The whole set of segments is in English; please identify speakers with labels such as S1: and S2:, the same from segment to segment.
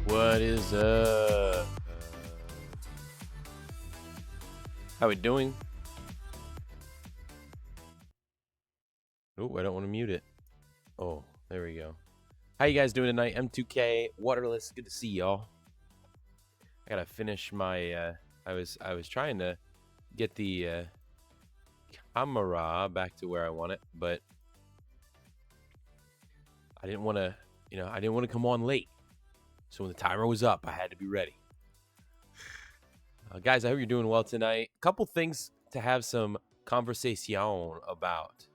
S1: What is up? How we doing? Oh, I don't want to mute it. Oh, there we go. How you guys doing tonight? M2K, Waterless. Good to see y'all. I gotta finish my. I was trying to get the camera back to where I want it, but I didn't want to. I didn't want to come on late. So when the timer was up, I had to be ready. Guys, I hope you're doing well tonight. Couple things to have some conversation about.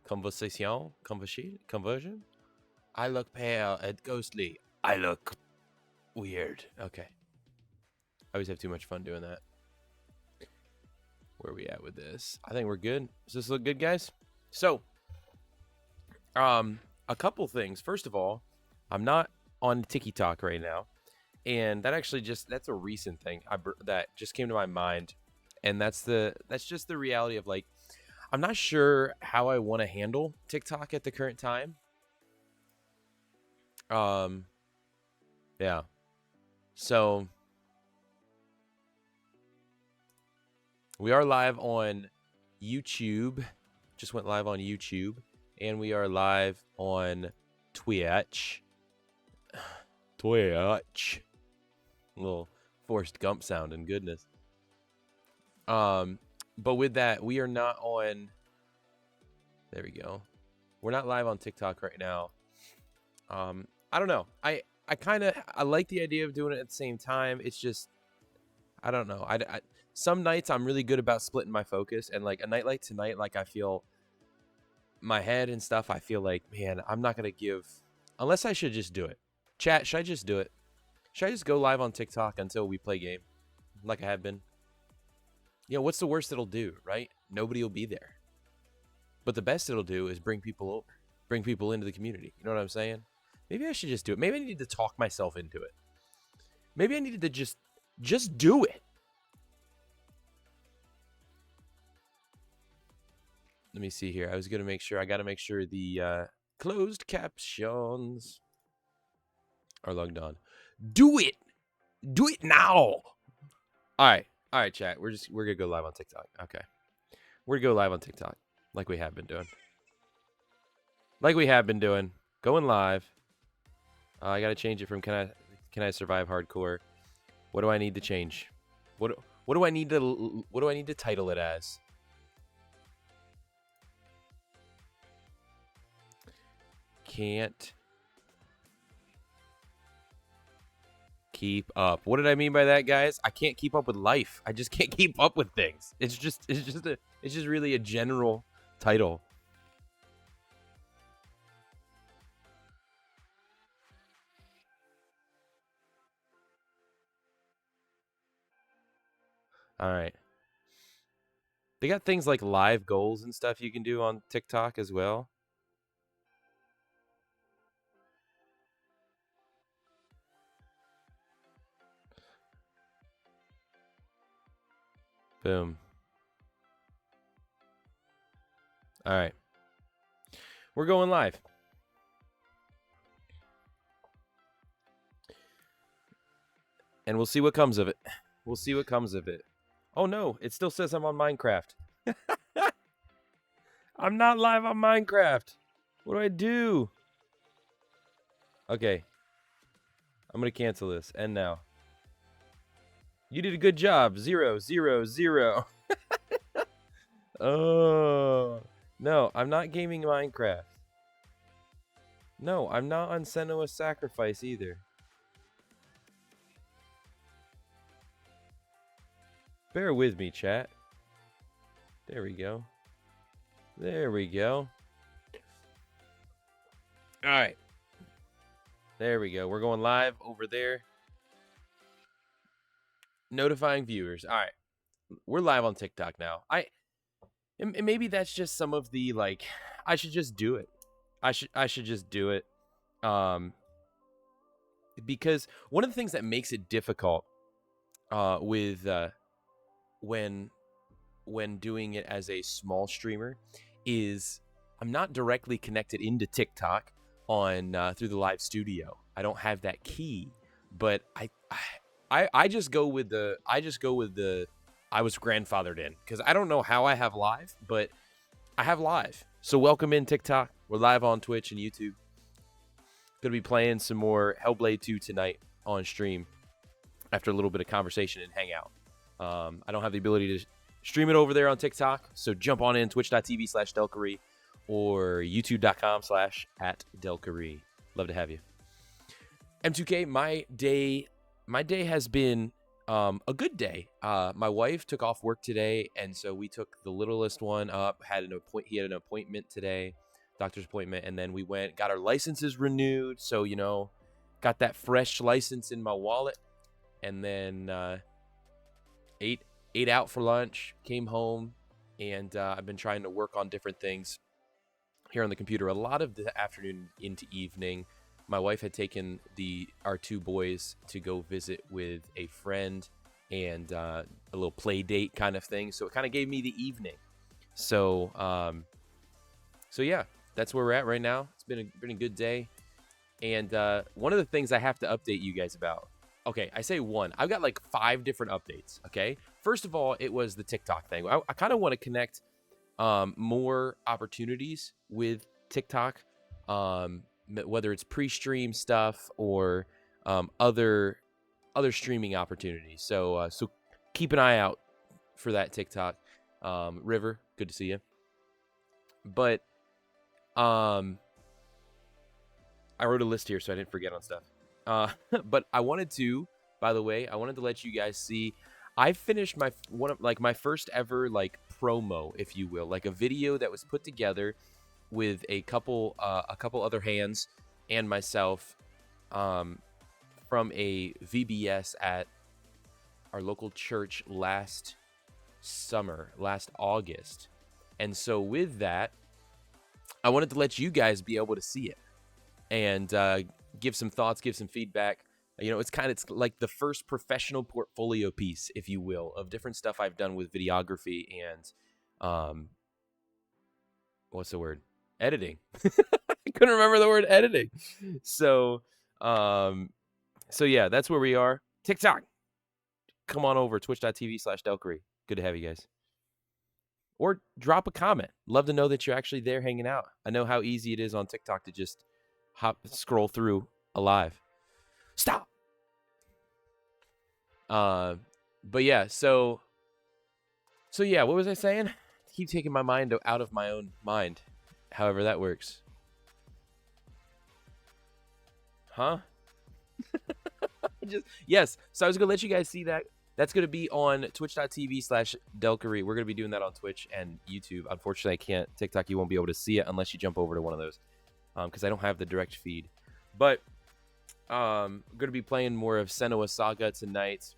S1: Conversion? I look pale and ghostly. I look weird. Okay. I always have too much fun doing that. Where are we at with this? I think we're good. Does this look good, guys? So, a couple things. First of all, I'm not on TikTok right now, and that's a recent thing that just came to my mind, and that's just the reality of, like, I'm not sure how I want to handle TikTok at the current time. Yeah. So we are live on YouTube. Just went live on YouTube, and we are live on Twitch. Twitch. A little Forrest Gump sound, and goodness. But with that, we are not on. There we go. We're not live on TikTok right now. I don't know. I like the idea of doing it at the same time. It's just, I don't know. I some nights I'm really good about splitting my focus, and like a night like tonight, like I feel my head and stuff. I feel like, man, I'm not gonna give unless I should just do it. Chat, should I just do it? Should I just go live on TikTok until we play game, like I have been? What's the worst it'll do, right? Nobody will be there. But the best it'll do is bring people over, bring people into the community. You know what I'm saying? Maybe I should just do it. Maybe I need to talk myself into it. Maybe I needed to just do it. Let me see here. I got to make sure the closed captions are logged on. Do it now. All right, chat. We're gonna go live on TikTok. Okay, we're gonna go live on TikTok like we have been doing. Going live. I gotta change it from can I survive hardcore? What do I need to change? What do I need to title it as? Can't keep up. What did I mean by that, guys? I can't keep up with life. I just can't keep up with things. It's just really a general title. All right. They got things like live goals and stuff you can do on TikTok as well. Boom. All right. We're going live. And we'll see what comes of it. Oh, no. It still says I'm on Minecraft. I'm not live on Minecraft. What do I do? Okay. I'm going to cancel this. End now. You did a good job. 0, 0, 0. Oh. No, I'm not gaming Minecraft. No, I'm not on Senua's Sacrifice either. Bear with me, chat. There we go. All right. There we go. We're going live over there. Notifying viewers. All right. We're live on TikTok now. And maybe that's just some of the, like, I should just do it. I should just do it. Because one of the things that makes it difficult with when doing it as a small streamer is I'm not directly connected into TikTok on through the live studio. I don't have that key. But I just go with the I was grandfathered in, because I don't know how I have live, but I have live. So welcome in TikTok. We're live on Twitch and YouTube. Gonna be playing some more Hellblade 2 tonight on stream after a little bit of conversation and hangout. I don't have the ability to stream it over there on TikTok, so jump on in, twitch.tv/Delkery or youtube.com/@Delkery. Love to have you. M2K, my day has been a good day. My wife took off work today, and so we took the littlest one up. He had an appointment today, doctor's appointment, and then we went, got our licenses renewed. So, you know, got that fresh license in my wallet, and then ate out for lunch, came home, and I've been trying to work on different things here on the computer a lot of the afternoon into evening. My wife had taken our two boys to go visit with a friend and a little play date kind of thing. So it kind of gave me the evening. So yeah, that's where we're at right now. It's been a good day. And one of the things I have to update you guys about. Okay, I say one. I've got like 5 different updates. Okay, first of all, it was the TikTok thing. I kind of want to connect more opportunities with TikTok. Whether it's pre-stream stuff or other streaming opportunities. So keep an eye out for that TikTok. River, good to see you. But I wrote a list here so I didn't forget on stuff. But I wanted to let you guys see. I finished my first ever like promo, if you will, like a video that was put together with a couple other hands and myself from a VBS at our local church last August. And so with that, I wanted to let you guys be able to see it and give some thoughts, give some feedback. You know, it's like the first professional portfolio piece, if you will, of different stuff I've done with videography and what's the word? Editing. I couldn't remember the word editing. So yeah, that's where we are. TikTok. Come on over, twitch.tv/Delkery. Good to have you guys. Or drop a comment. Love to know that you're actually there hanging out. I know how easy it is on TikTok to just scroll through a live. Stop. But yeah, so yeah, what was I saying? I keep taking my mind out of my own mind. However that works. Huh? Yes. So I was going to let you guys see that. That's going to be on twitch.tv/Delkery. We're going to be doing that on Twitch and YouTube. Unfortunately, I can't. TikTok, you won't be able to see it unless you jump over to one of those. Because I don't have the direct feed. But I'm going to be playing more of Senua Saga tonight.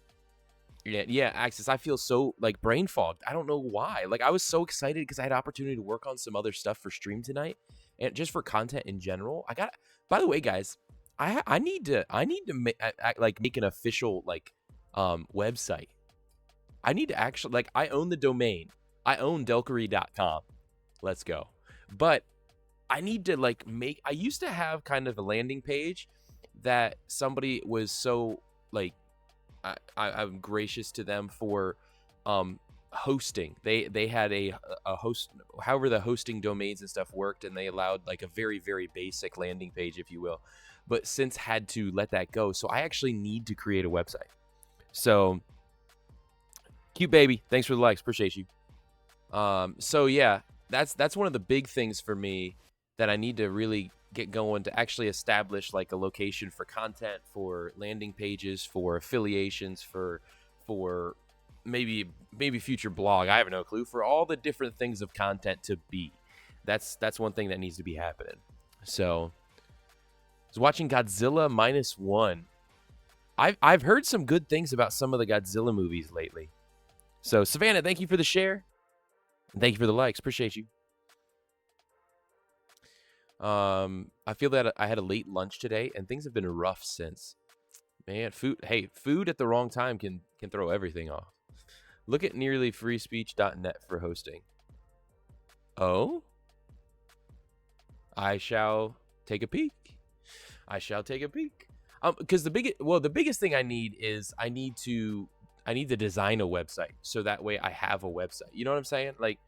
S1: Yeah, Axis, I feel so like brain fogged. I don't know why. Like I was so excited because I had opportunity to work on some other stuff for stream tonight and just for content in general. By the way, guys, I need to make an official website. I need to actually I own the domain. I own Delkery.com. Let's go. But I need to I used to have kind of a landing page that somebody was so I'm gracious to them for hosting. They had a host, however the hosting domains and stuff worked, and they allowed a very, very basic landing page, if you will, but since had to let that go. So I actually need to create a website. So cute baby, thanks for the likes, appreciate you. So yeah, that's one of the big things for me that I need to really get going to actually establish a location for content, for landing pages, for affiliations, for maybe future blog. I have no clue, for all the different things of content to be. That's one thing that needs to be happening. So I was watching Godzilla -1. I've heard some good things about some of the Godzilla movies lately. So Savannah, thank you for the share. Thank you for the likes. Appreciate you. I feel that I had a late lunch today, and things have been rough since. Man, food at the wrong time can throw everything off. Look at nearlyfreespeech.net for hosting. Oh? I shall take a peek. Because the biggest thing I need is I need to design a website so that way I have a website. You know what I'm saying? Like,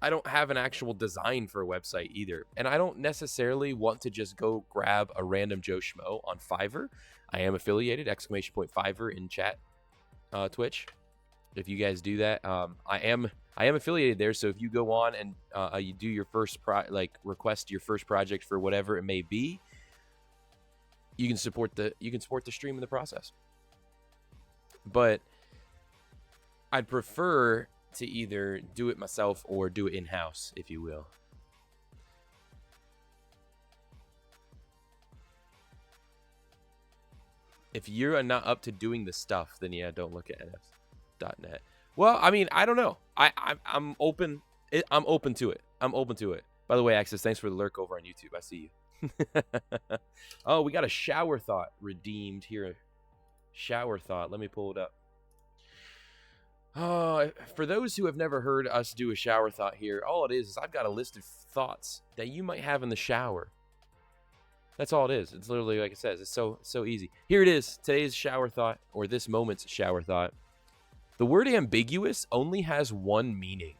S1: I don't have an actual design for a website either. And I don't necessarily want to just go grab a random Joe Schmo on Fiverr. I am affiliated, ! Fiverr in chat, Twitch. If you guys do that, I am affiliated there. So if you go on and you do your first request your first project for whatever it may be, you can support the stream in the process. But I'd prefer to either do it myself or do it in-house, if you will. If you're not up to doing the stuff, then yeah, don't look at nfs.net. Well, I mean, I don't know. I'm open. I'm open to it. I'm open to it. By the way, Access, thanks for the lurk over on YouTube. I see you. Oh, we got a shower thought redeemed here. Shower thought. Let me pull it up. For those who have never heard us do a shower thought here, all it is I've got a list of thoughts that you might have in the shower. That's all it is. It's literally, like it says, it's so easy. Here it is. Today's shower thought, or this moment's shower thought. The word ambiguous only has one meaning.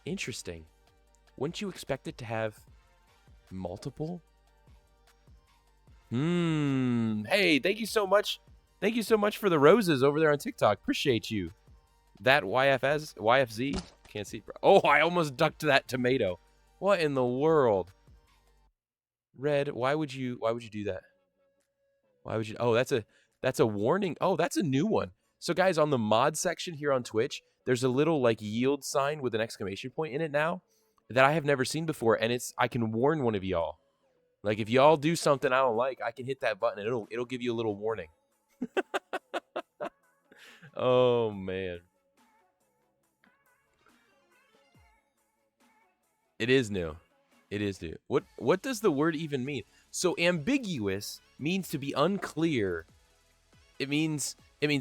S1: Interesting. Wouldn't you expect it to have multiple? Hey, thank you so much. Thank you so much for the roses over there on TikTok. Appreciate you. That YFZ? Can't see. Oh, I almost ducked that tomato. What in the world? Red, why would you do that? Why would you? Oh, that's a warning. Oh, that's a new one. So guys, on the mod section here on Twitch, there's a little like yield sign with an exclamation point in it now that I have never seen before, and I can warn one of y'all. Like if y'all do something I don't like, I can hit that button and it'll give you a little warning. Oh man. It is new. It is new. What does the word even mean? So ambiguous means to be unclear. It means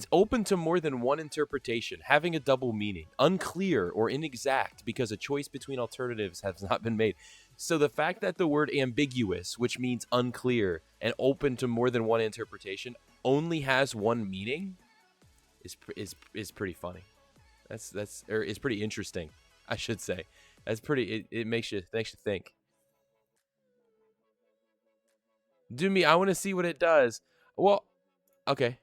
S1: open to more than one interpretation, having a double meaning, unclear or inexact because a choice between alternatives has not been made. So the fact that the word ambiguous, which means unclear and open to more than one interpretation, only has one meaning is pretty funny. Is pretty interesting, I should say. That's pretty. It makes you think. Do me. I want to see what it does. Well, okay.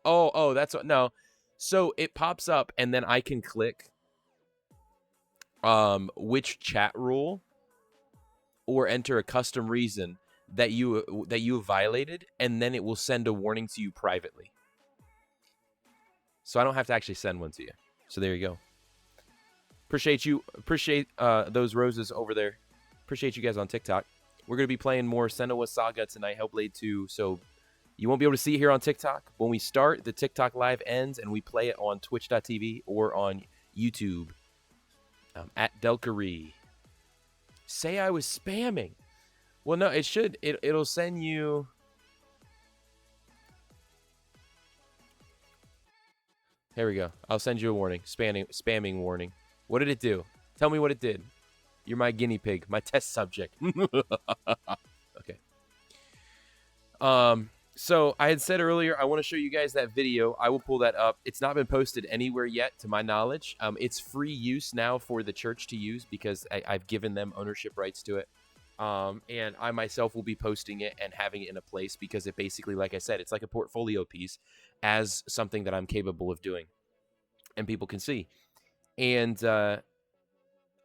S1: oh, that's what. No. So it pops up, and then I can click which chat rule or enter a custom reason that you have violated, and then it will send a warning to you privately. So I don't have to actually send one to you. So there you go. Appreciate you. Appreciate those roses over there. Appreciate you guys on TikTok. We're going to be playing more Senua Saga tonight, Hellblade 2. So you won't be able to see it here on TikTok. When we start, the TikTok live ends, and we play it on twitch.tv or on YouTube at Delkery. Say I was spamming. Well, no, it should. It'll send you. Here we go. I'll send you a warning. Spamming warning. What did it do? Tell me what it did. You're my guinea pig, my test subject. Okay. So I had said earlier, I want to show you guys that video. I will pull that up. It's not been posted anywhere yet, to my knowledge. It's free use now for the church to use because I've given them ownership rights to it. And I myself will be posting it and having it in a place because it basically, like I said, it's like a portfolio piece as something that I'm capable of doing and people can see. And,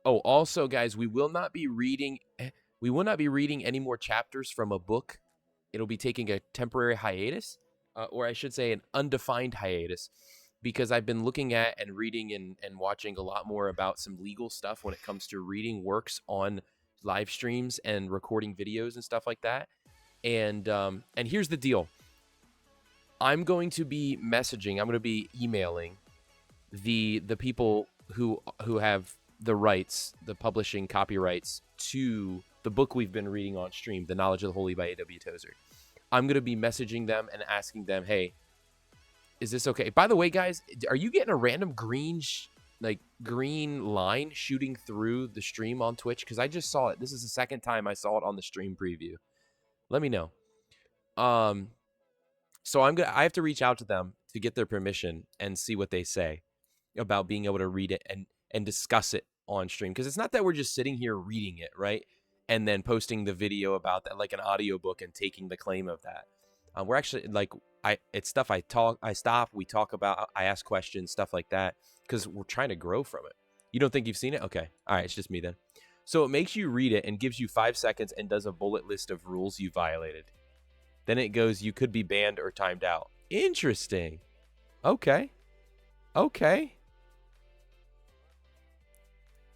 S1: also guys, we will not be reading any more chapters from a book. It'll be taking a temporary hiatus, or I should say an undefined hiatus, because I've been looking at and reading and watching a lot more about some legal stuff when it comes to reading works on live streams and recording videos and stuff like that. And here's the deal. I'm going to be emailing the people who have the rights, the publishing copyrights to the book we've been reading on stream, The Knowledge of the Holy by A.W. Tozer. I'm going to be messaging them and asking them, hey, is this okay? By the way, guys, are you getting a random green like green line shooting through the stream on Twitch? Because I just saw it. This is the second time I saw it on the stream preview. Let me know. So I have to reach out to them to get their permission and see what they say about being able to read it and discuss it on stream. Because it's not that we're just sitting here reading it, right? And then posting the video about that, like an audiobook, and taking the claim of that. We're actually like, it's stuff I stop, we talk about, I ask questions, stuff like that, because we're trying to grow from it. You don't think you've seen it? Okay. All right. It's just me then. So it makes you read it and gives you 5 seconds and does a bullet list of rules you violated. Then it goes, you could be banned or timed out. Interesting. Okay. Okay.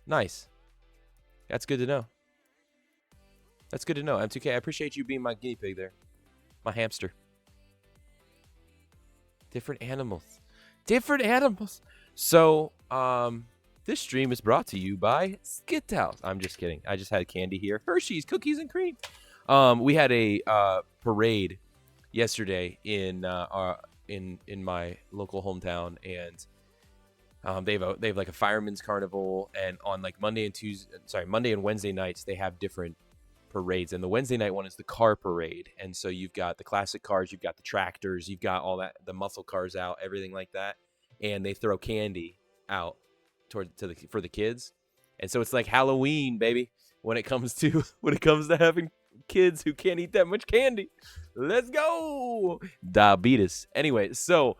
S1: Nice. That's good to know. That's good to know. M2K, I appreciate you being my guinea pig there. My hamster. Different animals. Different animals. So, this stream is brought to you by Skittles. I'm just kidding. I just had candy here. Hershey's, cookies and cream. We had a parade yesterday in my local hometown, and they have like a fireman's carnival, and on like Monday and Wednesday nights they have different parades, and the Wednesday night one is the car parade, and so you've got the classic cars, you've got the tractors, you've got all that, the muscle cars out, everything like that, and they throw candy out for the kids, and so it's like Halloween, baby, when it comes to having kids who can't eat that much candy. Let's go, diabetes. Anyway, so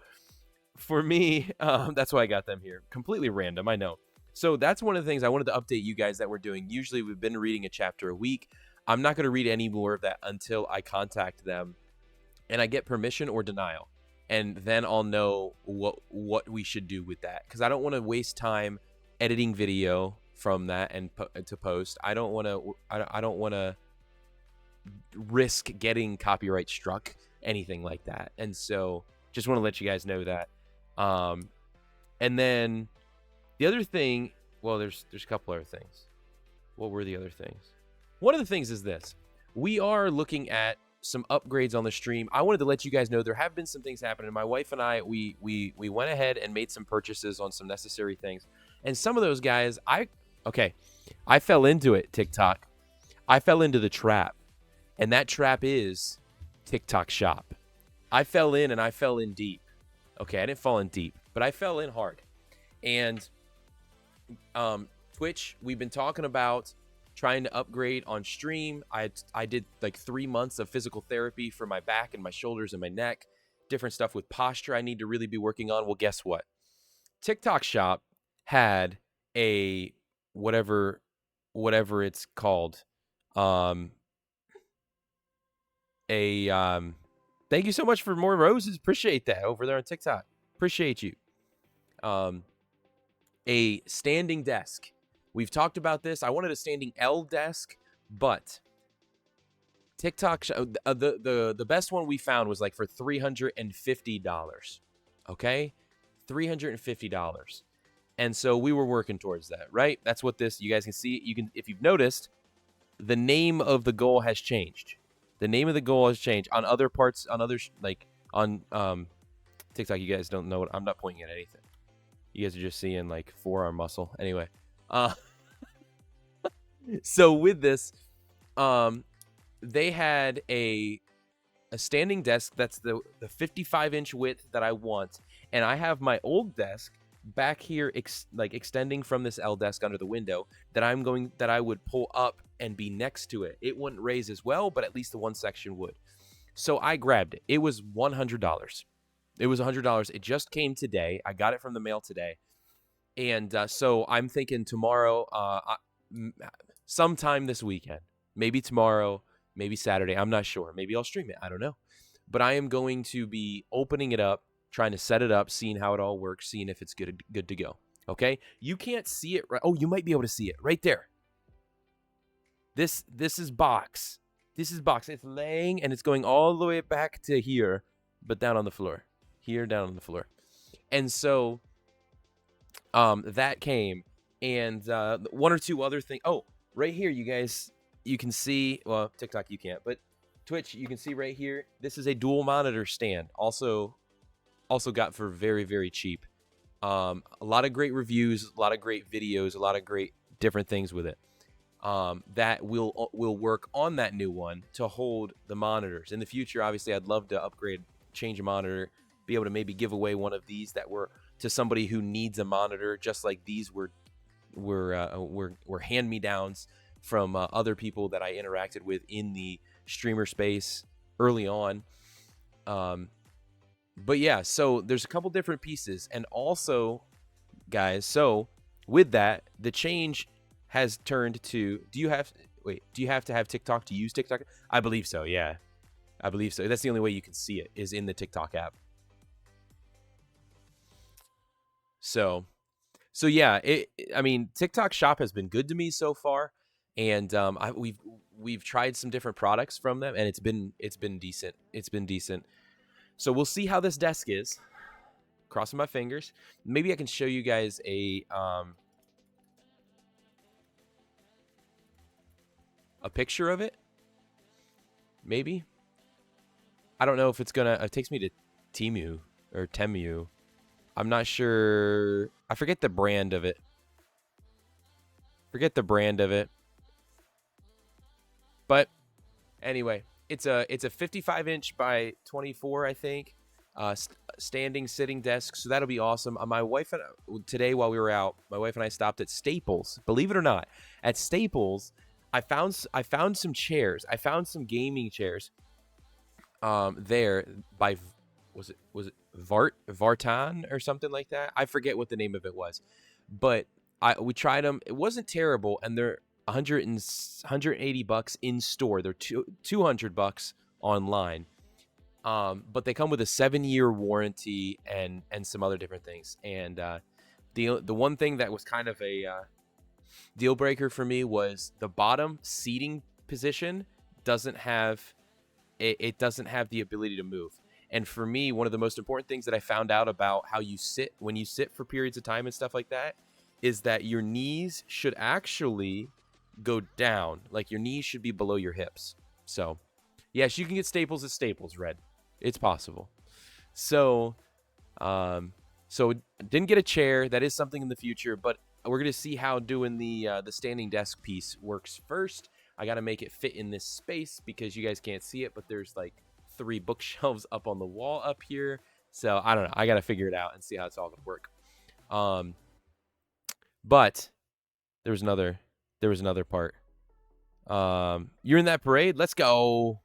S1: for me, that's why I got them here. Completely random, I know. So that's one of the things I wanted to update you guys that we're doing. Usually we've been reading a chapter a week. I'm not going to read any more of that until I contact them and I get permission or denial. And then I'll know what we should do with that. Because I don't want to waste time editing video from that and to post. I don't want to risk getting copyright struck, anything like that. And so just want to let you guys know that. And then the other thing, well, there's a couple other things. What were the other things? One of the things is this. We are looking at some upgrades on the stream. I wanted to let you guys know there have been some things happening. My wife and I, we went ahead and made some purchases on some necessary things. And some of those guys, I fell into it, TikTok. I fell into the trap. And that trap is TikTok Shop. I fell in, and I fell in deep. Okay, I didn't fall in deep, but I fell in hard. And Twitch, we've been talking about trying to upgrade on stream. I did like 3 months of physical therapy for my back and my shoulders and my neck. Different stuff with posture I need to really be working on. Well, guess what? TikTok Shop had a whatever it's called. Thank you so much for more roses. Appreciate that over there on TikTok. Appreciate you. A standing desk. We've talked about this. I wanted a standing L desk, but TikTok, the best one we found was like for $350. Okay? $350. And so we were working towards that, right? That's what this, you guys can see. You can, if you've noticed, the name of the goal has changed. The name of the goal has changed on other parts, on other, like on TikTok. You guys don't know what, I'm not pointing at anything. You guys are just seeing like forearm muscle. Anyway, so with this, they had a standing desk that's the 55-inch width that I want, and I have my old desk back here, extending from this L desk under the window that I would pull up and be next to it. It wouldn't raise as well, but at least the one section would. So I grabbed it. It was $100. It was $100. It just came today. I got it from the mail today. And so I'm thinking tomorrow, sometime this weekend, maybe tomorrow, maybe Saturday. I'm not sure. Maybe I'll stream it. I don't know. But I am going to be opening it up, trying to set it up, seeing how it all works, seeing if it's good to go. Okay? You can't see it right. Oh, you might be able to see it right there. This is box. This is box. It's laying and it's going all the way back to here, but down on the floor. Here, down on the floor. And so that came, and one or two other things. Oh, right here, you guys, you can see, well, TikTok you can't, but Twitch, you can see right here, this is a dual monitor stand. Also got for very, very cheap. A lot of great reviews, a lot of great videos, a lot of great different things with it. That will work on that new one to hold the monitors. In the future, obviously, I'd love to upgrade, change a monitor, be able to maybe give away one of these that were to somebody who needs a monitor, just like these were hand-me-downs from other people that I interacted with in the streamer space early on. But yeah, so there's a couple different pieces, and also, guys, so with that, the change has turned to, do you have to have TikTok to use TikTok? I believe so, yeah. I believe so. That's the only way you can see it, is in the TikTok app. So yeah, I mean, TikTok Shop has been good to me so far, and we've tried some different products from them, and it's been decent. It's been decent. So we'll see how this desk is. Crossing my fingers. Maybe I can show you guys a picture of it. Maybe. I don't know if it's gonna. It takes me to Temu or Temu. I'm not sure. I forget the brand of it. But anyway, it's a 55-inch by 24, I think. Standing, sitting desk. So that'll be awesome. My wife and today, while we were out, my wife and I stopped at Staples. Believe it or not, at Staples, I found some chairs. I found some gaming chairs. There by was it Vartan or something like that? I forget what the name of it was, but we tried them. It wasn't terrible, and they're $180 in store. They're $200 online. But they come with a 7-year warranty and some other different things. And the one thing that was kind of a deal breaker for me was the bottom seating position doesn't have the ability to move. And for me, one of the most important things that I found out about how you sit when you sit for periods of time and stuff like that is that your knees should actually go down. Like, your knees should be below your hips. So yes, you can get Staples at Staples, Red. It's possible. So didn't get a chair. That is something in the future, but we're gonna see how doing the standing desk piece works first. I gotta make it fit in this space because you guys can't see it, but there's like 3 bookshelves up on the wall up here. So I don't know. I gotta figure it out and see how it's all gonna work. But there was another part. You're in that parade. Let's go.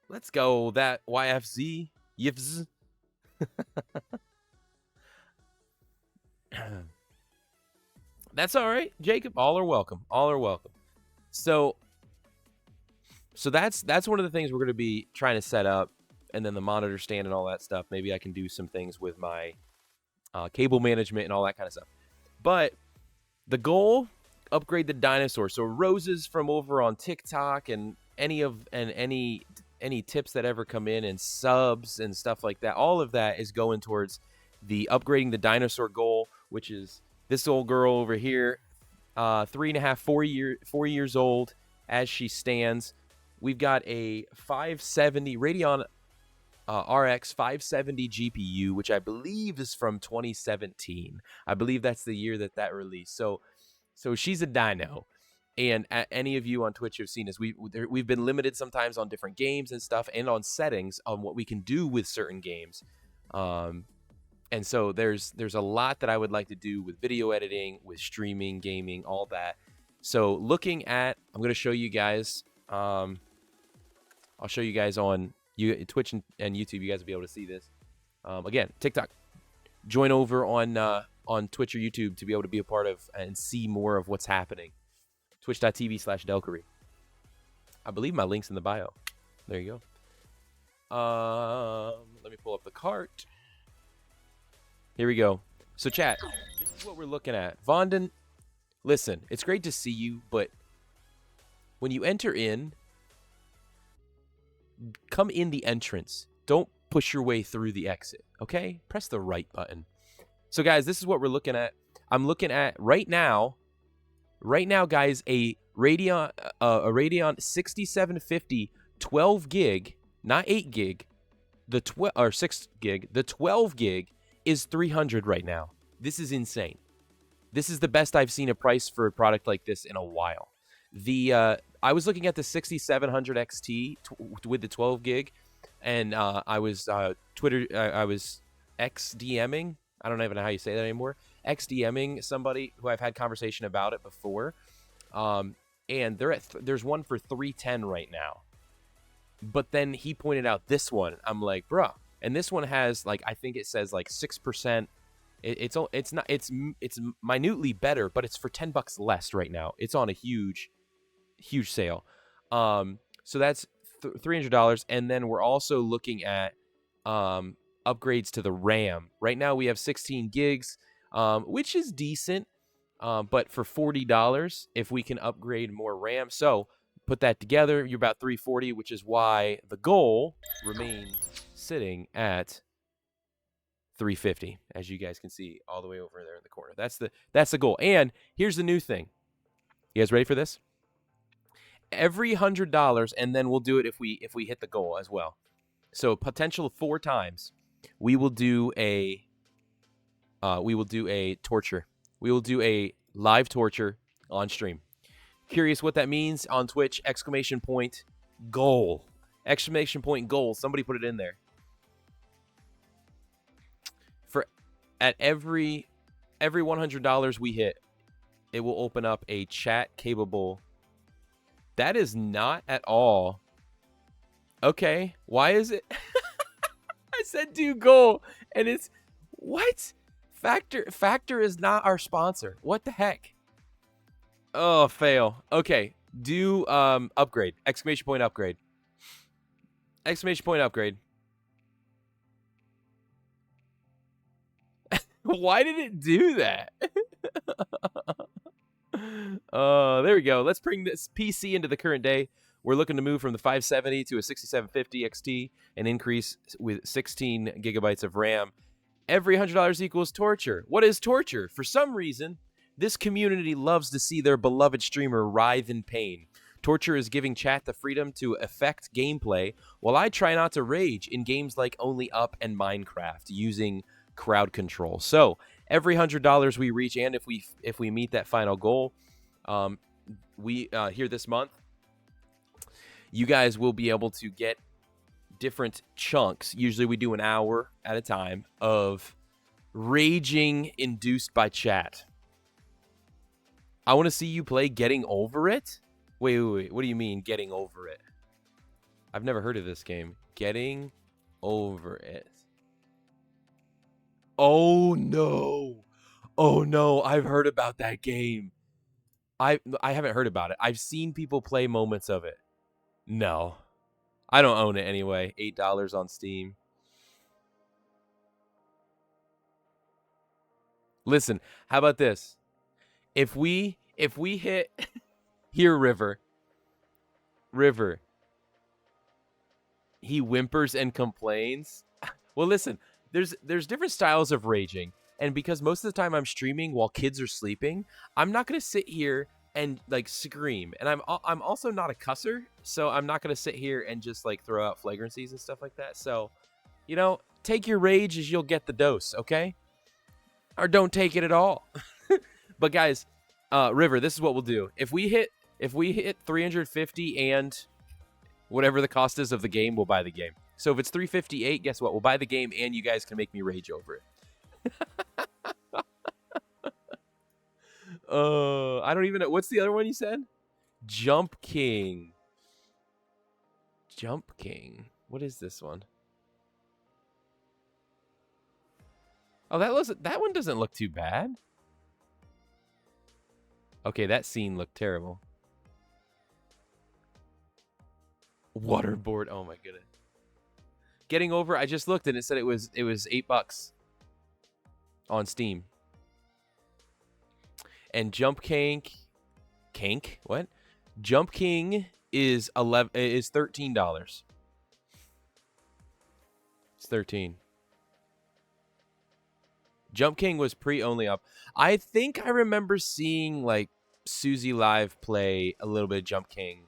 S1: That YFZ. Yifz. That's all right, Jacob. All are welcome. So that's one of the things we're going to be trying to set up, and then the monitor stand and all that stuff. Maybe I can do some things with my cable management and all that kind of stuff. But the goal, upgrade the dinosaur. So Roses from over on TikTok and any tips that ever come in and subs and stuff like that, all of that is going towards the upgrading the dinosaur goal, which is this old girl over here, 3.5, 4 years old as she stands. We've got a 570 Radeon RX 570 GPU, which I believe is from 2017. I believe that's the year that released. So she's a dino. And any of you on Twitch have seen us, we've been limited sometimes on different games and stuff, and on settings on what we can do with certain games. And so there's a lot that I would like to do with video editing, with streaming, gaming, all that. So I'm going to show you guys. I'll show you guys on Twitch and YouTube. You guys will be able to see this. Again, TikTok. Join over on Twitch or YouTube to be able to be a part of and see more of what's happening. Twitch.tv/Delkery. I believe my link's in the bio. There you go. Let me pull up the cart. Here we go. So chat, this is what we're looking at. Vondon, listen, it's great to see you, but when you enter in, come in the entrance. Don't push your way through the exit, okay? Press the right button. So guys, this is what we're looking at. I'm looking at right now, guys, a Radeon 6750 12 gig, not 8 gig, or 6 gig, the 12 gig is $300 right now. This is insane. This is the best I've seen a price for a product like this in a while. I was looking at the 6700 XT with the 12 gig, and I was I was XDMing. I don't even know how you say that anymore. XDMing somebody who I've had conversation about it before, and there's one for 310 right now. But then he pointed out this one. I'm like, bruh. And this one has like, I think it says like 6%. It's minutely better, but it's for $10 less right now. It's on a huge sale. So that's $300, and then we're also looking at upgrades to the RAM. Right now we have 16 gigs, which is decent, but for $40, if we can upgrade more RAM, so put that together, you're about $340, which is why the goal remains sitting at $350, as you guys can see all the way over there in the corner. That's the goal. And here's the new thing. You guys ready for this? Every $100, and then we'll do it if we hit the goal as well. So potential 4 times, we will do a torture. We will do a live torture on stream. Curious what that means on Twitch? Exclamation point goal. Exclamation point goal. Somebody put it in there. At every $100 we hit, it will open up a chat capable. That is not at all. Okay, why is it? I said do goal, and it's what? Factor is not our sponsor. What the heck? Oh, fail. Okay, do upgrade. Exclamation point upgrade. Exclamation point upgrade. Why did it do that? There we go. Let's bring this PC into the current day. We're looking to move from the 570 to a 6750 XT, an increase with 16 gigabytes of RAM. Every $100 equals torture. What is torture? For some reason, this community loves to see their beloved streamer writhe in pain. Torture is giving chat the freedom to affect gameplay, while I try not to rage in games like Only Up and Minecraft using crowd control. So every $100 we reach, and if we meet that final goal, here this month, you guys will be able to get different chunks. Usually we do an hour at a time of raging induced by chat. I want to see you play Getting Over It. Wait. What do you mean Getting Over It? I've never heard of this game. Getting Over It. Oh no, I've heard about that game. I haven't heard about it. I've seen people play moments of it. No, I don't own it anyway. $8 on Steam. Listen, how about this? If we hit here, River, he whimpers and complains. Well, listen, there's different styles of raging, and because most of the time I'm streaming while kids are sleeping, I'm not gonna sit here and like scream, and I'm also not a cusser, so I'm not gonna sit here and just like throw out flagrancies and stuff like that. So, you know, take your rage as you'll get the dose, okay? Or don't take it at all. But guys, River, this is what we'll do. If we hit 350 and whatever the cost is of the game, we'll buy the game. So if it's 358, guess what? We'll buy the game, and you guys can make me rage over it. I don't even know. What's the other one you said? Jump King. Jump King. What is this one? Oh, that one doesn't look too bad. Okay, that scene looked terrible. Waterboard. Oh my goodness. Getting Over, I just looked and it said it was $8 on Steam. And Jump King, what? Jump King is $13. It's $13. Jump King was pre-only up. I think I remember seeing like Susie Live play a little bit of Jump King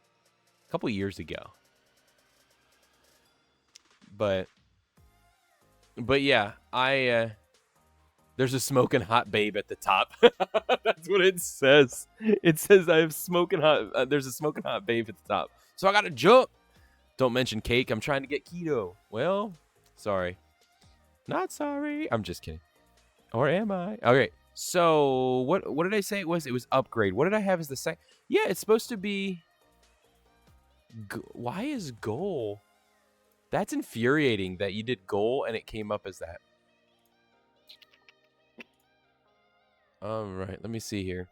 S1: a couple years ago. But yeah, I There's a smoking hot babe at the top. That's what it says. It says I have smoking hot. There's a smoking hot babe at the top. So I got to jump. Don't mention cake. I'm trying to get keto. Well, sorry. Not sorry. I'm just kidding. Or am I? Okay. So what did I say it was? It was upgrade. What did I have as the second? Yeah, it's supposed to be. Why is goal? That's infuriating that you did goal and it came up as that. All right, let me see here.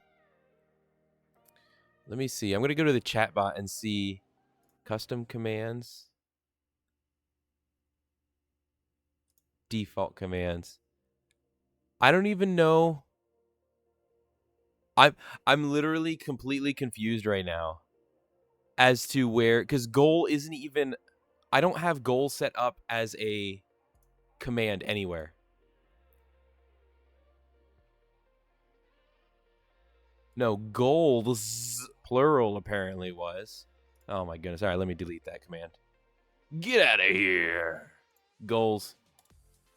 S1: Let me see. I'm going to go to the chat bot and see custom commands. Default commands. I don't even know. I'm literally completely confused right now as to where, because goal isn't even, I don't have goal set up as a command anywhere. No, goals, plural apparently was. Oh my goodness. All right, let me delete that command. Get out of here. Goals.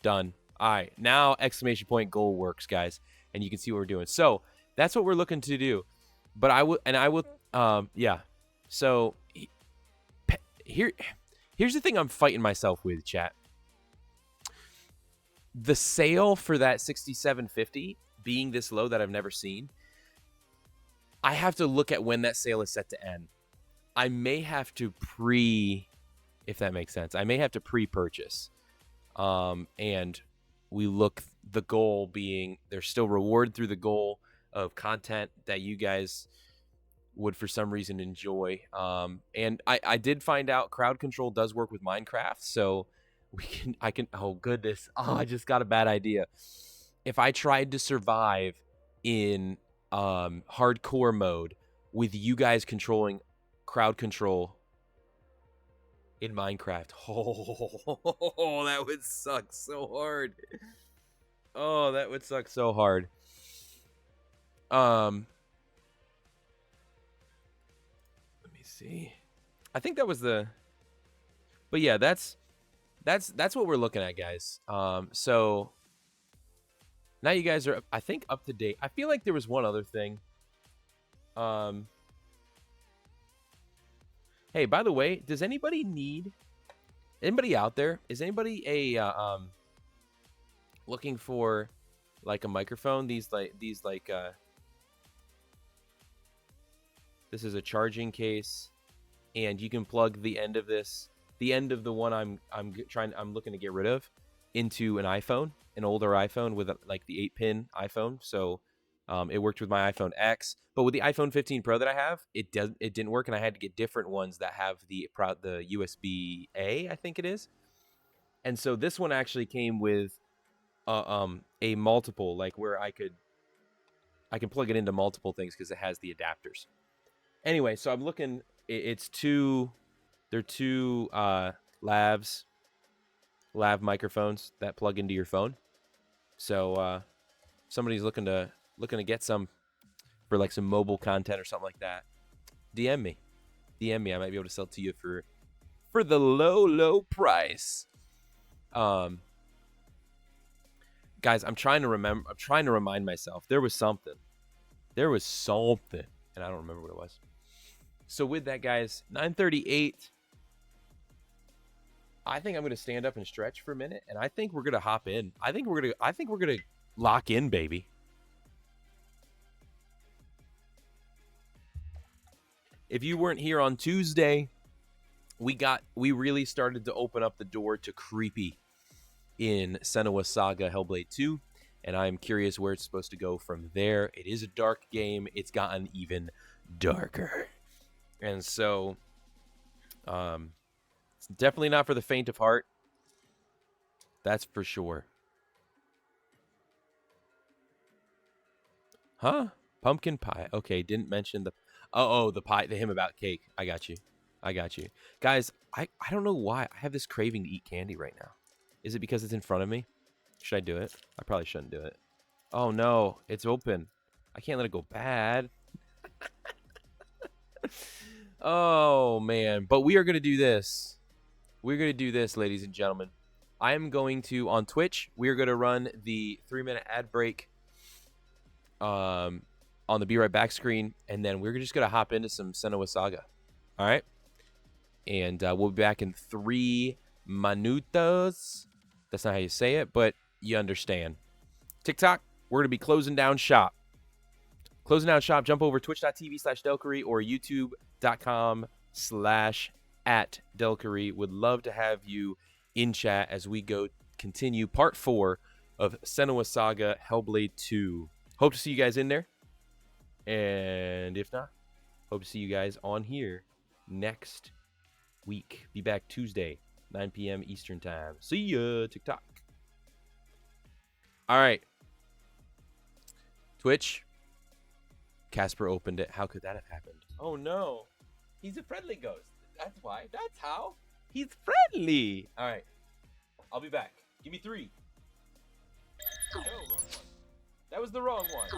S1: Done. All right, now exclamation point goal works, guys. And you can see what we're doing. So that's what we're looking to do. But I will, yeah. So here's the thing I'm fighting myself with, chat. The sale for that 6750 being this low that I've never seen, I have to look at when that sale is set to end. I may have to if that makes sense, I may have to pre-purchase. And we look, the goal being there's still reward through the goal of content that you guys would for some reason enjoy. And I did find out crowd control does work with Minecraft, so I can oh goodness, I just got a bad idea. If I tried to survive in hardcore mode with you guys controlling crowd control in Minecraft, oh, that would suck so hard. Oh, that would suck so hard. Let me see. I think that was the. But yeah, that's what we're looking at, guys. So now you guys are, I think, up to date. I feel like there was one other thing. Hey, by the way, does anybody out there? Is anybody looking for like a microphone? This is a charging case, and you can plug the end of this, the end of the one I'm looking to get rid of, into an iPhone, an older iPhone with like the 8-pin iPhone. So it worked with my iPhone X, but with the iPhone 15 Pro that I have, it didn't work, and I had to get different ones that have the USB A, I think it is. And so this one actually came with a multiple, like where I can plug it into multiple things because it has the adapters. Anyway, so I'm looking. They're two lav microphones that plug into your phone. So somebody's looking to get some for like some mobile content or something like that. DM me. I might be able to sell it to you for the low price. Guys, I'm trying to remind myself. There was something, and I don't remember what it was. So with that, guys, 9:38. I think I'm going to stand up and stretch for a minute, and I think we're going to hop in. I think we're going to lock in, baby. If you weren't here on Tuesday, we really started to open up the door to creepy in Senua Saga Hellblade 2, and I'm curious where it's supposed to go from there. It is a dark game. It's gotten even darker. And so it's definitely not for the faint of heart. That's for sure. Huh? Pumpkin pie. Okay, didn't mention the the pie, the hymn about cake. I got you. Guys, I don't know why I have this craving to eat candy right now. Is it because it's in front of me? Should I do it? I probably shouldn't do it. Oh no, it's open. I can't let it go bad. Oh man, but we are going to do this. We're going to do this, ladies and gentlemen. I am going to, on Twitch, we're going to run the 3-minute ad break on the Be Right Back screen, and then we're just going to hop into some Senua Saga. All right? And we'll be back in 3 minutos. That's not how you say it, but you understand. TikTok, we're going to be closing down shop. Closing down shop, jump over twitch.tv/Delkery or youtube.com/@Delkery. Would love to have you in chat as we continue part 4 of Senua Saga Hellblade 2. Hope to see you guys in there. And if not, hope to see you guys on here next week. Be back Tuesday, 9 p.m. Eastern time. See ya, TikTok. All right. Twitch. Casper opened it. How could that have happened? Oh, no. He's a friendly ghost. That's why. That's how. He's friendly. All right. I'll be back. Give me 3. No, wrong one. That was the wrong one.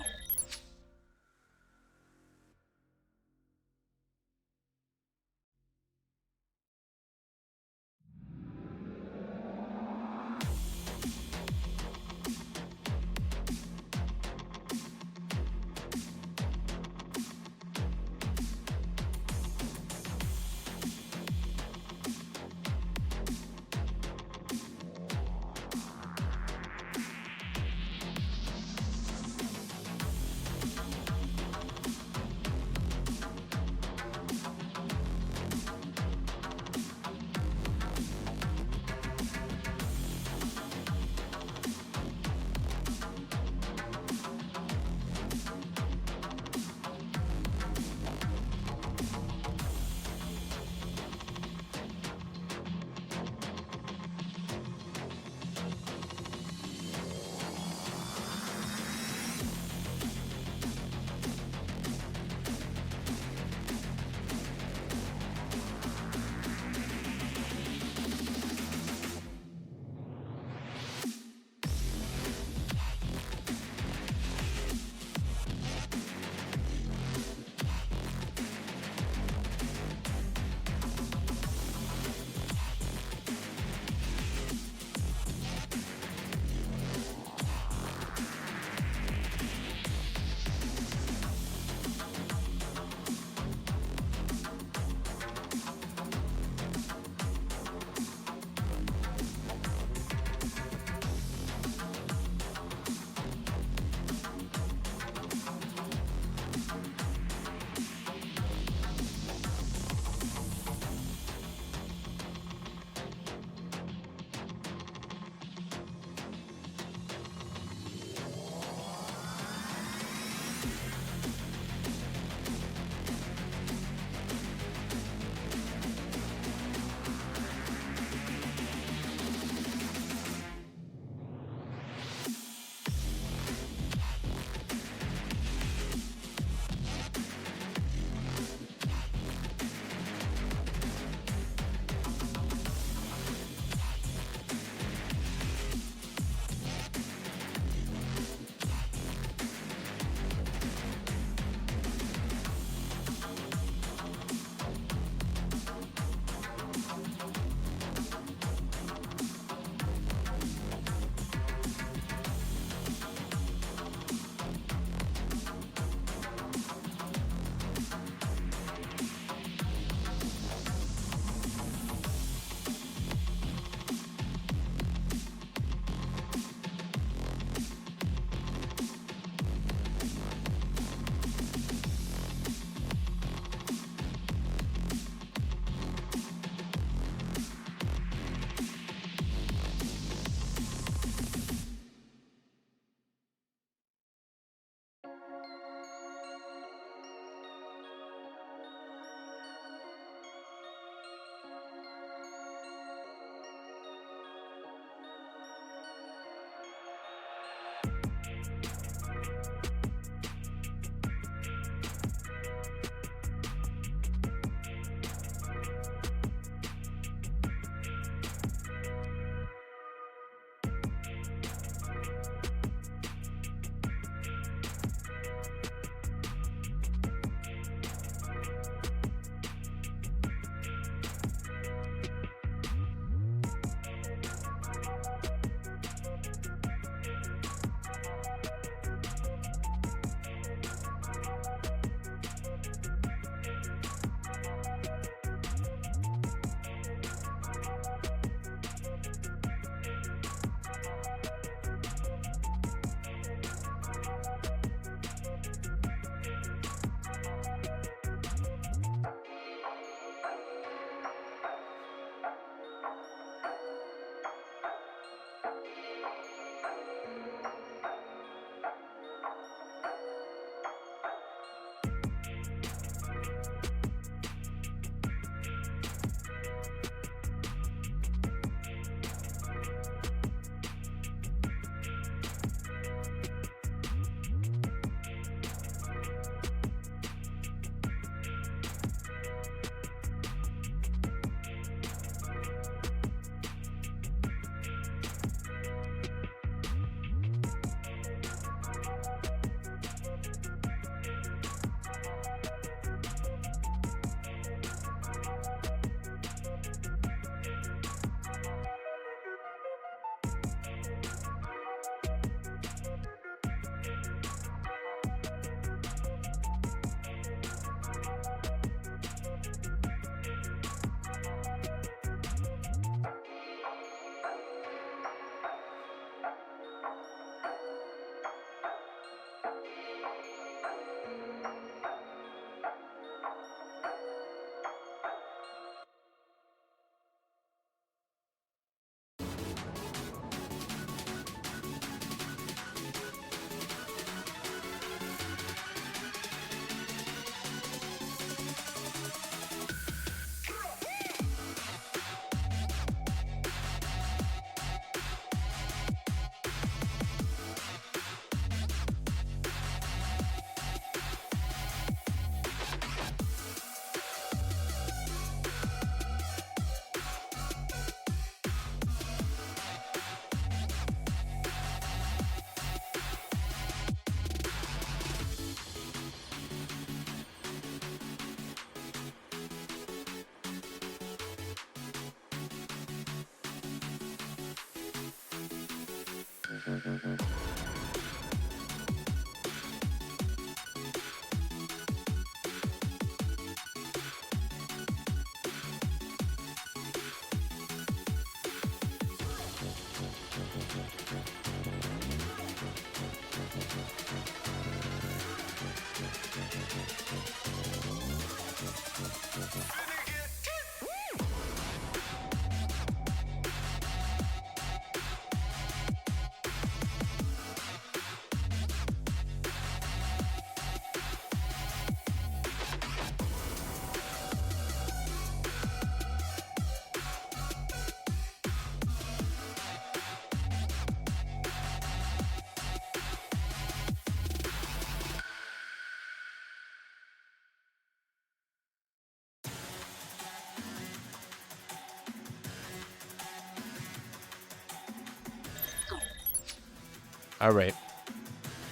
S1: All right.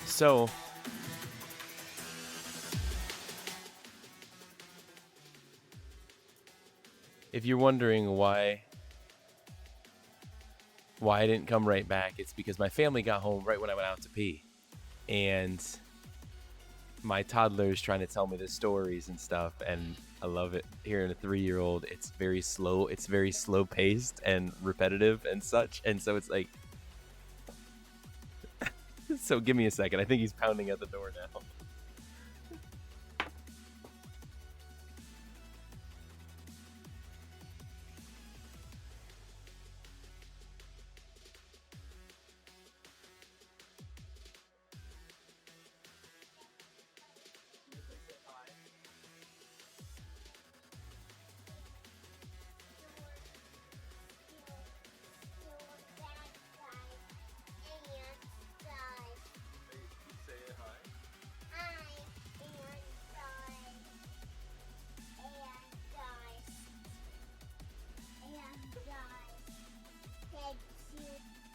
S1: So if you're wondering why I didn't come right back, it's because my family got home right when I went out to pee. And my toddler is trying to tell me the stories and stuff, and I love it. Hearing a 3-year-old, it's very slow. It's very slow paced and repetitive and such. And so it's like, so give me a second. I think he's pounding at the door now.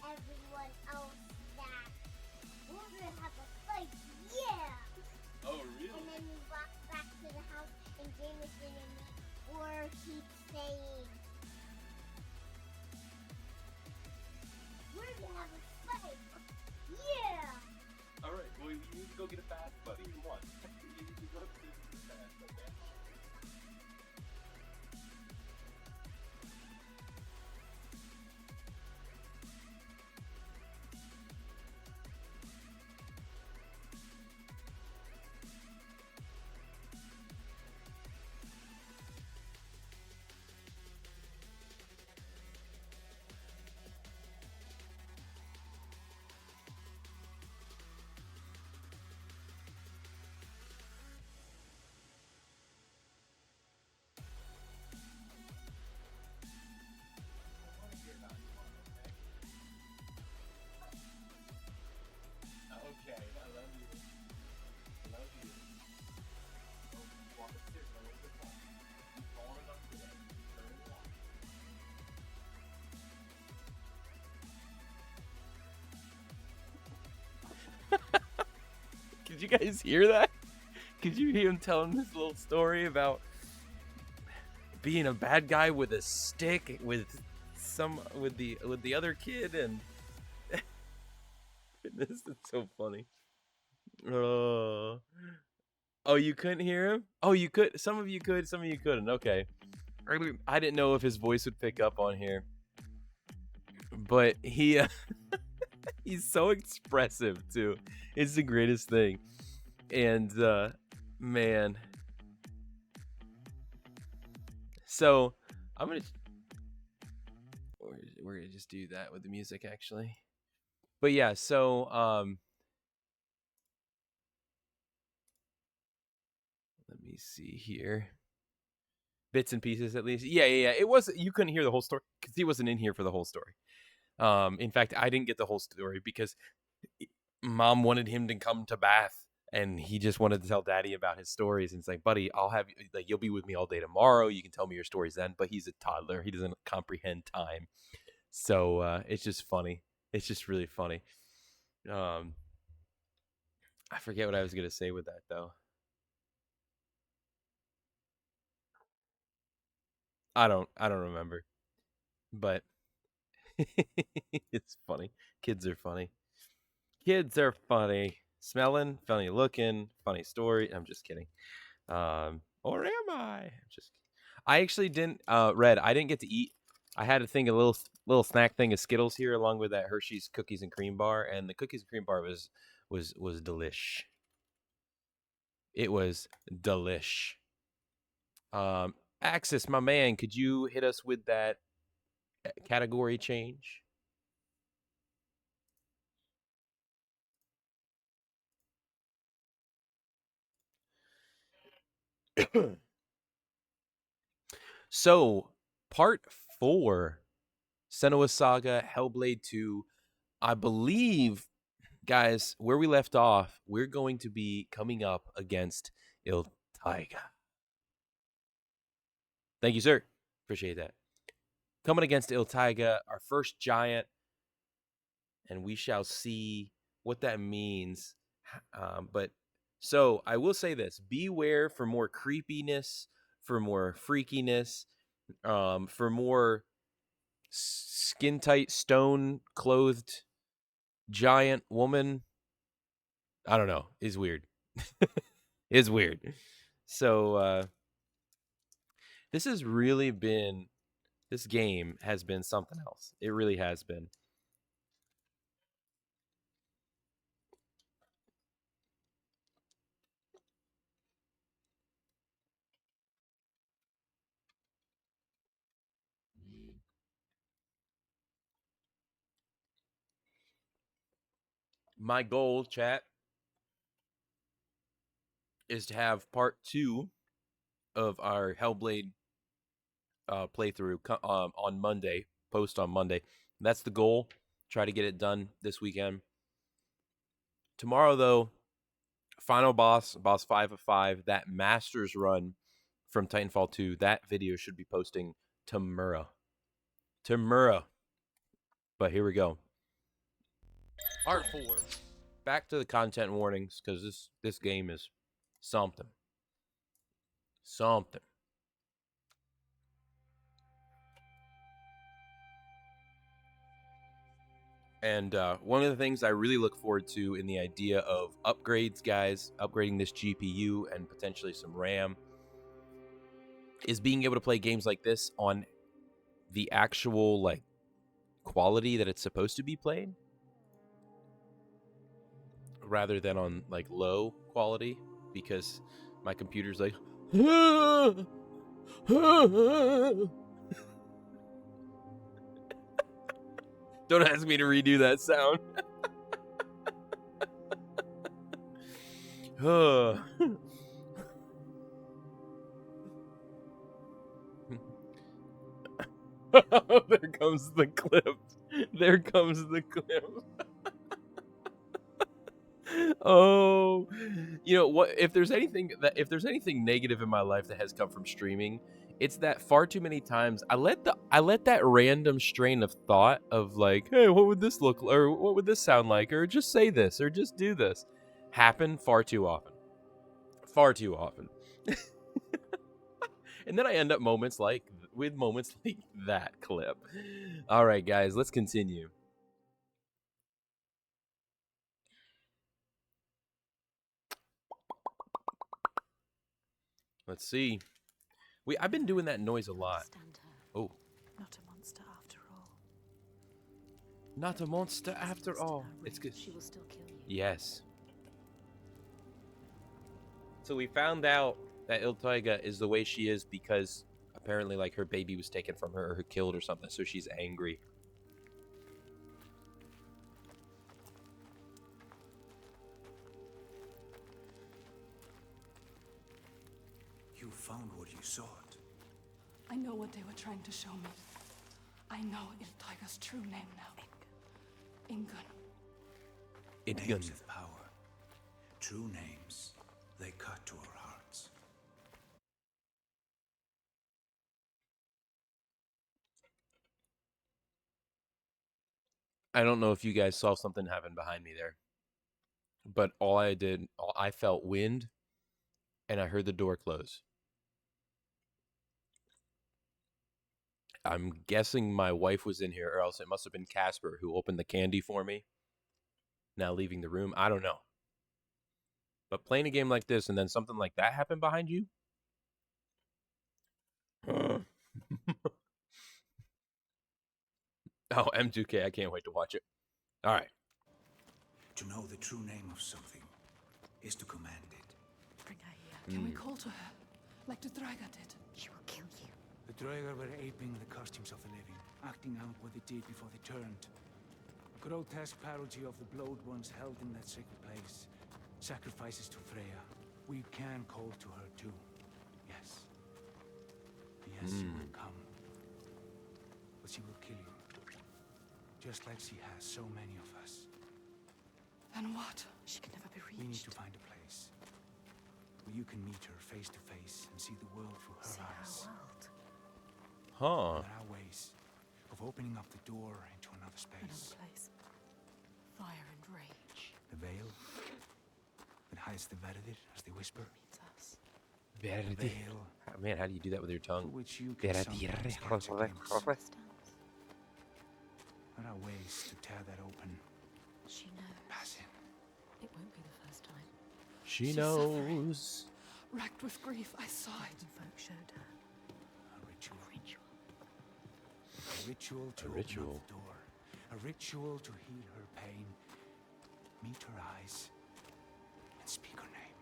S2: Everyone else that we're gonna have a fight, yeah!
S1: Oh, really?
S2: And then we walk back to the house and Jameson and me or keep saying, we're gonna have a fight, yeah!
S1: All right, well, you need to go get a bath, buddy. Come on. You need to go get a bath, okay? Okay, I love you. I love you. Walk upstairs, I love the phone. You falling enough today. Turn it off. Did you guys hear that? Could you hear him telling this little story about being a bad guy with a stick with the other kid, and this is so funny. Oh, you couldn't hear him? Oh, you could. Some of you could, some of you couldn't. Okay. I didn't know if his voice would pick up on here, but he's so expressive too. It's the greatest thing. And man, so I'm gonna we're gonna just do that with the music actually. But yeah, so let me see here. Bits and pieces at least. Yeah. It was, you couldn't hear the whole story because he wasn't in here for the whole story. In fact, I didn't get the whole story because mom wanted him to come to Bath and he just wanted to tell daddy about his stories. And it's like, buddy, I'll have like, you'll be with me all day tomorrow. You can tell me your stories then. But he's a toddler. He doesn't comprehend time. So it's just funny. It's just really funny. I forget what I was going to say with that though. I don't remember, but it's funny. Kids are funny. Kids are funny. Smelling, funny looking, funny story. I'm just kidding. Or am I? I'm just I actually didn't Red, I didn't get to eat. I had a thing, a little snack thing of Skittles here along with that Hershey's cookies and cream bar, and the cookies and cream bar was delish. It was delish. Axis, my man, could you hit us with that category change? So, part 4, Senua Saga, Hellblade 2. I believe, guys, where we left off, we're going to be coming up against Il Taiga. Thank you, sir. Appreciate that. Coming against Il Taiga, our first giant, and we shall see what that means. But so I will say this: beware for more creepiness, for more freakiness, for more skin tight, stone clothed giant woman. I don't know. Is weird. Is weird. So this has really been. This game has been something else. It really has been. My goal, chat, is to have part 2 of our Hellblade playthrough on Monday, post on Monday. That's the goal. Try to get it done this weekend. Tomorrow, though, final boss 5 of 5, that Masters run from Titanfall 2, that video should be posting tomorrow. Tomorrow. But here we go. Part 4. Back to the content warnings, because this game is something. Something. And one of the things I really look forward to in the idea of upgrades, guys, upgrading this GPU and potentially some RAM, is being able to play games like this on the actual like quality that it's supposed to be played, rather than on like low quality, because my computer's like don't ask me to redo that sound. There comes the clip. There comes the clip. Oh, you know what? If there's anything negative in my life that has come from streaming, it's that far too many times I let that random strain of thought of like, hey, what would this look like, or what would this sound like, or just say this, or just do this, happen far too often. Far too often. And then I end up with moments like that clip. All right, guys, let's continue. Let's see. I've been doing that noise a lot. Oh.
S3: Not a monster after all.
S1: Not a monster after all. It's good.
S3: She will still kill you.
S1: Yes. So we found out that Il Taiga is the way she is because apparently like her baby was taken from her or killed or something, so she's angry.
S4: You found what you sought.
S3: I know what they were trying to show me. I know Il Taiga's true name now. Ingun.
S4: Names of power. True names. They cut to our hearts.
S1: I don't know if you guys saw something happen behind me there, but I felt wind and I heard the door close. I'm guessing my wife was in here, or else it must have been Casper who opened the candy for me. now leaving the room. I don't know. But playing a game like this and then something like that happen behind you? Oh, M2K, I can't wait to watch it. All right.
S4: To know the true name of something is to command it.
S3: Bring her here. Can we call to her, like the Draga did?
S2: She will kill you.
S4: The Draugr were aping the costumes of the living, acting out what they did before they turned. A grotesque parody of the blowed ones held in that sacred place. Sacrifices to Freya. We can call to her too. Yes. Yes, she will come. But she will kill you. Just like she has so many of us.
S3: Then what?
S2: She can never be reached.
S4: We need to find a place where you can meet her face to face and see the world through her eyes.
S1: Huh.
S4: There are ways of opening up the door into another space.
S2: Another place. Fire and rage.
S4: The veil that hides the Verdir as they whisper.
S2: Meets us.
S1: Verdi.
S4: Veil
S1: Man, how do you do that with your
S4: through
S1: tongue?
S4: which you can
S1: Verdi.
S4: sometimes catch a glimpse.
S2: Stands.
S4: There are ways to tear that open.
S2: She knows.
S4: Pass in.
S2: It won't be the first time.
S1: She
S3: She's
S1: knows.
S3: Racked with grief, I saw it.
S2: Golden folk showed her
S4: A ritual.
S2: ritual.
S4: A ritual to
S1: ritual.
S4: open up the door. A ritual to heal her pain. Meet her eyes. And speak her name.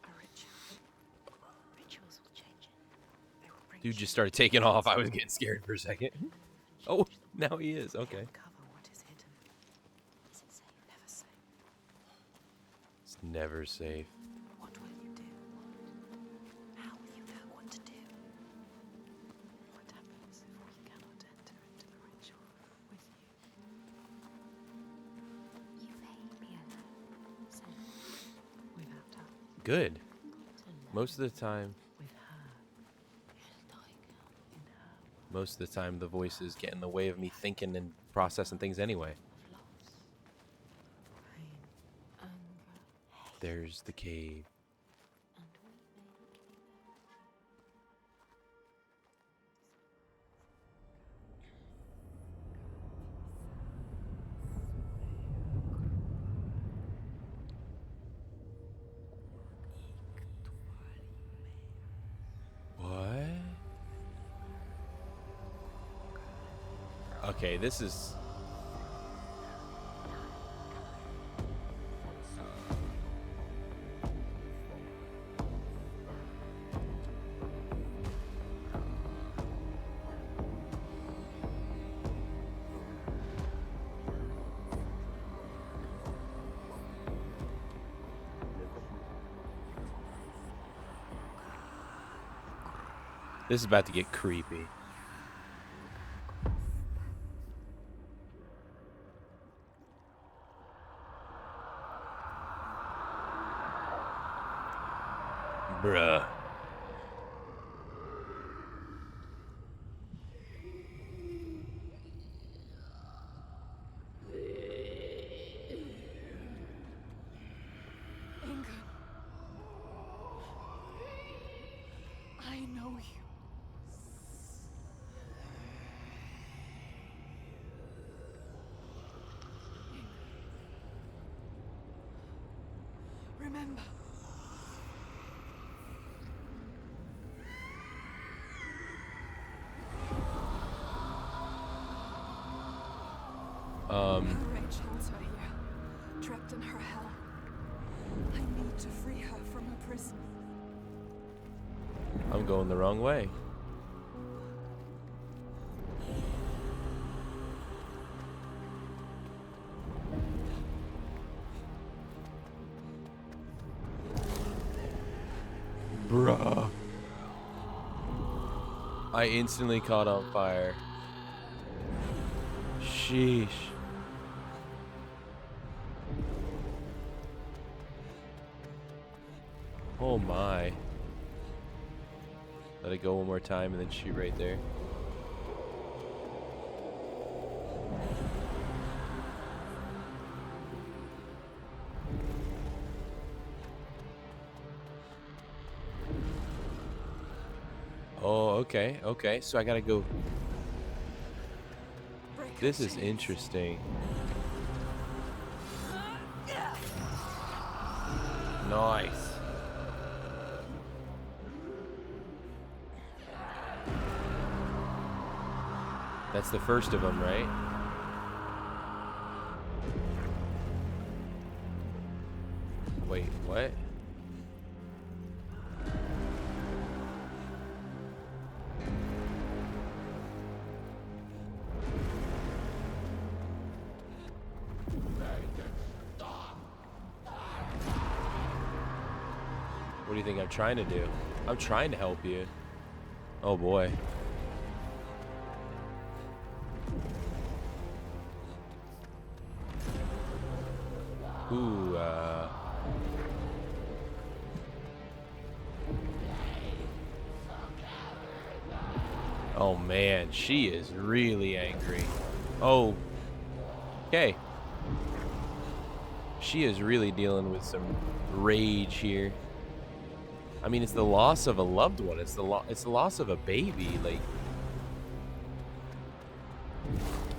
S2: A ritual. Rituals will change it. They will bring
S1: Dude just started taking off. I was getting scared for a second. Oh, now he is. Okay.
S2: Uncover what is hidden. Is it safe? Never safe.
S1: It's never safe.
S2: What will you do? How will you know what to do? What happens if we cannot enter into the ritual with you? You may be alone, safe, without us.
S1: Good.
S2: To know
S1: Most of the time,
S2: with her. Tiger in her
S1: most of the time, the voices get in the way of me thinking and processing things anyway.
S2: of loss, pain, anger, hate,
S1: There's the cave.
S2: and we may not be there.
S1: What? Okay, this is... This is about to get creepy. Bruh.
S3: Ingun. I know you. Remember. Her rage holds her here, trapped in her hell. I need to free her from her prison.
S1: I'm going the wrong way. Bruh. I instantly caught on fire. Sheesh. Oh my. Let it go one more time and then shoot right there. Oh, okay, okay. So I gotta go.
S3: Break her
S1: This is
S3: chains.
S1: interesting. Nice. That's the first of them, right? Wait, what? What do you think I'm trying to do? I'm trying to help you. Oh boy. Ooh, oh man, she is really angry. Oh, okay. She is really dealing with some rage here. I mean, it's the loss of a loved one. It's the loss of a baby. Like,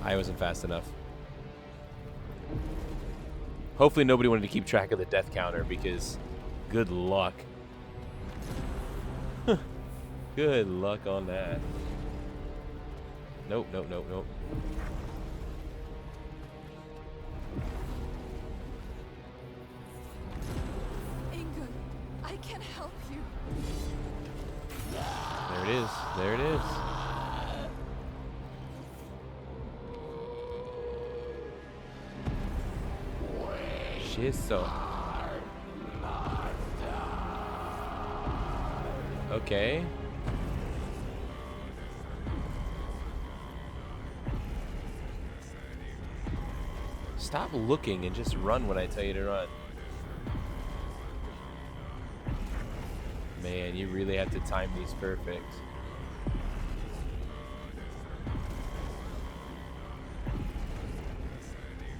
S1: I wasn't fast enough. Hopefully nobody wanted to keep track of the death counter because good luck. Good luck on that. Nope, nope, nope, nope.
S3: Ingun, I can help you.
S1: There it is. There it is. Shiso. Okay. Stop looking and just run when I tell you to run. Man, you really have to time these perfect.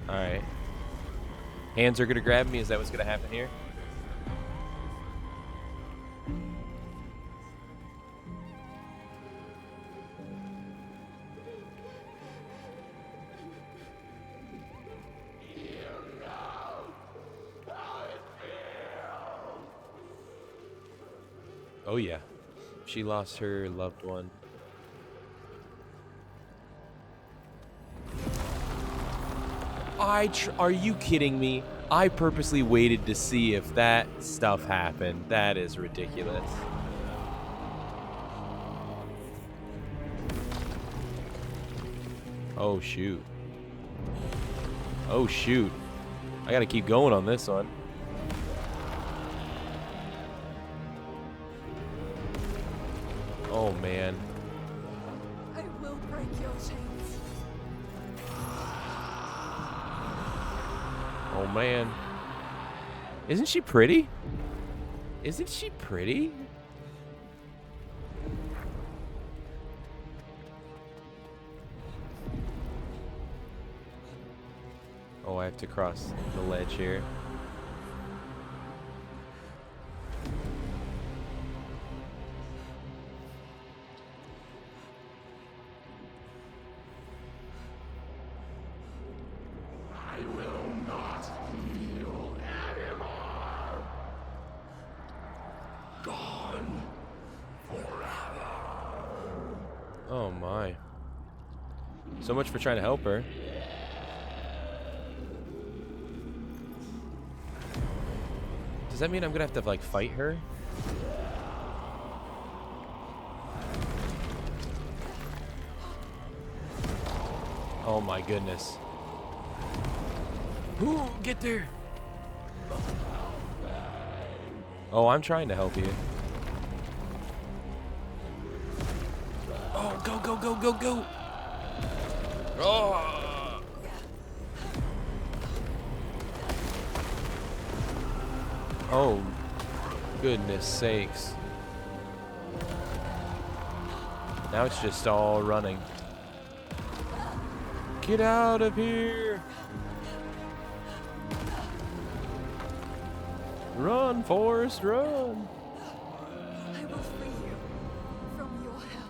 S1: Alright. Hands are gonna grab me? Is that what's gonna happen here? Oh yeah, she lost her loved one. Are you kidding me? I purposely waited to see if that stuff happened. That is ridiculous. Oh shoot. Oh shoot. I gotta keep going on this one. Oh man.
S3: I will break your chains.
S1: Oh man. Isn't she pretty? Isn't she pretty? Oh, I have to cross the ledge here. Oh my. So much for trying to help her. Does that mean I'm gonna have to like fight her? Oh my goodness. Ooh, get there. Oh, I'm trying to help you. Oh, go, go, go, go, go. Oh. Oh, goodness sakes. Now it's just all running. Get out of here. Run, Forrest, run.
S3: I will free you from your hell.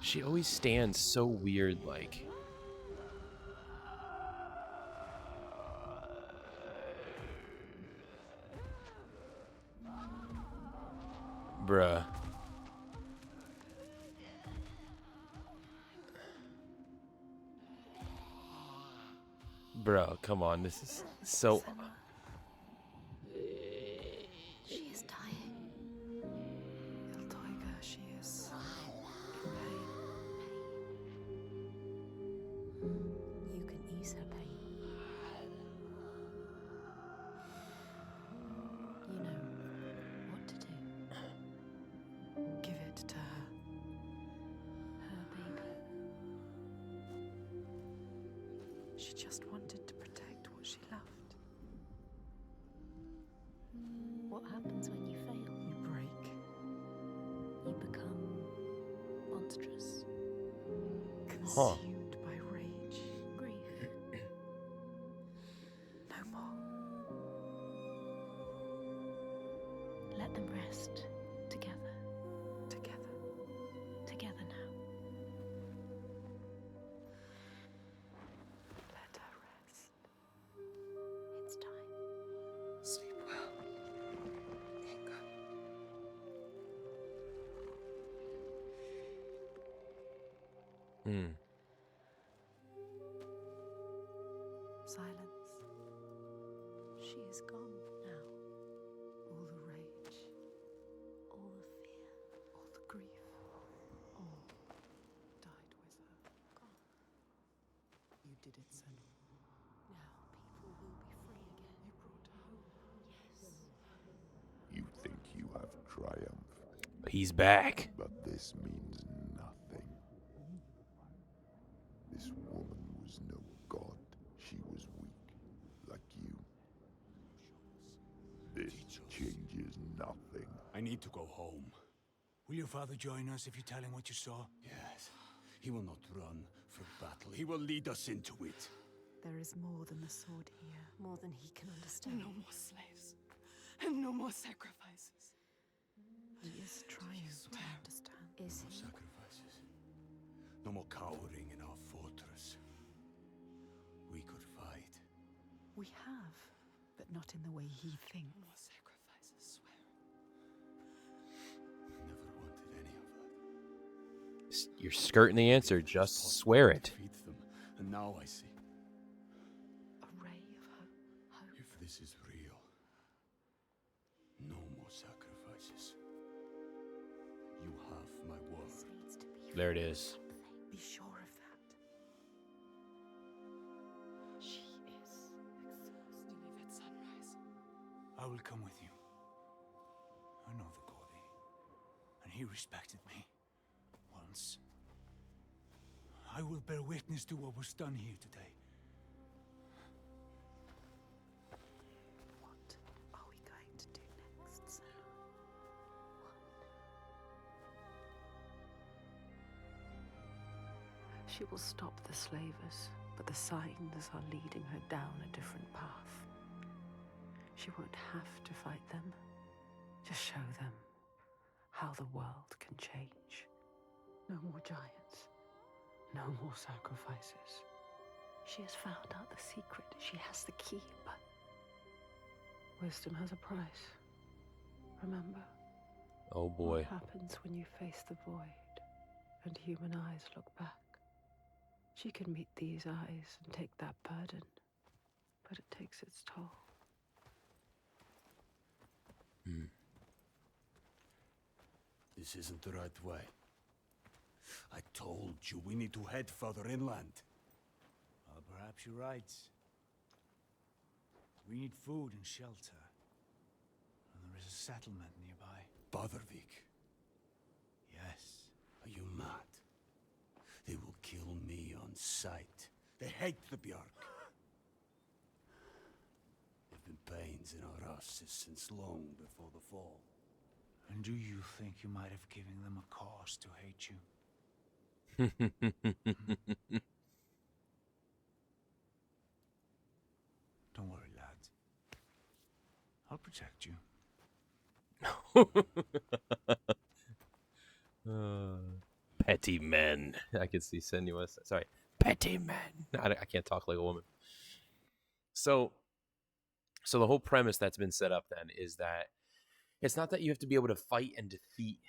S1: She always stands so weird, like. Bruh. Bro, come on. This is so...
S2: Senua. She is dying. Iltiger, she is in pain. You can ease her pain. You know what to do. Give it to her. Her baby. She just wanted to protect what she loved. What happens when you fail? You break. You become monstrous. Consumed by rage, grief. No more. Let them rest together. Together. Together now. Let her rest. It's time. Sleep well. Inga.
S1: Hmm.
S2: Silence. She is gone now. All the rage, all the fear, all the grief, all died with her. Gone. You did it, Senua. Now people will be free again. You brought hope. Yes.
S5: You think you have triumphed,
S1: He's back.
S5: but this means nothing. This woman was no god. She was weak, like you. This changes nothing.
S6: I need to go home.
S4: Will your father join us if you tell him what you saw?
S6: Yes. He will not run from battle. He will lead us into it.
S2: There is more than the sword here, more than he can understand.
S3: No more slaves. And no more sacrifices.
S2: He is trying to understand. Is
S6: No
S2: he?
S6: sacrifices. No more cowering in our fortress. We could fight.
S2: We have, but not in the way he
S3: No
S2: thinks.
S3: more sacrifices, swear.
S6: Never wanted any of that.
S1: You're skirting the answer. Just swear it.
S6: Defeat them. And now I see.
S2: A ray of hope.
S6: If this is real, no more sacrifices. You have my word.
S2: This needs to be
S1: There it is.
S2: Be sure of that. She is exhausted.
S3: You leave at sunrise.
S4: I will come with you. I know the Gordy, and he respected me. Once. I will bear witness to what was done here today.
S2: What are we going to do next, Senua? She will stop the slavers, but the signs are leading her down a different path. She won't have to fight them. Just show them how the world can change. No more giants. No more sacrifices. She has found out the secret. She has the key, but wisdom has a price. Remember?
S1: Oh boy.
S2: What happens when you face the void and human eyes look back? She can meet these eyes and take that burden, but it takes its toll.
S6: This isn't the right way. I told you we need to head further inland.
S4: Well, perhaps you're right. We need food and shelter. And there is a settlement nearby.
S6: Badarvik,
S4: Yes.
S6: are you mad? They will kill me on sight. They hate the Bjark. There've been pains in our asses since long before the fall.
S4: And do you think you might have given them a cause to hate you? Don't worry, lad. I'll protect you.
S1: Petty men. I can see Senua. Sorry. Petty men. I can't talk like a woman. So the whole premise that's been set up then is that It's not that you have to be able to fight and defeat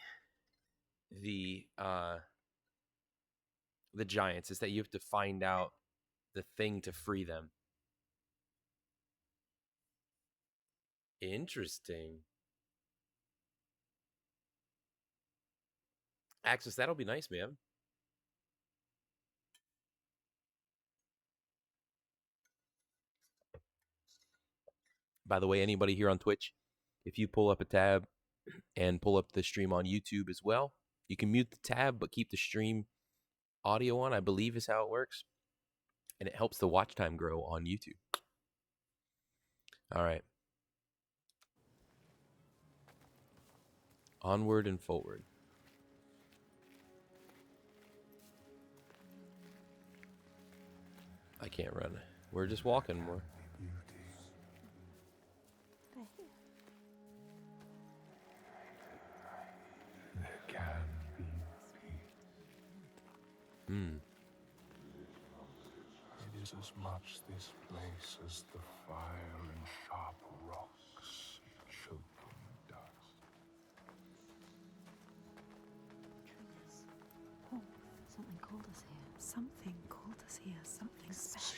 S1: the giants. It's that you have to find out the thing to free them. Interesting. Axis, that'll be nice, man. By the way, anybody here on Twitch, if you pull up a tab and pull up the stream on YouTube as well, you can mute the tab but keep the stream audio on, I believe is how it works. And it helps the watch time grow on YouTube. All right. Onward and forward. I can't run. We're just walking more.
S5: There can be peace. It is as much this place as the fire and sharp rocks choking dust.
S2: Oh, something called us here. Something called us here. Something special.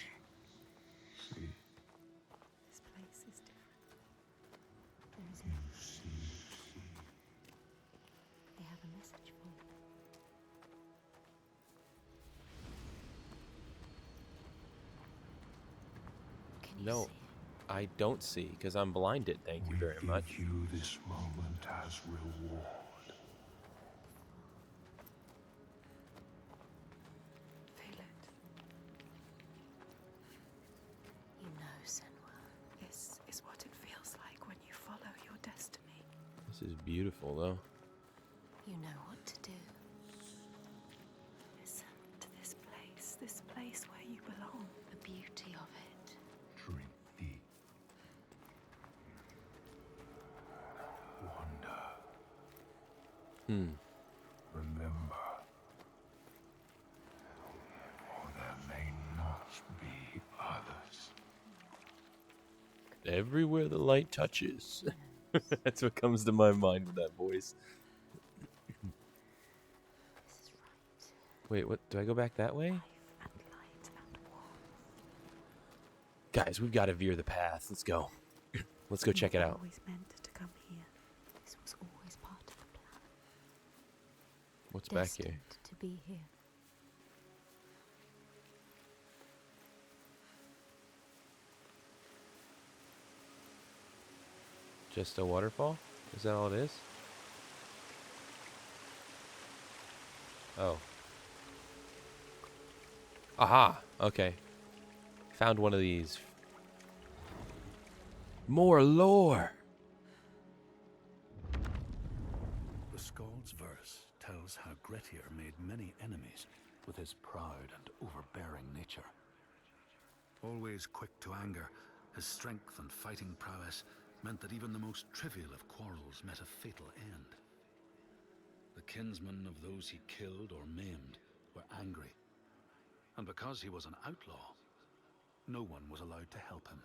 S5: See,
S2: This place is different. There is
S5: you
S2: no.
S5: see.
S2: They have a message for you. Can you
S1: No,
S2: see it?
S1: I don't see because I'm blinded. Thank you very much.
S5: We give you this moment as reward.
S2: Feel it. You know, Senua, this is what it feels like when you follow your destiny.
S1: This is beautiful, though.
S2: You know what to do. Listen to this place where you belong. The beauty of it.
S5: Drink deep. Wonder. Remember. For there may not be others.
S1: Everywhere the light touches. That's what comes to my mind with that voice.
S2: This is right.
S1: Wait, what? Do I go back that way?
S2: Life and light and warmth.
S1: Guys, we've got to veer the path. Let's go. Let's go check it out.
S2: Always meant to come here. This was always part of the plan.
S1: What's back here?
S2: Destined to be here.
S1: Just a waterfall? Is that all it is? Oh. Aha! Okay. Found one of these. More lore!
S7: The Skald's verse tells how Grettir made many enemies with his proud and overbearing nature. Always quick to anger, his strength and fighting prowess meant that even the most trivial of quarrels met a fatal end. The kinsmen of those he killed or maimed were angry, and because he was an outlaw, no one was allowed to help him.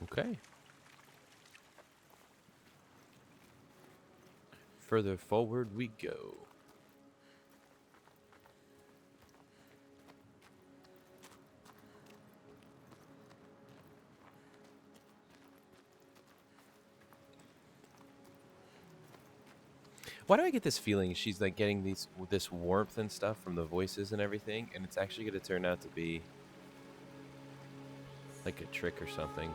S1: Okay. Further forward we go. Why do I get this feeling she's like getting this warmth and stuff from the voices and everything, and it's actually going to turn out to be like a trick or something?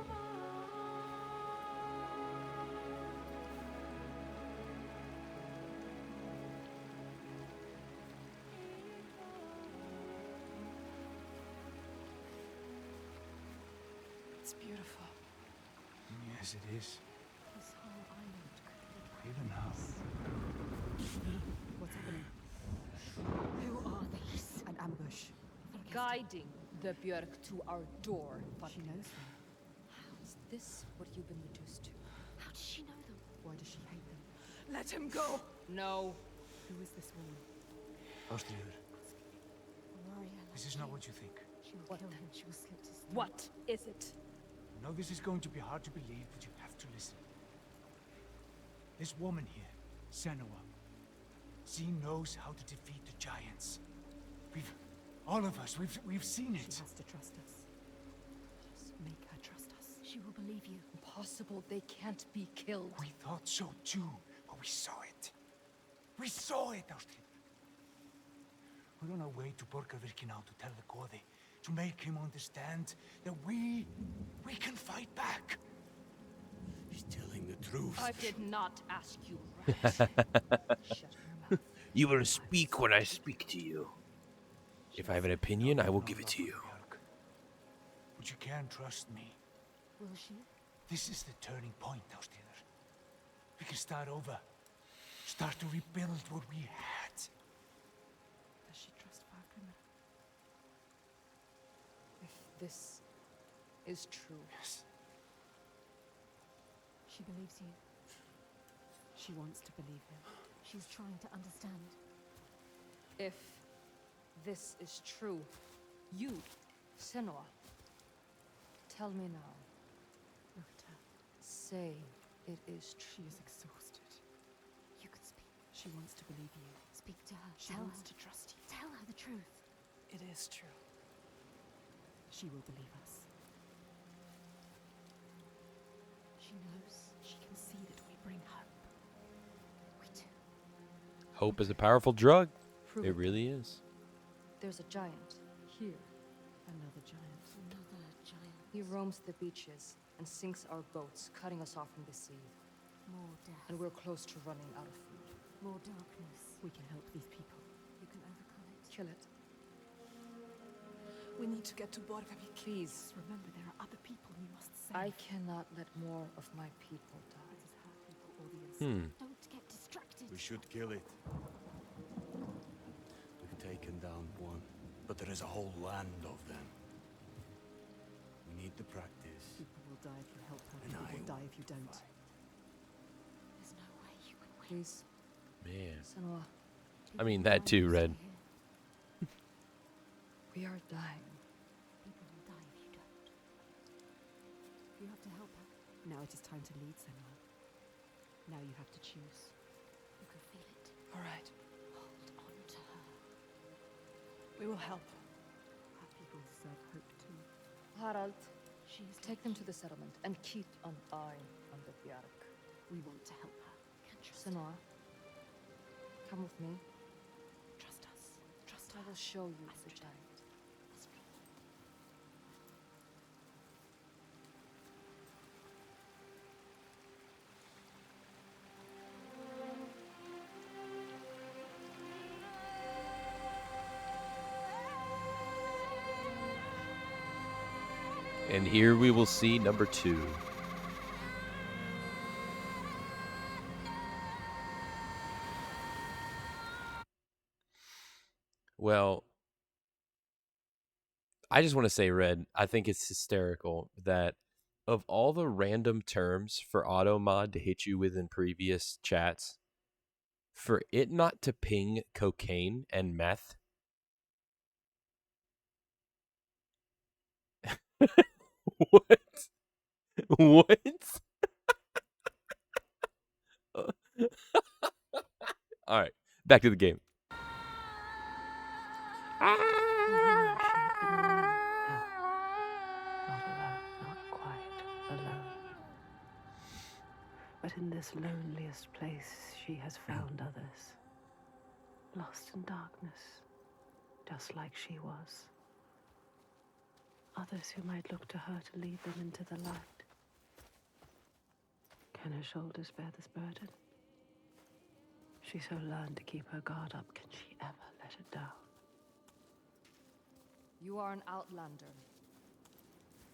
S3: It's beautiful.
S4: Yes, it is.
S2: This whole island could be
S4: Even now.
S8: What's happening?
S2: Who are these?
S8: An ambush. Guiding the Björk to our door.
S2: She knows them.
S8: Is this what you've been reduced to?
S2: How does she know them?
S8: Why does she hate them?
S3: Let him go!
S8: No.
S2: Who is this woman?
S4: Ástríður, this is not what you think.
S2: She will kill him. She will slit his throat.
S8: What is it?
S4: I know this is going to be hard to believe, but you have to listen. This woman here, Senua, she knows how to defeat the giants. All of us, we've seen it.
S2: She has to trust us. Just make her trust us. She will believe you.
S8: Impossible. They can't be killed.
S4: We thought so too, but we saw it. We saw it, Ástríður. We're on our way to Borgarvirki now to tell the Goði, to make him understand that we can fight back.
S6: He's telling the truth.
S8: I did not ask you, right? Shut your mouth.
S1: You will speak when I speak to you. If I have an opinion, I will give it to you.
S4: But you can trust me.
S2: Will she?
S4: This is the turning point, Ástríður. We can start over. Start to rebuild what we had.
S2: Does she trust Fargrimr?
S8: If this is true,
S4: Yes.
S2: She believes you. She wants to believe him. She's trying to understand.
S8: if this is true, you, Senua, tell me now.
S2: Look at her.
S8: Say it is
S2: She
S8: true.
S2: is exhausted. You can speak. She wants to believe you. Speak to her. She wants to trust you. Tell her the truth.
S3: It is true.
S2: She will believe us. She knows. She can see that we bring hope. We do.
S1: Hope is a powerful drug.
S8: Prove
S1: It really is.
S8: There's a giant here.
S2: Another giant. Another giant.
S8: He roams the beaches and sinks our boats, cutting us off from the sea.
S2: More death.
S8: And we're close to running out of food.
S2: More darkness. We can help these people. You can overcome it.
S8: Kill it.
S3: We need to get to Borgarvik.
S8: Please.
S2: Remember, there are other people you must save.
S8: I cannot let more of my people
S2: It
S8: die.
S2: is her people or the insane. Don't get distracted.
S6: We should kill it. We've taken down one, but there is a whole land of them. We need the practice.
S2: People will die if you help her.
S6: And
S2: People
S6: I
S2: will die
S6: will
S2: if you don't.
S6: fight.
S2: There's no way you can win.
S8: Please,
S1: Man.
S8: Senua,
S1: I mean, that too, Red.
S8: we are dying.
S2: People will die if you don't. You have to help her. Now it is time to lead, Senua. Now you have to choose. You can feel it.
S3: All right.
S2: Hold on to her.
S3: We will help.
S2: Her people deserve hope too.
S8: Harald,
S2: She is
S8: take them to the settlement and keep an eye on the Bjark.
S2: We want to help her. Can trust her.
S8: Senua, come with me.
S2: Trust us. Trust
S8: I
S2: her.
S8: will show you the
S2: Astrid.
S8: giant.
S2: Astrid.
S1: And here we will see number 2. Well, I just want to say, Red, I think it's hysterical that of all the random terms for auto mod to hit you with in previous chats, for it not to ping cocaine and meth. What? What? All right, back to the game.
S2: She had been alone. No. Not alone. Not quite alone. But in this loneliest place, she has found others. Lost in darkness. Just like she was. Others who might look to her to lead them into the light. Can her shoulders bear this burden? She so learned to keep her guard up. Can she ever let it down?
S8: You are an outlander.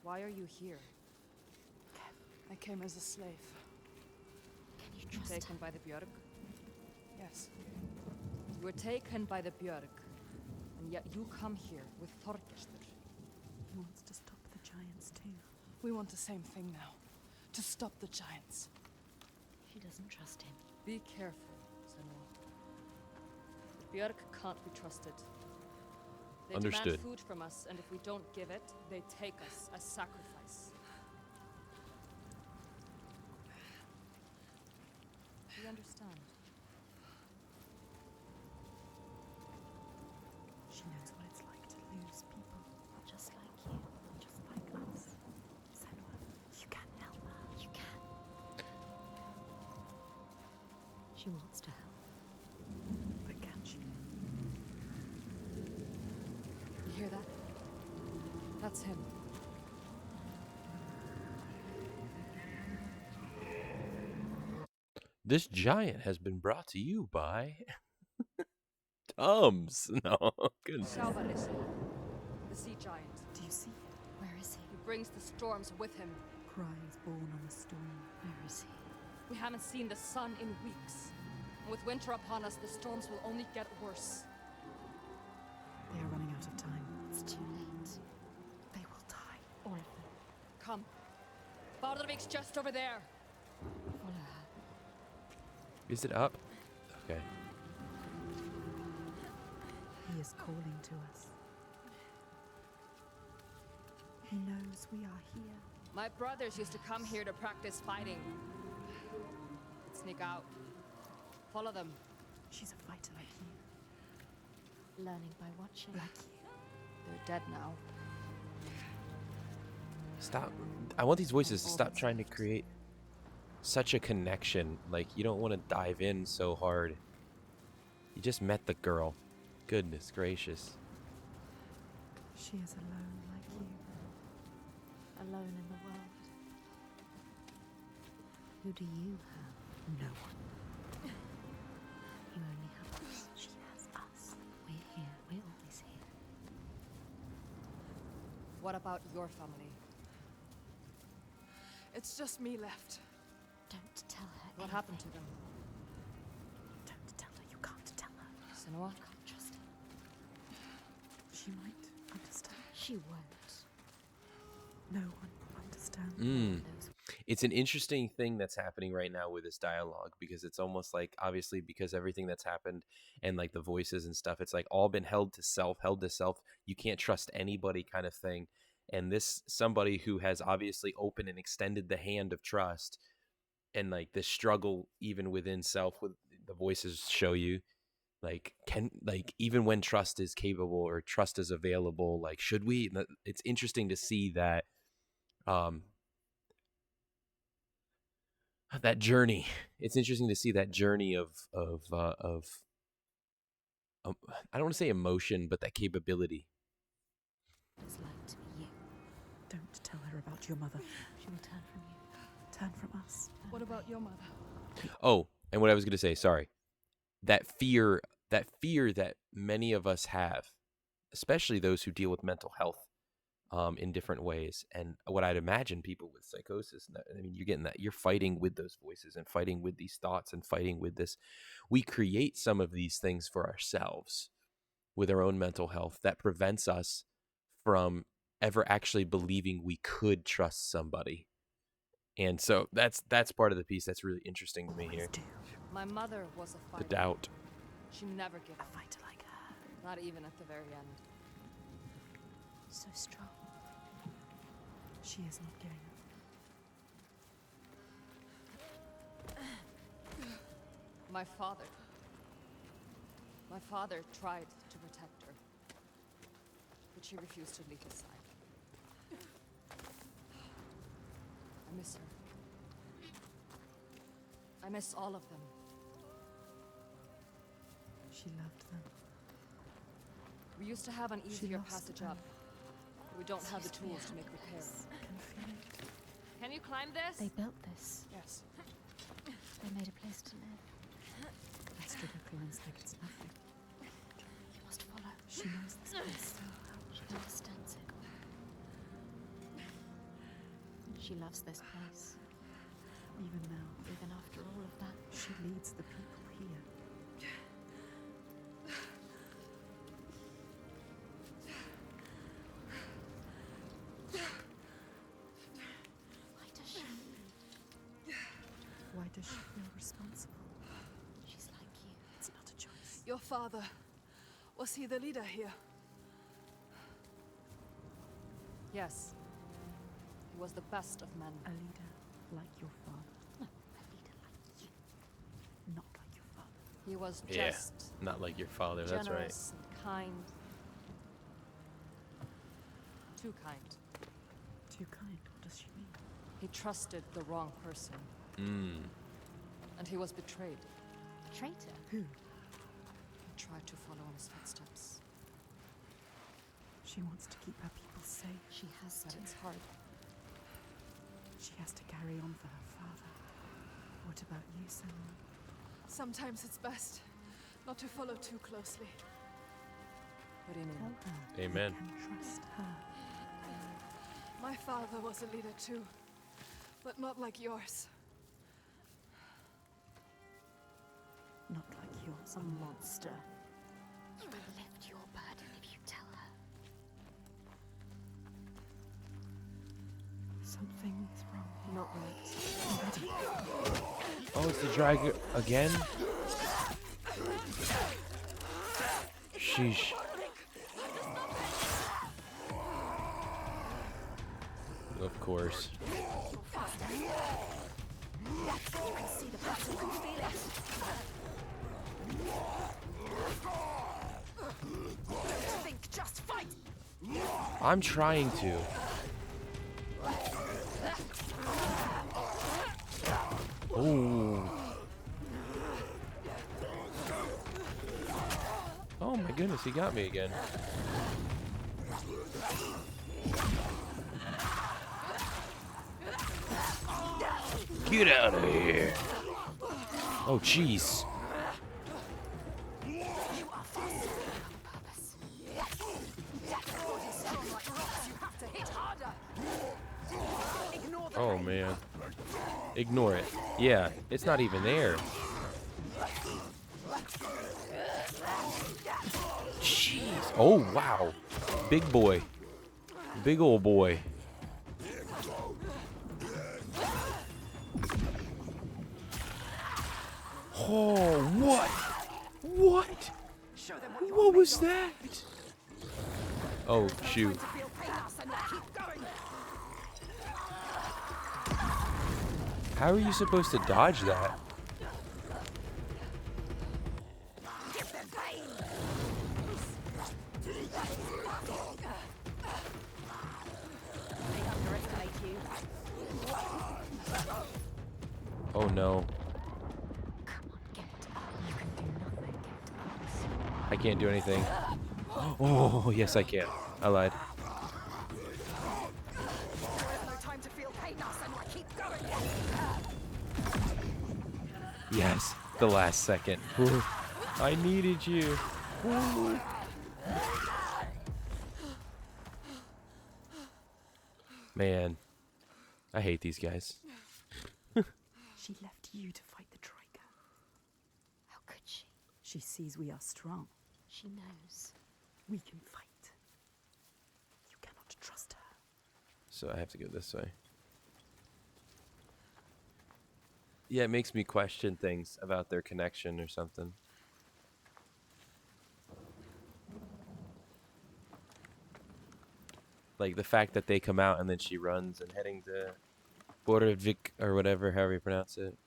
S8: Why are you here?
S3: I came as a slave.
S2: Can you trust
S8: Taken
S2: her?
S8: by the Björk?
S3: Yes.
S8: You were taken by the Björk, and yet you come here with Þorgestur.
S2: He wants to stop the giants too.
S3: We want the same thing now. To stop the giants.
S2: She doesn't trust him.
S8: Be careful, Senua. Björk can't be trusted. They
S1: Understood.
S8: demand food from us, and if we don't give it, they take us as sacrifice. We understand.
S2: She knows what it's like to lose people. Just like you, just like us. Senua, you can help her. You can. She wants to help. But can she?
S8: You hear that? That's him.
S1: This giant has been brought to you by Tums. No, goodness.
S8: Salvarese, the sea giant.
S2: Do you see it? Where is he?
S8: He brings the storms with him.
S2: Cry is born on the storm. Where is he?
S8: We haven't seen the sun in weeks. And with winter upon us, the storms will only get worse.
S2: They are running out of time. It's too late. They will die. All of them.
S8: Come. Bardervik's just over there.
S2: Follow her.
S1: Is it up? Okay.
S2: He is calling to us. He knows we are here.
S8: My brothers used to come here to practice fighting. Sneak out. Follow them.
S2: She's a fighter like you. Learning by watching. Like you.
S8: They're dead now.
S1: Stop. I want these voices to stop trying to create such a connection. Like, you don't want to dive in so hard. You just met the girl. Goodness gracious.
S2: She is alone like you. Alone in the world. Who do you have? No one. You only have us. She has us. We're here. We're always here.
S8: What about your family?
S3: It's just me left.
S2: Don't tell her.
S8: What happened to them?
S2: Don't tell her. You can't tell her.
S8: Senua?
S2: Can't trust her. She might understand. She won't. No one will understand.
S1: It's an interesting thing that's happening right now with this dialogue, because it's almost like, obviously, because everything that's happened and like the voices and stuff, it's like all been held to self. You can't trust anybody kind of thing. And this somebody who has obviously opened and extended the hand of trust, and like this struggle even within self, with the voices show you, like, even when trust is capable or trust is available, like, should we? It's interesting to see that that journey. It's interesting to see that journey of I don't want to say emotion, but that capability.
S2: It's like to be you. Don't tell her about your mother. She will turn from you. Turn from us.
S3: What about your mother?
S1: Oh, and what I was going to say, sorry. That fear that many of us have, especially those who deal with mental health in different ways. And what I'd imagine people with psychosis, I mean, you're getting that. You're fighting with those voices and fighting with these thoughts and fighting with this. We create some of these things for ourselves with our own mental health that prevents us from ever actually believing we could trust somebody. And so that's part of the piece that's really interesting to me here.
S8: My mother was a fighter.
S1: The doubt.
S8: She never gave
S2: A
S8: up.
S2: fighter like her.
S8: Not even at the very end.
S2: So strong. She is not giving up.
S8: My father tried to protect her, but she refused to leave his side. I miss her. I miss all of them.
S2: She loved them.
S8: We used to have an easier
S2: lost
S8: passage
S2: them.
S8: up. We don't have the tools to make repairs.
S2: I can feel it.
S8: Can you climb this?
S2: They built this.
S8: Yes.
S2: They made a place to live. That strip of climbs like it's nothing. You must follow. She knows this place so well. She understands it. She loves this place. Even now, even after all of that, she leads the people here. Why does she feel responsible? She's like you. It's not a choice.
S3: Your father, was he the leader here?
S8: Yes. He was the best of men.
S2: A leader like your father. No, a leader like you. Not like your father.
S8: He was
S1: Yeah,
S8: just,
S1: not like your father. That's right.
S8: generous and kind. Too kind.
S2: Too kind. What does she mean?
S8: He trusted the wrong person. And he was betrayed.
S2: Traitor? Who?
S8: He tried to follow in his footsteps.
S2: She wants to keep her people safe.
S8: She has but it's hard.
S2: She has to carry on for her father. What about you, Senua?
S3: Sometimes it's best not to follow too closely.
S8: What do you mean?
S2: Tell her
S1: Amen.
S2: you can trust her.
S3: My father was a leader too, but not like yours.
S2: Not like yours.
S8: A monster.
S9: You will lift your burden if you tell her.
S2: Something is wrong.
S8: Not right.
S1: Oh, it's the dragon again? Sheesh. Of course. I'm trying to. Oh. Oh my goodness, he got me again. Get out of here. Oh, jeez. Oh, man. Ignore it. Yeah, it's not even there. Jeez. Oh, wow. Big boy. Big old boy. Oh, what? What? What was that? Oh, shoot. How are you supposed to dodge that? Oh no. I can't do anything. Oh, yes I can. I lied. Yes, the last second. Ooh, I needed you. Ooh. Man, I hate these guys.
S2: She left you to fight the Troika.
S9: How could she?
S2: She sees we are strong.
S9: She knows.
S2: We can fight. You cannot trust her.
S1: So I have to go this way. Yeah, it makes me question things about their connection or something. Like the fact that they come out and then she runs and heading to Borevik or whatever, however you pronounce it.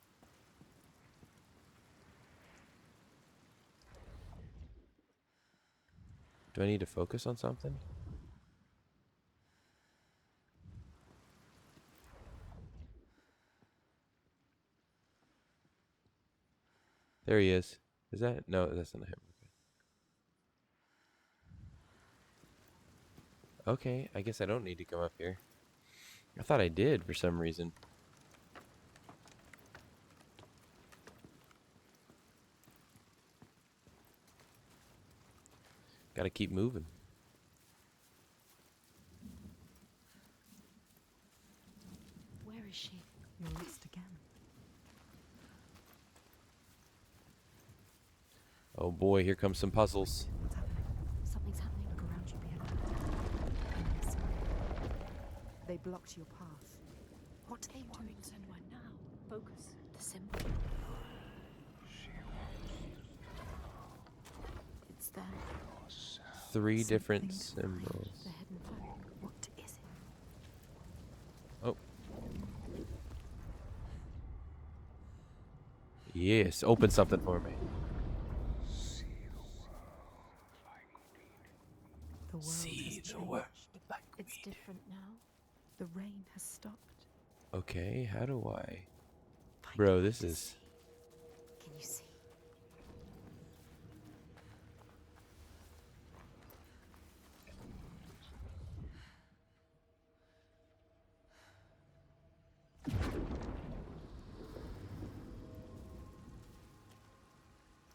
S1: Do I need to focus on something? There he is. Is that? No, that's not him. Okay, I guess I don't need to come up here. I thought I did for some reason. Gotta keep moving.
S9: Where is she?
S2: You're lost again.
S1: Oh boy, here comes some puzzles.
S2: What's happening?
S9: Something's happening.
S2: Look around you behind you. Yes. They blocked your path.
S9: What are they doing, Senua, now? Focus. The symbol.
S2: there?
S1: 3 different
S2: Something to find
S1: symbols.
S2: the hidden folk. What is it?
S1: Oh. Yes, open something for me.
S2: The world
S1: See
S2: has
S1: the
S2: changed.
S1: world like
S2: It's
S1: we do.
S2: different now. The rain has stopped.
S1: Okay, how do I?
S2: Find
S1: Bro,
S2: a way
S1: this
S2: to
S1: is...
S2: see. Can you see?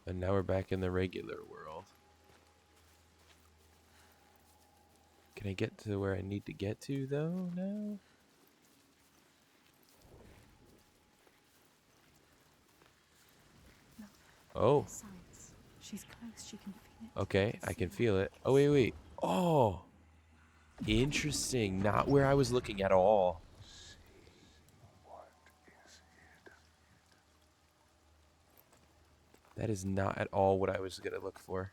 S1: And now we're back in the regular world. Can I get to where I need to get to, though, now?
S2: Look.
S1: Oh,
S2: There's signs. She's close. She can feel it.
S1: okay, I can feel it. Oh, wait, wait. Oh, interesting. Not where I was looking at all. That is not at all what I was going to look for.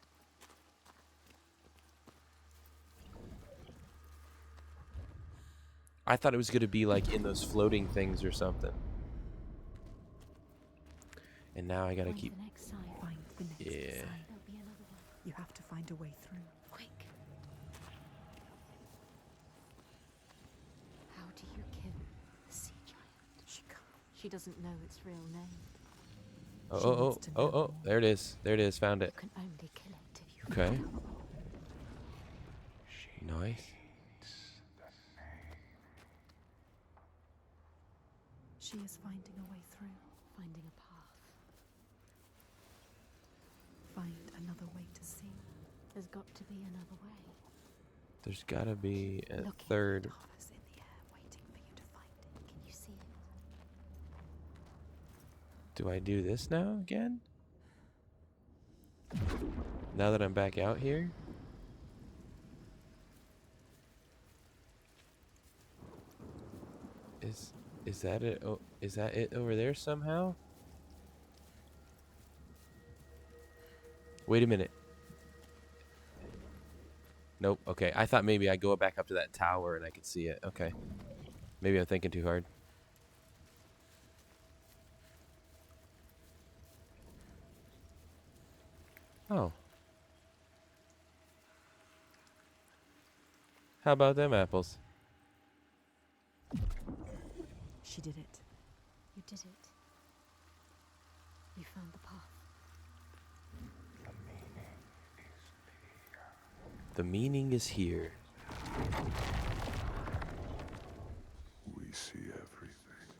S1: I thought it was going to be like in those floating things or something. And now I got to
S2: Find
S1: keep...
S2: the next sign. Find the next
S1: Yeah.
S2: sign. There'll be another one. You have to find a way through. Quick. How do you kill the sea giant? She can't. She doesn't know its real name.
S1: Oh,
S2: She
S1: oh, oh,
S2: needs to know
S1: oh, oh,
S2: more.
S1: there it is. There it is. Found
S2: You
S1: it.
S2: can only kill it if you
S1: Okay.
S2: find out.
S1: Nice.
S2: She is finding a way through. Finding a path. Find another way to see. There's got to be another way.
S1: There's got to be a
S2: Look,
S1: third.
S2: it hovers in the air, waiting for you to find it. Can you see it?
S1: Do I do this now again? Now that I'm back out here? Is that it? Oh, is that it over there somehow? Wait a minute. Nope. Okay. I thought maybe I'd go back up to that tower and I could see it. Okay. Maybe I'm thinking too hard. Oh. How about them apples?
S2: She did it. You did it. You found the path.
S1: The meaning is here.
S5: We see everything.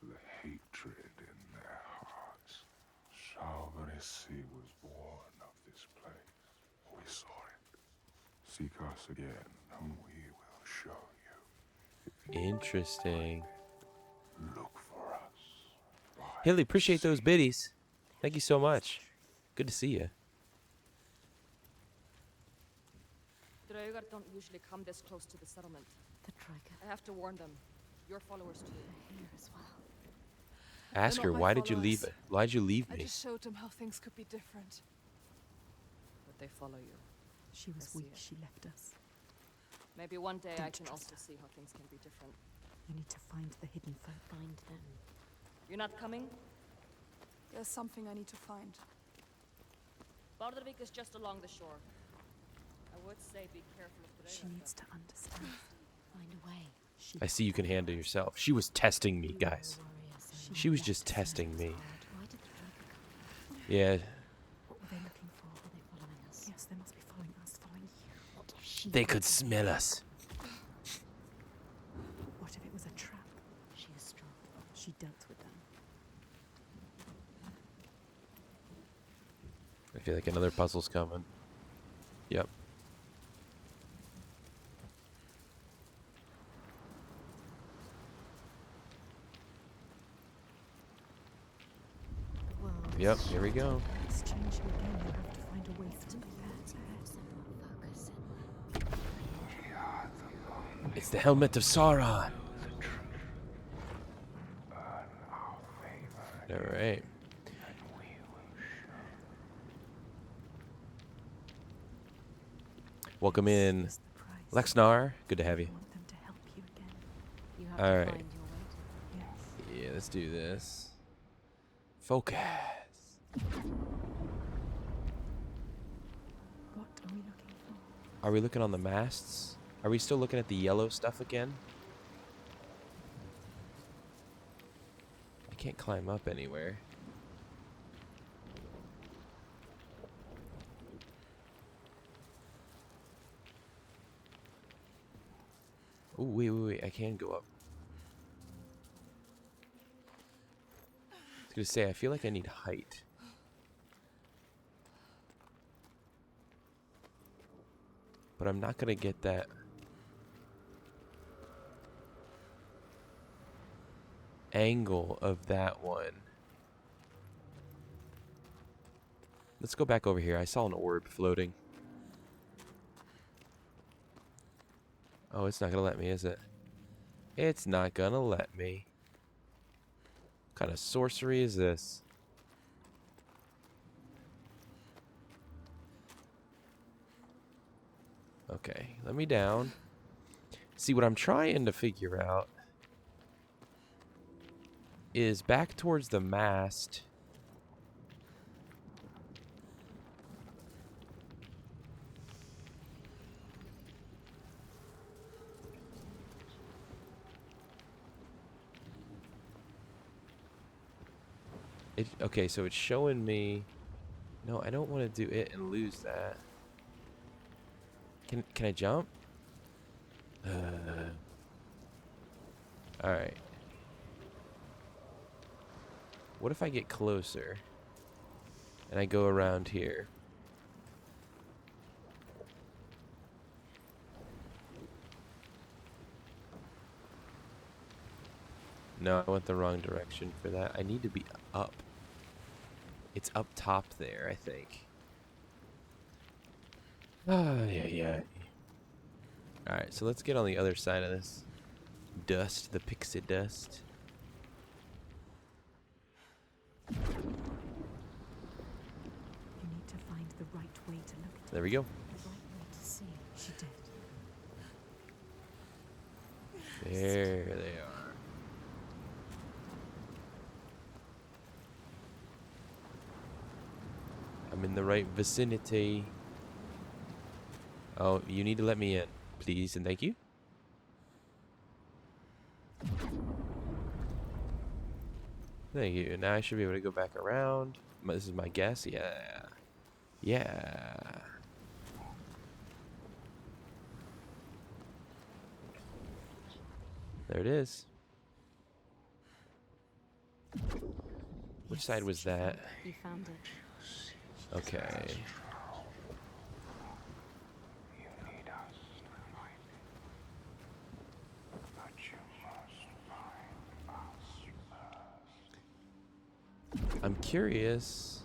S5: The hatred in their hearts. Sovereignty was born of this place. We saw it. Seek us again, and we will show you.
S1: Interesting.
S5: Look for us.
S1: Hilly, appreciate those biddies. Thank you so much. Good to see you.
S8: Draugar don't usually come this close to the settlement.
S2: The Dragon.
S8: I have to warn them. Your followers too.
S2: They're here as well.
S1: Ask
S3: They're
S1: her,
S3: not my
S1: why did you
S3: followers.
S1: leave it? Why'd you leave
S3: I
S1: me?
S3: just showed them how things could be different.
S8: But they follow you.
S2: She was
S8: I see
S2: weak.
S8: it.
S2: She left us.
S8: Maybe one day I
S2: Don't
S8: can
S2: trust
S8: also see how things can be different.
S2: You need to find the hidden folk. Find them.
S8: You're not coming?
S3: There's something I need to find.
S8: Bardavik is just along the shore. I would say be careful of Draugar.
S2: She needs to understand. Find a way. She
S1: I see you can handle yourself. She was testing me, guys. She was just testing me.
S2: Why did the Dragon come?
S1: Yeah,
S2: What were they looking for? Were they following us? Yes, they must be following us, following you. What if she...
S1: they could smell us.
S2: What if it was a trap? She is strong. She dealt with them.
S1: I feel like another puzzle's coming. Yep.
S2: The world is
S1: Yep, here we go.
S2: It's changing again. You have to find a way through. Focus.
S1: It's the helmet of Sauron. All right. Welcome
S2: This
S1: in,
S2: is the price.
S1: Lexnar. Good to have you.
S2: I want them to help you again.
S8: You have
S1: All
S8: to
S1: right.
S8: find your way to.
S2: Yes.
S1: Yeah, let's do this. Focus.
S2: What are we looking for?
S1: Are we looking on the masts? Are we still looking at the yellow stuff again? I can't climb up anywhere. Oh, wait. I can go up. I was gonna say, I feel like I need height. But I'm not gonna get that. Angle of that one. Let's go back over here. I saw an orb floating. Oh, it's not gonna let me, is it? It's not gonna let me. What kind of sorcery is this? Okay, let me down. See, what I'm trying to figure out is back towards the mast. Okay, so it's showing me. No, I don't want to do it and lose that. Can I jump? All right. What if I get closer and I go around here? No, I went the wrong direction for that. I need to be up. It's up top there, I think. Yeah. Alright, so let's get on the other side of this dust, the pixie dust.
S2: You need to find the right way to look at it.
S1: There we go.
S2: The right way to see. She did.
S1: There they are. I'm in the right vicinity. Oh, you need to let me in, please, and thank you. Thank you. Now I should be able to go back around. This is my guess. Yeah. There it is. Which side was that?
S2: You found it.
S1: Okay.
S5: You need us to find it. But you must find us first.
S1: I'm curious.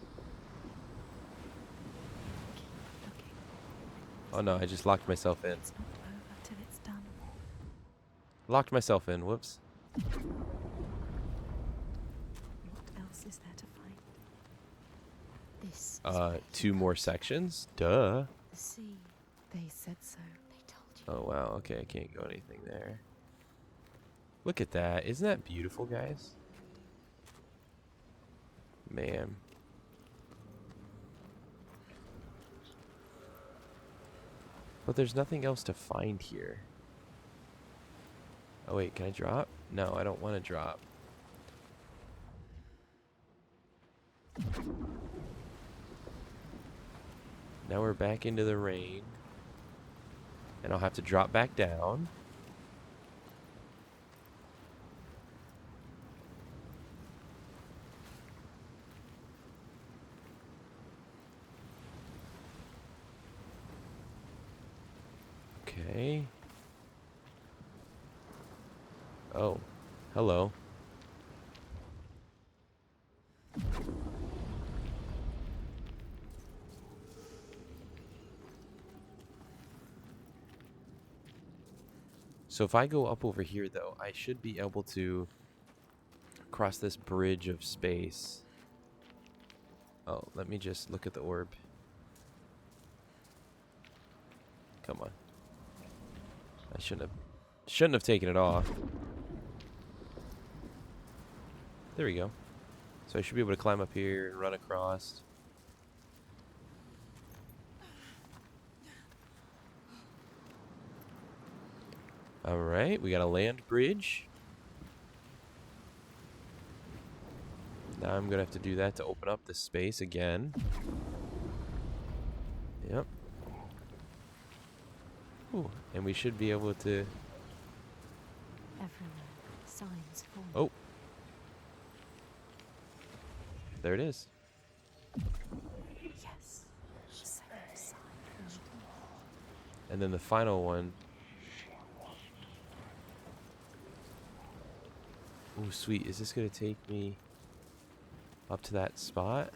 S1: Oh no, I just locked myself in.
S2: It's not over till it's done.
S1: Locked myself in. Whoops.
S2: What else is there to find?
S9: This is
S1: 2 more sections? Duh.
S2: The sea. They said so.
S9: they told you.
S1: Oh wow, okay, I can't go anything there. Look at that. Isn't that beautiful, guys? Man. But there's nothing else to find here. Oh wait, can I drop? No, I don't want to drop. Now we're back into the rain. And I'll have to drop back down. Okay. Oh, hello. So if I go up over here, though, I should be able to cross this bridge of space. Oh, let me just look at the orb. come on. I shouldn't have taken it off. There we go. So I should be able to climb up here and run across. Alright, we got a land bridge. Now I'm gonna have to do that to open up this space again. Yep. Ooh, and we should be able to...
S9: Everywhere, signs form.
S1: Oh. There it is.
S9: Yes. Same sign.
S1: And then the final one. Ooh, sweet. Is this gonna take me up to that spot?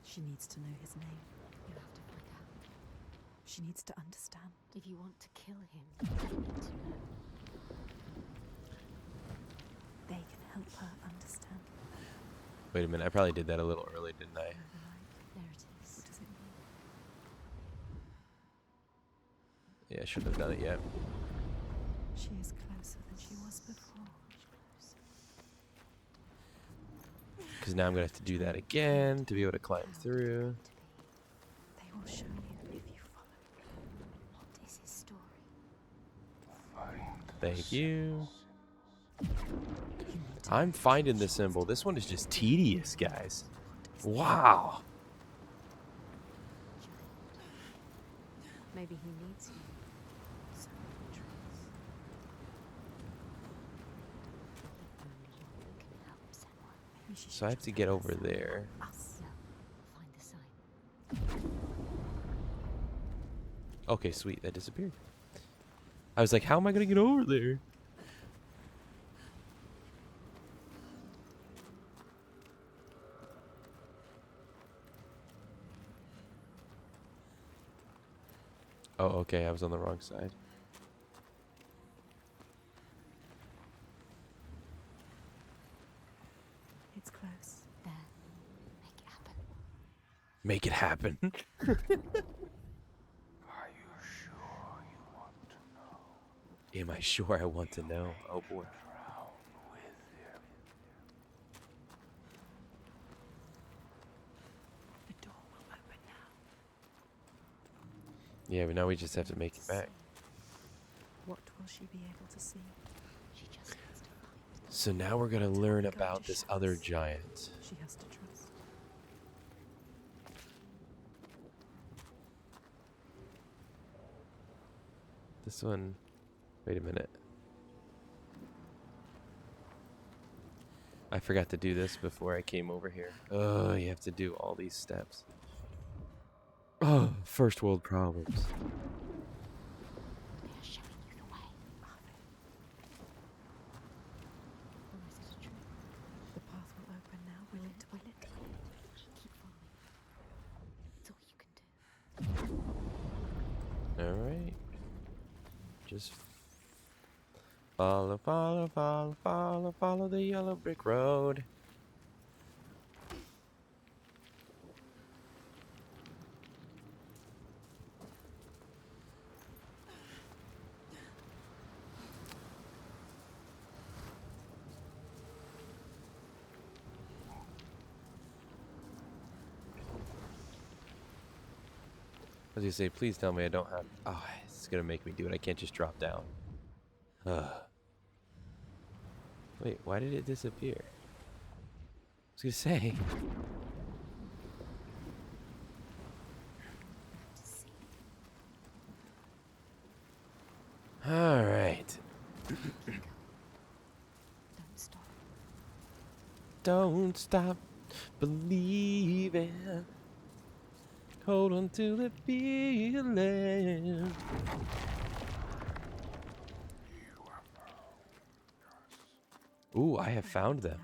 S2: She needs to know his name.
S9: You have to find out.
S2: She needs to understand.
S9: If you want to kill him, you need to know.
S2: They can help her understand.
S1: Wait a minute, I probably did that a little early, didn't I?
S9: There it is.
S2: What does it mean?
S1: Yeah, I shouldn't have done it yet.
S2: She is closer than she was before.
S1: Because now I'm going to have to do that again to be able to climb through.
S2: They will show you if you follow.
S9: What is his story?
S1: Thank you. I'm finding the symbol. This one is just tedious, guys. Wow.
S2: Maybe he needs you. So many trees.
S9: Only one can help Senua.
S2: Maybe she
S1: So I
S2: should
S1: have to
S2: try
S1: get
S2: to
S1: over
S2: help
S1: there.
S2: us.
S9: No, find the sign.
S1: Okay, sweet. That disappeared. I was like, how am I going to get over there? Oh, okay. I was on the wrong side.
S2: It's close.
S9: There. Make it happen.
S1: Make it happen.
S5: Are you sure you want to know?
S1: Am I sure I want to know? Oh, boy.
S5: Drown with him.
S2: The door will open now.
S1: Yeah, but now we just have to make it back.
S2: What will she be able to see?
S9: She just needs to find the
S1: So now we're going to learn about this other giant.
S2: She has to trust.
S1: This one... Wait a minute. I forgot to do this before I came over here. Oh, you have to do all these steps. Oh, first world problems.
S9: They are showing you the way. Or is it a trick?
S2: The path will open now. Will it? Will it?
S9: Keep following. It's all you can do.
S1: Alright. Just follow, follow, follow, follow, follow the yellow brick road. I was gonna say, please tell me I don't have... Oh, it's gonna make me do it. I can't just drop down. Wait, why did it disappear? I was gonna say... Alright.
S9: Don't stop.
S1: Don't stop believing. Hold on to the feeling. Ooh, I have found them.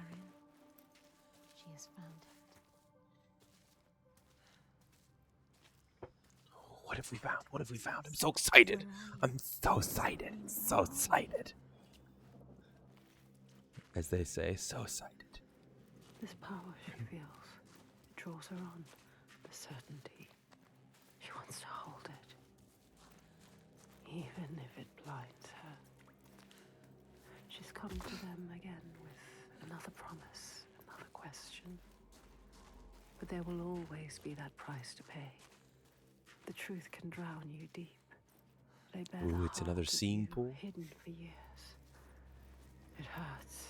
S9: She has found it.
S1: What have we found? What have we found? I'm so excited. I'm so excited. So excited. As they say, so excited.
S2: This power she feels, it draws her on. The certainty. She wants to hold it. even if it blinds her. She's come to them again with another promise, another question. But there will always be that price to pay. The truth can drown you deep. They bear
S1: Ooh,
S2: the
S1: it's another
S2: heart of
S1: scene
S2: you
S1: pool.
S2: hidden for years. It hurts.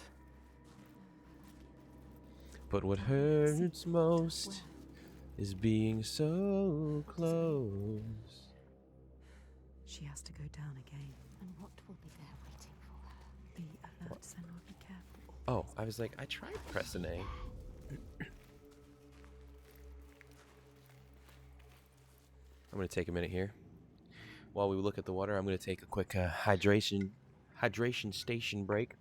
S1: But what hurts most is being so close.
S10: She has to go down again.
S9: And what will be there waiting for her?
S10: Be alert, Senua, be careful.
S1: Oh, I was like, I tried pressing A. I'm going to take a minute here. While we look at the water, I'm going to take a quick hydration station break.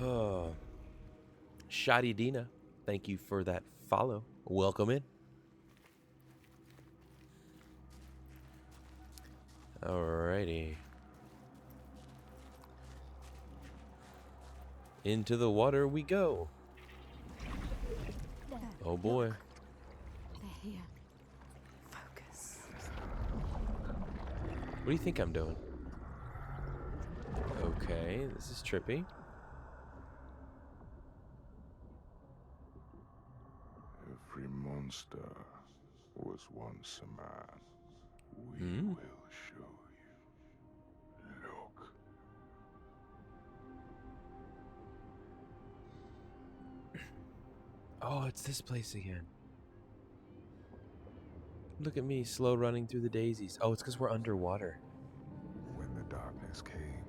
S1: Oh, Shadi Dina, thank you for that follow. Welcome in. Alrighty. Into the water we go. Oh boy.
S9: They're here.
S10: Focus.
S1: What do you think I'm doing? Okay, this is trippy.
S5: Every monster was once a man. We will show you. Look.
S1: Oh, it's this place again. Look at me, slow running through the daisies. Oh, it's because we're underwater.
S5: When the darkness came,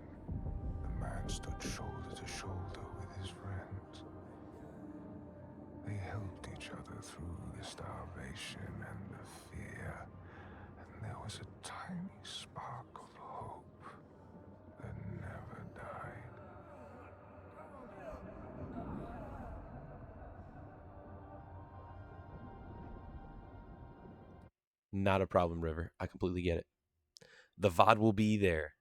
S5: the man stood shoulder to shoulder with his friends. They helped each other through the starvation and the fear, and there was a tiny spark of hope that never died.
S1: Not a problem, River. I completely get it. The VOD will be there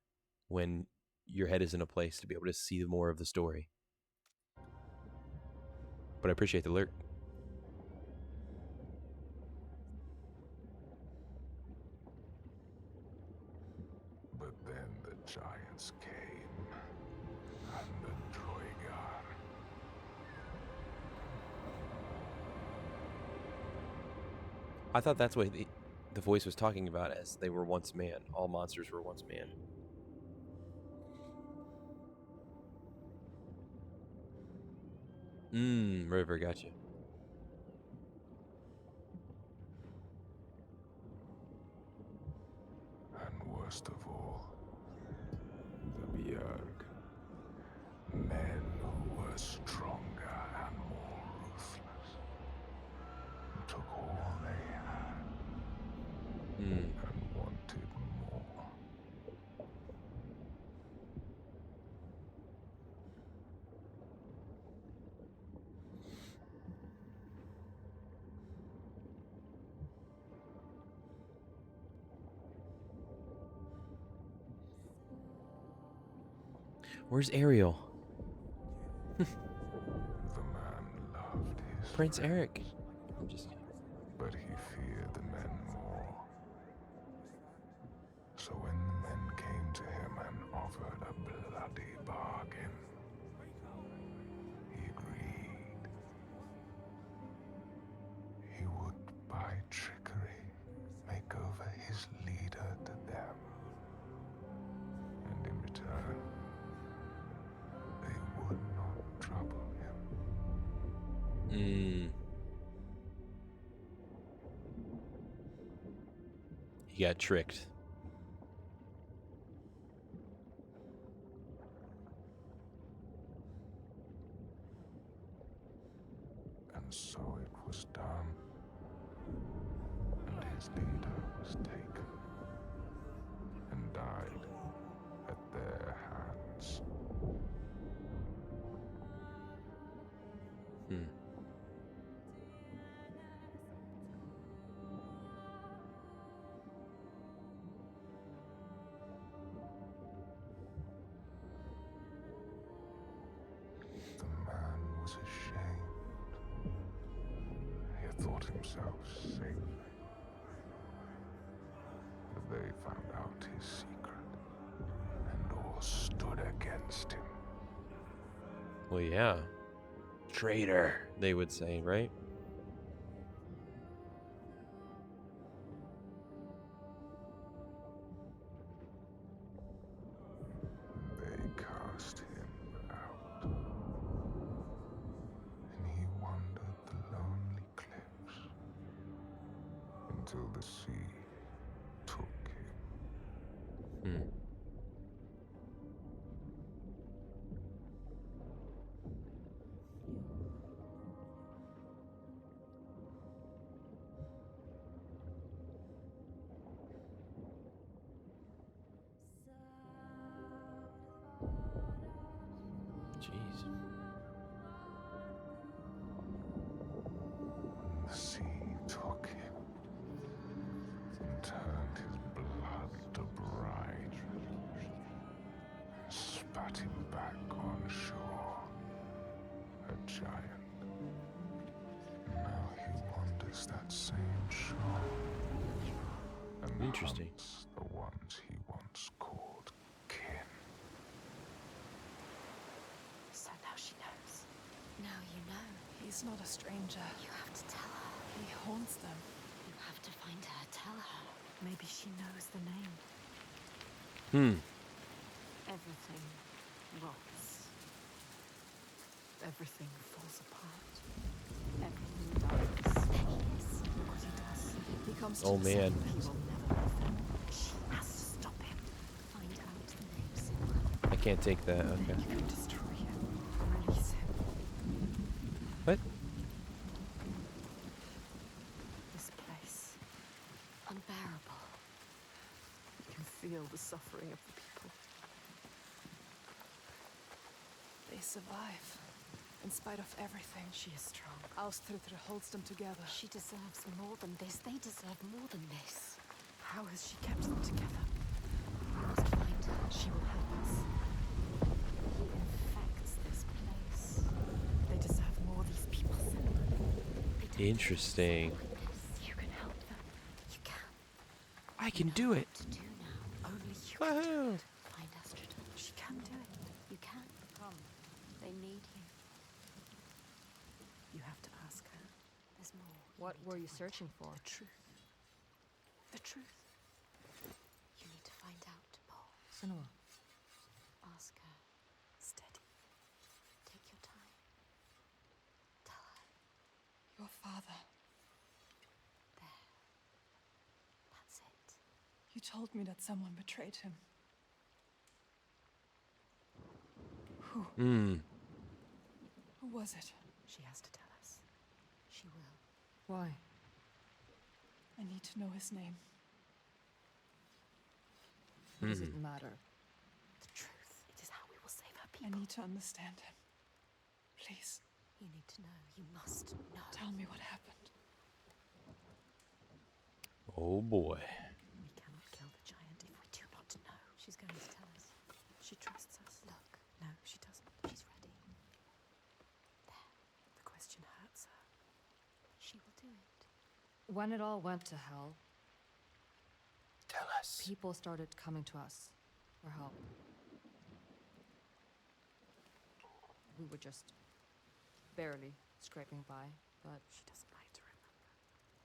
S1: when your head is in a place to be able to see more of the story. But I appreciate the alert.
S5: But then the giants came, and the Droigar.
S1: I thought that's what the voice was talking about, as they were once man. All monsters were once man. River, gotcha.
S5: And worst of all, the Bjerg. Men who were stronger and more ruthless. Who took all they had and wanted more.
S1: Where's Ariel?
S5: The man loved his
S1: Prince
S5: friends,
S1: Eric. I'm just...
S5: but he feared the men more. So when the men came to him and offered a bloody bargain, he agreed. He would, by trickery, make over his leader to them. And in return, they would not trouble him.
S1: He got tricked.
S5: And so it was done. And his leader was taken and died at their hands. The man was ashamed, yet thought himself safe. But they found out his secret, and all stood against him.
S1: Well, yeah. Traitor, they would say, right?
S5: They cast him out, and he wandered the lonely cliffs until the sea took him.
S1: Hmm. Jeez.
S5: The sea took him and turned his blood to brine, and spat him back on shore, a giant. Now he wanders that same shore, and
S1: Interesting.
S5: hunts the ones he once called kin.
S2: So now she knows.
S9: Now you know.
S3: He's not a stranger.
S9: You have to tell her.
S3: He haunts them.
S9: You have to find her. Tell her.
S2: Maybe she knows the name.
S1: Hmm.
S2: Everything rots. Everything falls apart. Everything dies. Look what he does.
S3: He comes
S1: Oh,
S3: to the
S1: man.
S2: He
S3: settlement.
S2: will never leave them. She has to stop him.
S9: Find out the name, Senua.
S1: I can't take that. Okay.
S2: You can destroy him. Release him.
S1: What?
S2: This place.
S9: Unbearable.
S2: You can feel the suffering of the people.
S3: They survive. In spite of everything.
S2: She is strong.
S3: Austritter holds them together.
S9: She deserves more than this. They deserve more than this.
S2: How has she kept them together?
S9: We must find her.
S2: She will help us.
S9: He infects this place.
S2: They deserve more, these people.
S9: They don't
S1: Interesting.
S9: deserve this.
S2: You can help them.
S9: You can.
S1: I can do it.
S9: What to do now?
S2: Only you
S1: Woohoo!
S9: Find Astrida.
S2: She can do it.
S9: You can. Come. They need you.
S2: You have to ask her.
S9: There's more.
S8: What
S9: need
S8: were
S9: to
S8: you
S9: find
S8: searching
S9: out.
S8: for?
S2: The truth. The truth.
S9: You need to find out more.
S8: Senua.
S9: Ask her.
S2: Steady.
S9: Take your time. Tell her.
S3: Your father.
S9: There. That's it.
S3: You told me that someone betrayed him. Who?
S1: Hmm.
S3: Who was it?
S2: She has to tell us.
S9: She will.
S8: Why?
S3: I need to know his name.
S8: What does it matter?
S2: The truth. It is how we will save her
S3: I
S2: people.
S3: need to understand him. Please,
S9: You need to know. You must know.
S3: tell me what happened.
S1: Oh boy.
S2: We cannot kill the giant if we do not know.
S9: She's going to tell us.
S2: She trusts us.
S9: Look.
S2: No, she doesn't.
S9: She's ready. There.
S2: The question hurts her.
S9: She will do it.
S8: When it all went to hell,
S1: Tell us.
S8: people started coming to us for help. We were just barely scraping by, but
S2: She doesn't like to remember.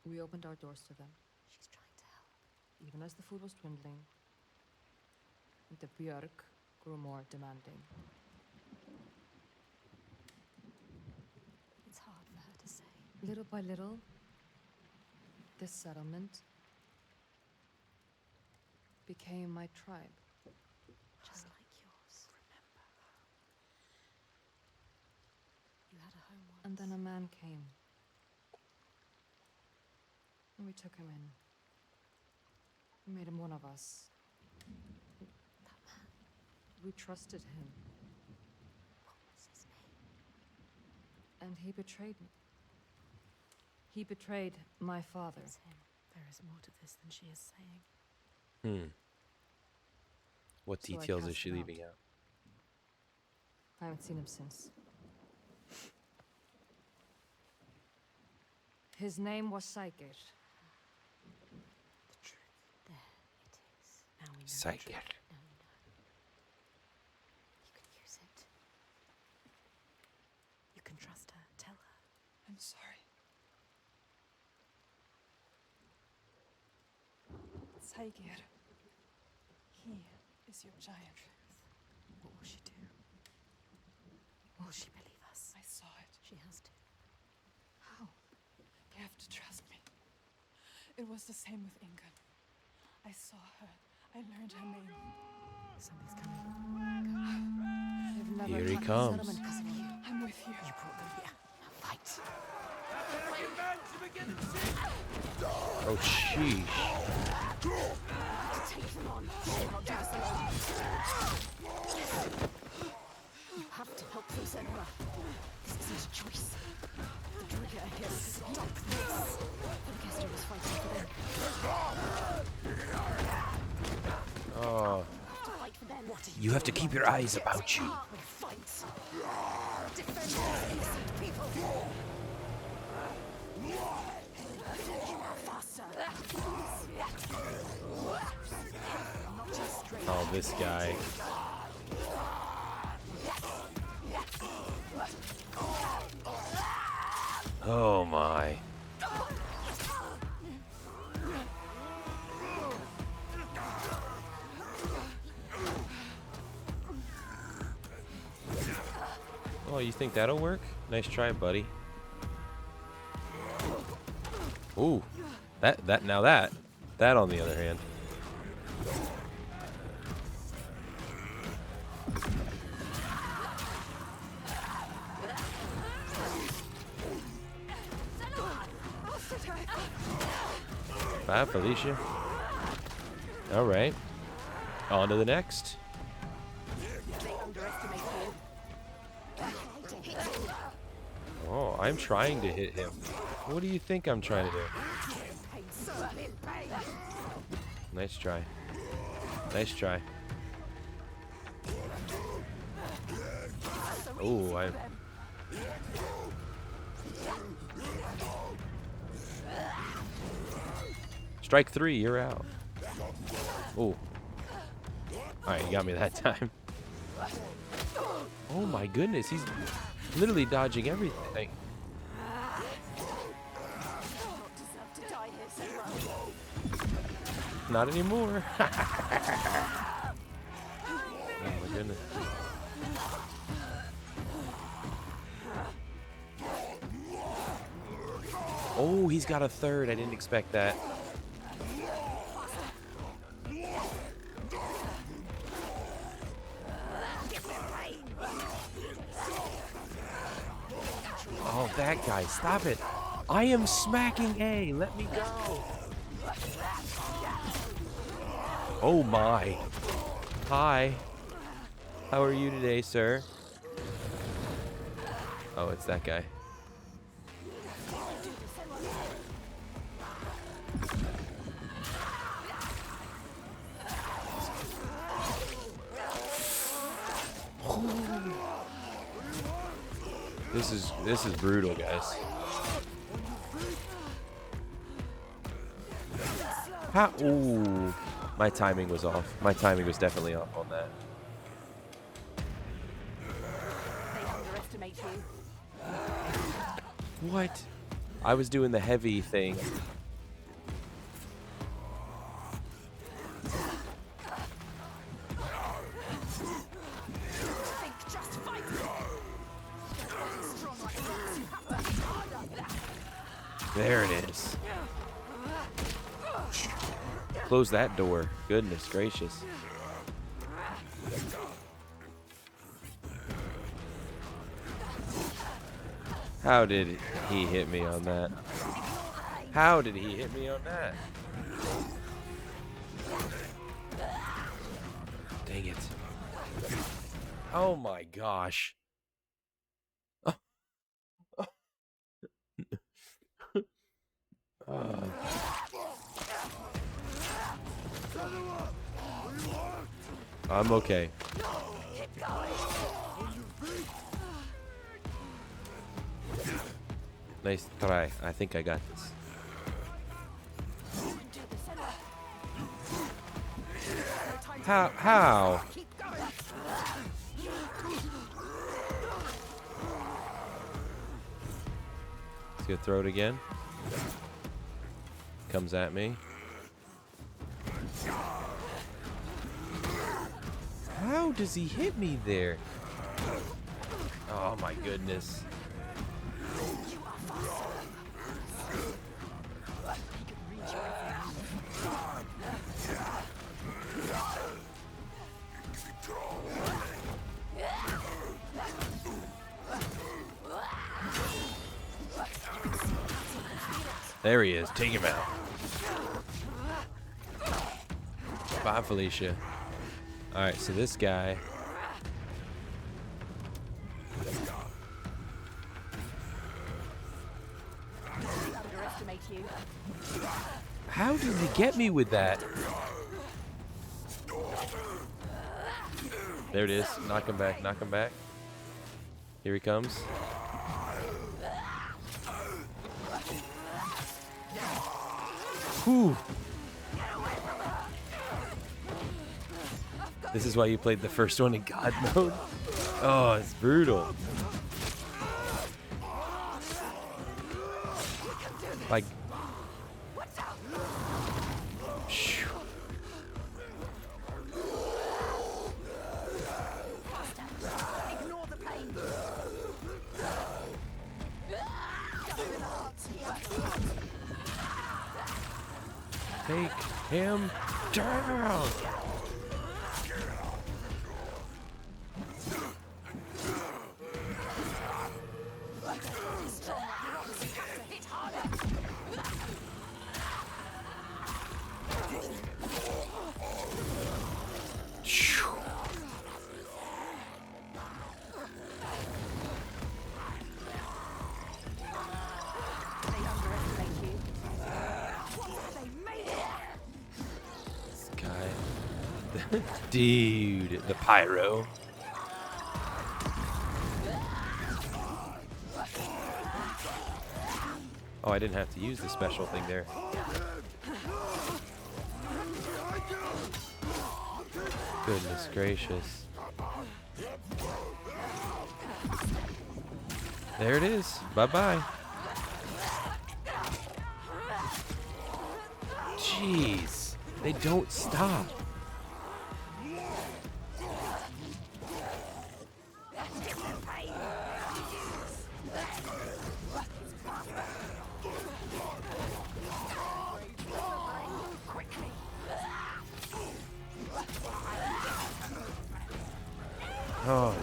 S8: we opened our doors to them,
S9: She's trying to help.
S8: even as the food was dwindling. And the Björk grew more demanding.
S9: It's hard for her to say.
S8: Little by little, this settlement became my tribe.
S9: Just like yours.
S2: Remember her.
S9: You had a home once.
S8: And then a man came. And we took him in. We made him one of us.
S9: That man.
S8: We trusted him.
S9: What was his name?
S8: And he betrayed me. He betrayed my father.
S9: It's him.
S2: There is more to this than she is saying.
S1: Hmm. What
S8: So I
S1: details is
S8: cast
S1: she
S8: him
S1: leaving
S8: out.
S1: out?
S8: I haven't seen him since. His name was Saga.
S10: The truth. There it is. Now we know.
S1: Psychic.
S10: Now we know. You can use it. You can trust her. Tell her.
S3: I'm sorry. Saigir. He is your giant.
S10: What will she do? Will she believe us?
S3: I saw it.
S10: She has to.
S3: How? You have to trust me. It was the same with Ingun. I saw her. I learned her name.
S10: Something's coming.
S8: They've never
S1: Here he
S8: come to
S1: comes.
S8: settlement because of you.
S3: I'm with you.
S10: You brought them here. Now fight.
S1: Oh, sheesh.
S10: Take them on. She cannot do this alone. You have to help them, Senua. This isn't a choice. The trigger here. Stop this. The Kester is fighting for them.
S1: Oh,
S10: To fight for them. What are
S1: you have to keep your eyes about you.
S10: Fight. Defend these innocent people. You are faster. Not just straight.
S1: Oh, this guy. Oh my. Oh, you think that'll work? Nice try, buddy. Ooh. That on the other hand. Bye, Felicia. All right. On to the next. Oh, I'm trying to hit him. What do you think I'm trying to do? Nice try. Nice try. Oh, I... Strike 3, you're out. Oh. Alright, you got me that time. Oh my goodness, he's literally dodging everything. Not anymore. Oh my goodness. Oh, he's got a third. I didn't expect that. Oh, that guy. Stop it. I am smacking A. Let me go. Oh my. Hi. How are you today, sir? Oh, it's that guy. This is brutal, guys. How? Ooh, my timing was off. My timing was definitely off on that.
S10: They underestimate you.
S1: What? I was doing the heavy thing. There it is. Close that door. Goodness gracious. How did he hit me on that? How did he hit me on that? Dang it. Oh my gosh. I'm okay. Nice try. I think I got this. How? He's gonna throw it again. Comes at me. How does he hit me there? Oh my goodness. There he is. Take him out. Bye, Felicia. Alright, so this guy. How did he get me with that? There it is. Knock him back. Knock him back. Here he comes. Whew. This is why you played the first one in God mode? Oh, it's brutal. Like... Phew. Take him down! Dude, the pyro. Oh, I didn't have to use the special thing there. Goodness gracious. There it is. Bye-bye. Jeez. They don't stop. Oh.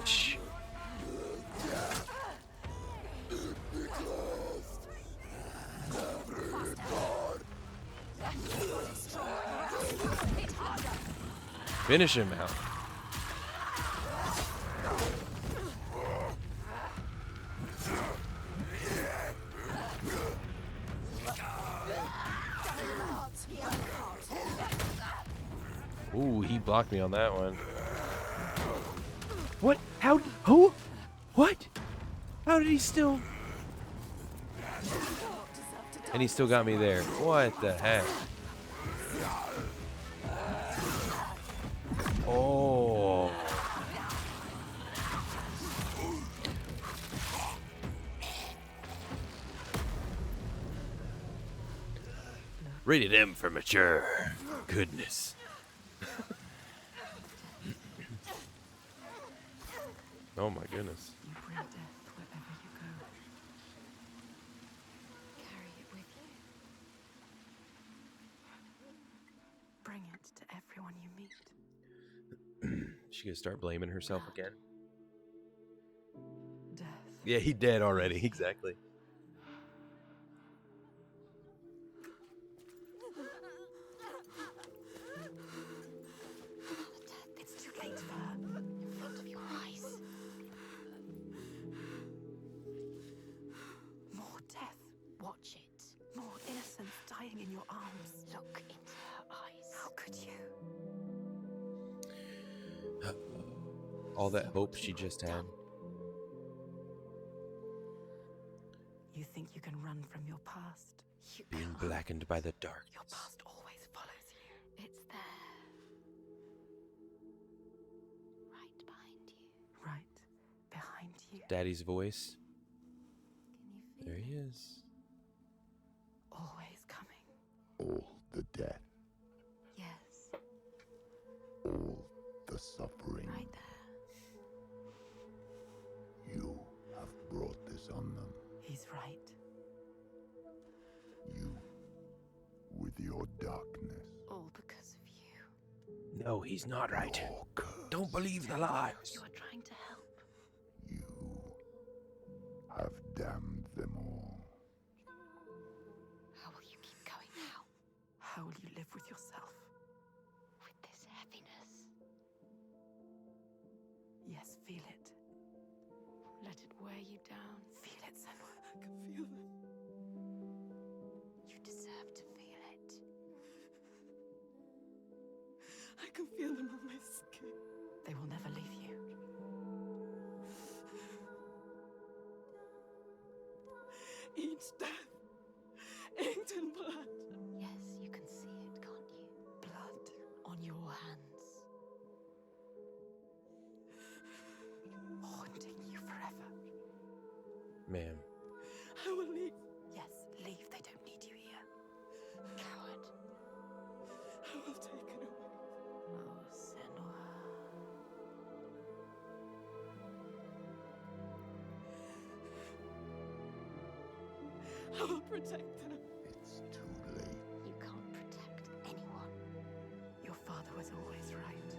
S1: Shh. Finish him out. Ooh, he blocked me on that one. What? How? Who? What? How did he still? And he still got me there. What the heck? Oh. Rated M for mature. Goodness. Oh my goodness.
S2: You bring death wherever you go.
S9: Carry it with you.
S2: Bring it to everyone you meet.
S1: She gonna start blaming herself again?
S2: Death.
S1: Yeah, he dead already. Exactly.
S10: It's too late for her. In front of your eyes. More death. Watch it.
S2: More innocence dying in your arms.
S10: Look into her eyes.
S2: How could you?
S1: All that
S2: See
S1: hope
S2: what
S1: she
S2: you
S1: just
S2: have
S1: had.
S2: done. You think you can run from your past? You
S1: Being
S2: can't.
S1: blackened by the darkness.
S2: Your past always follows you.
S10: It's there. Right behind you.
S2: Right behind you.
S1: Daddy's voice.
S10: Can you feel
S1: There he
S10: it?
S1: is.
S2: Always coming.
S5: All the death,
S10: Yes.
S5: all the suffering.
S10: Right there.
S5: You have brought this on them.
S2: He's right.
S5: You, with your darkness.
S10: All because of you.
S1: No, he's not right.
S5: Your curse.
S1: Don't believe the lies.
S10: You are trying to help.
S5: You have damned them all.
S10: How will you keep going now?
S2: How will you live with yourself?
S10: With this heaviness.
S2: Yes, feel it.
S10: Let it wear you down.
S2: Feel it, Senua.
S3: I can feel them.
S10: You deserve to feel it.
S3: I can feel them on my skin.
S2: They will never leave you.
S3: Each death inked in blood.
S10: Yes, you can see it, can't you?
S2: Blood.
S10: On your hands.
S2: Haunting you forever.
S1: Ma'am.
S3: I will leave.
S2: Yes, leave. They don't need you here.
S10: Coward.
S3: I will take it away.
S2: Oh, Senua.
S3: I will protect them.
S5: It's too late.
S10: You can't protect anyone.
S2: Your father was always right.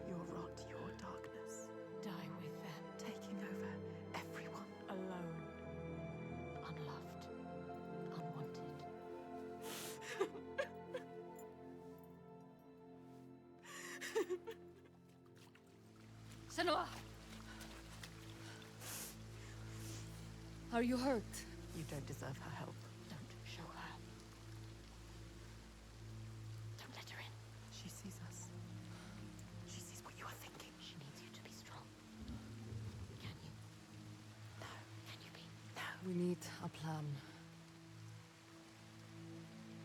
S2: Your rot, your darkness,
S10: Die with them.
S2: taking over everyone.
S10: Alone. Unloved. Unwanted. Senua! Are you hurt?
S2: You don't deserve her help.
S10: Don't show her. Don't let her in.
S2: She sees us. She sees what you are thinking.
S10: She needs you to be strong. Can you?
S2: No,
S10: Can you be?
S2: no.
S8: We need a plan.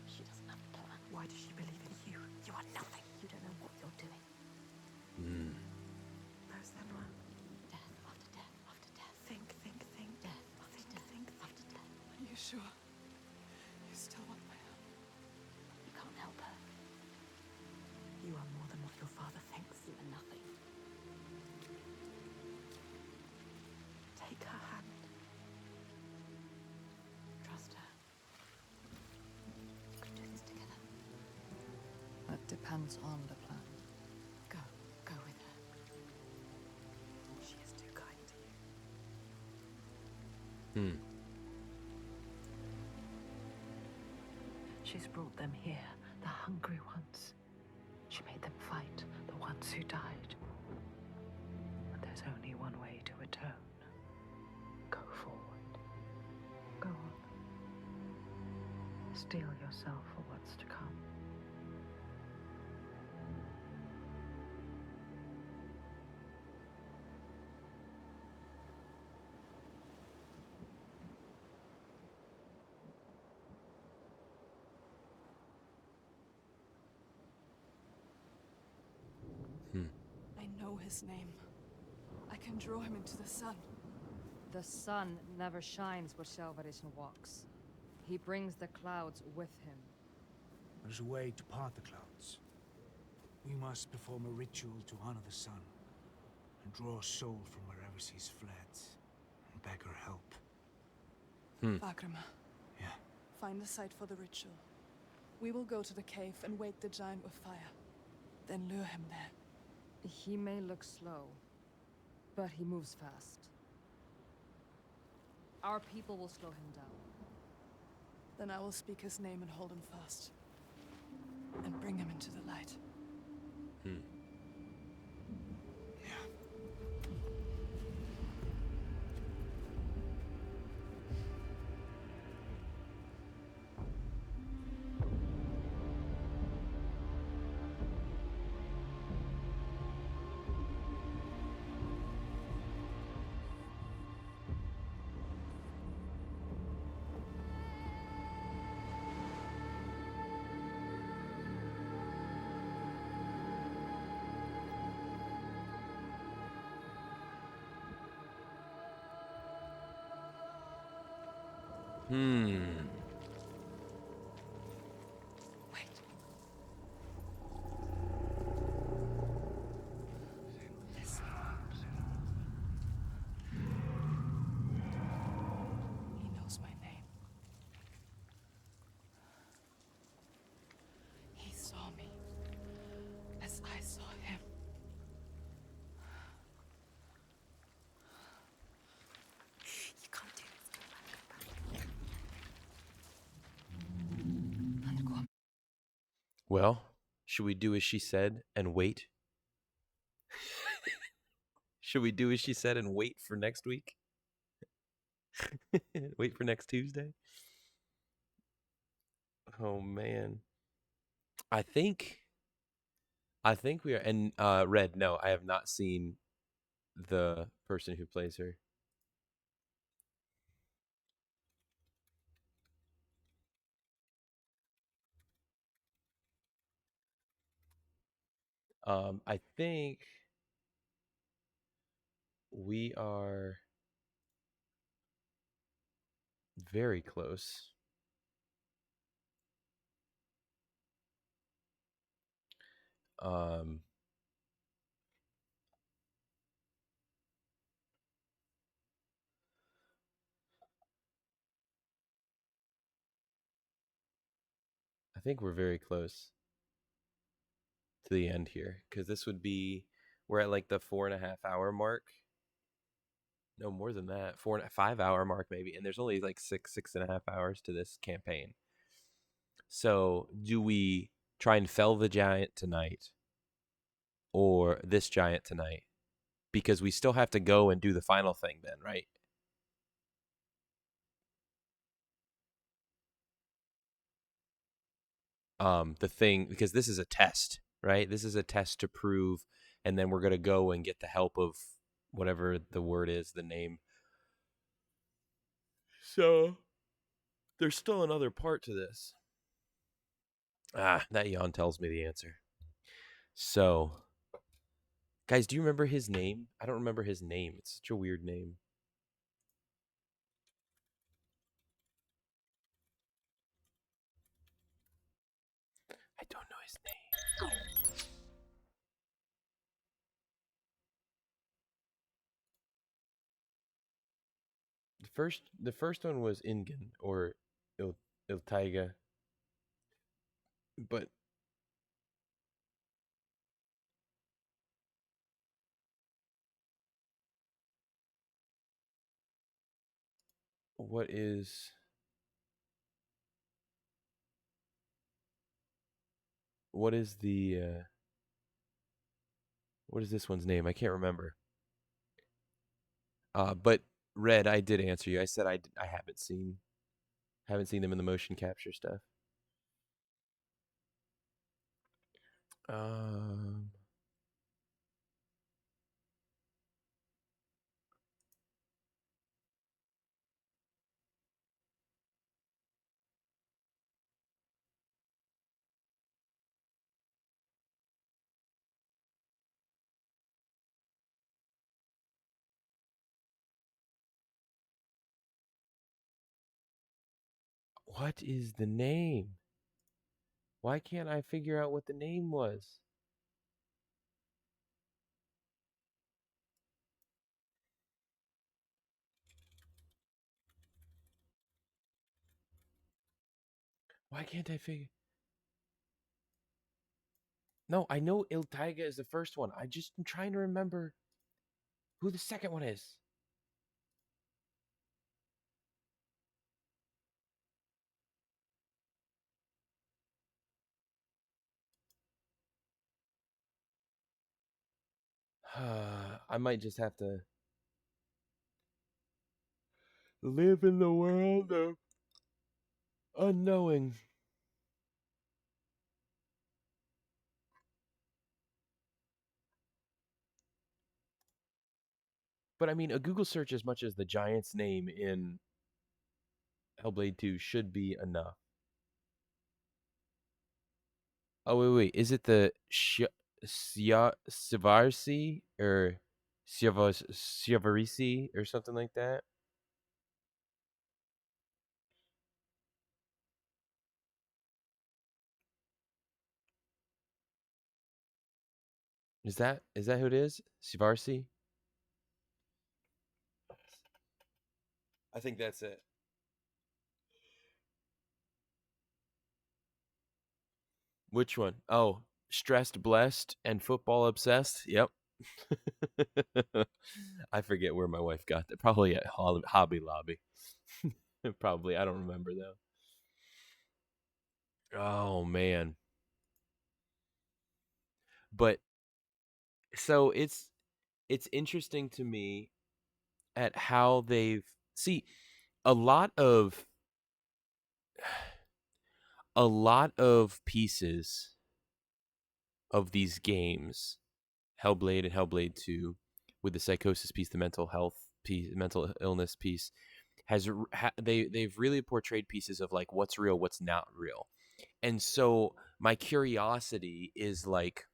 S10: She doesn't have a plan.
S2: Why does she believe in you? You are nothing.
S10: You don't know what you're doing.
S2: No, Senua.
S10: Death after death after death.
S2: Think, think, think.
S10: Death after death after death.
S3: Are you sure? You still want my help?
S10: You can't help her.
S2: You are more than what your father thinks.
S10: You are nothing.
S2: Take her hand.
S10: Trust her. You can do this together.
S8: That depends on the plan.
S10: Go. Go with her.
S2: She is too kind to you. She's brought them here, the hungry ones. She made them fight, the ones who died. And there's only one way to atone. Go forward. Go on. Steel yourself for what's to come.
S3: I know his name. I can draw him into the sun.
S8: The sun never shines where Shelvarisn walks. He brings the clouds with him.
S4: There's a way to part the clouds. We must perform a ritual to honor the sun and draw a soul from wherever she's fled and beg her help.
S3: Vagrima,
S4: Yeah.
S3: find a site for the ritual. We will go to the cave and wake the giant with fire. Then lure him there.
S8: He may look slow, but he moves fast. Our people will slow him down.
S3: Then I will speak his name and hold him fast. And bring him into the light.
S1: Hmm.
S3: Wait. Listen. He knows my name. He saw me as I saw him.
S10: You can't do this. Come back.
S1: Well, should we do as she said and wait? Should we do as she said and wait for next week? Wait for next Tuesday? Oh man. I think we are, and Red, no, I have not seen the person who plays her. I think we are very close. Um, I think we're very close to the end here because this would be we're at like the 4.5 hour mark. No more than that, 5 hour mark maybe, and there's only like 6.5 hours to this campaign. So, do we try and fell the giant tonight, or this giant tonight? Because we still have to go and do the final thing then, right? The thing, because this is a test, right? This is a test to prove, and then we're gonna go and get the help of whatever the word is, the name. So there's still another part to this. That yawn tells me the answer. So, guys, do you remember his name? I don't remember his name. It's such a weird name. I don't know his name. The first one was Ingen or Iltaiga, but what is the what is this one's name? I can't remember. But Red, I did answer you. I said I haven't seen them in the motion capture stuff. Um, what is the name? Why can't I figure out what the name was? Why can't I figure? No, I know Il Taiga is the first one. I just am trying to remember who the second one is. I might just have to live in the world of unknowing. But I mean, a Google search as much as the giant's name in Hellblade 2 should be enough. Oh, wait. Is it the Sivarsi or Siavarisi or something like that? Is that who it is? Sivarsi? I think that's it. Which one? Oh, stressed, blessed, and football obsessed. Yep. I forget where my wife got that. Probably at Hobby Lobby. Probably. I don't remember though. Oh man. But so it's interesting to me at how they've see a lot of pieces of these games, Hellblade and Hellblade 2, with the psychosis piece, the mental health piece, mental illness piece, they've really portrayed pieces of like what's real, what's not real. And so my curiosity is like,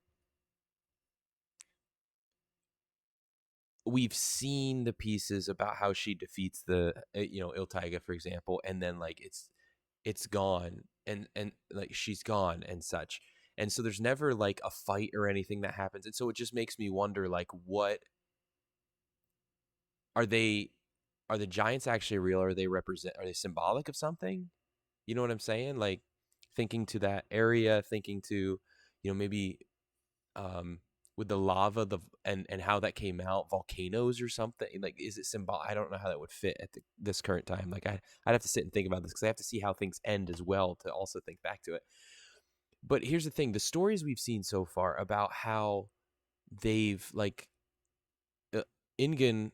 S1: we've seen the pieces about how she defeats the Iltaiga, for example, and then like it's gone, and like she's gone and such. And so there's never like a fight or anything that happens. And so it just makes me wonder, like, what are they are the giants actually real? Are they symbolic of something? You know what I'm saying? Like, thinking to that area, thinking to, maybe um with the lava, and how that came out, volcanoes or something. Like, is it symbol? I don't know how that would fit at this current time. Like, I'd have to sit and think about this, because I have to see how things end as well to also think back to it. But here's the thing: the stories we've seen so far about how they've like Ingen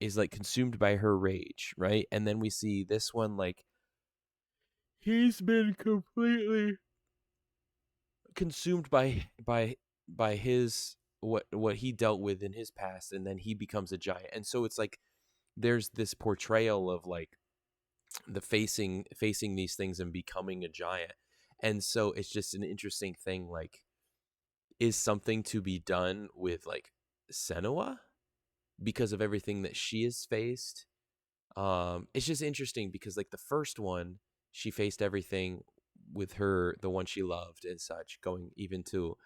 S1: is like consumed by her rage, right? And then we see this one, like, he's been completely consumed by his what he dealt with in his past, and then he becomes a giant. And so it's like there's this portrayal of like the facing these things and becoming a giant. And so it's just an interesting thing, like, is something to be done with like Senua because of everything that she has faced. It's just interesting because like the first one, she faced everything with the one she loved and such, going even to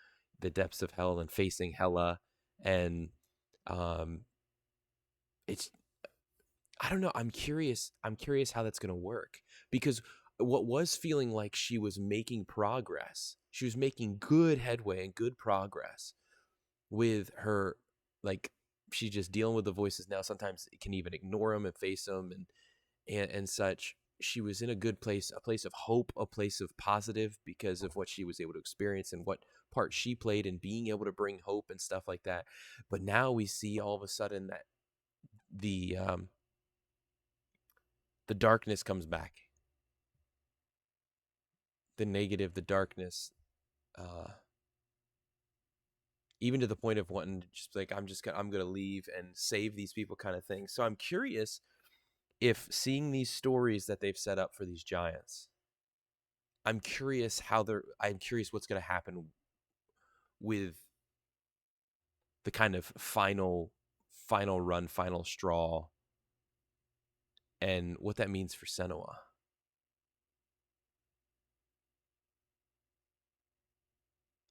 S1: the depths of hell and facing Hela. And um it's I don't know, I'm curious how that's going to work, because what was feeling like she was making progress, she was making good headway and good progress with her, like, she's just dealing with the voices now. Sometimes it can even ignore them and face them, and such. She was in a good place, a place of hope, a place of positive, because of what she was able to experience and what part she played in being able to bring hope and stuff like that. But now we see all of a sudden that the darkness comes back, the negative, the darkness, uh, even to the point of wanting to just like, I'm gonna leave and save these people, kind of thing. So I'm curious if seeing these stories that they've set up for these giants, I'm curious what's going to happen with the kind of final run, final straw, and what that means for Senua.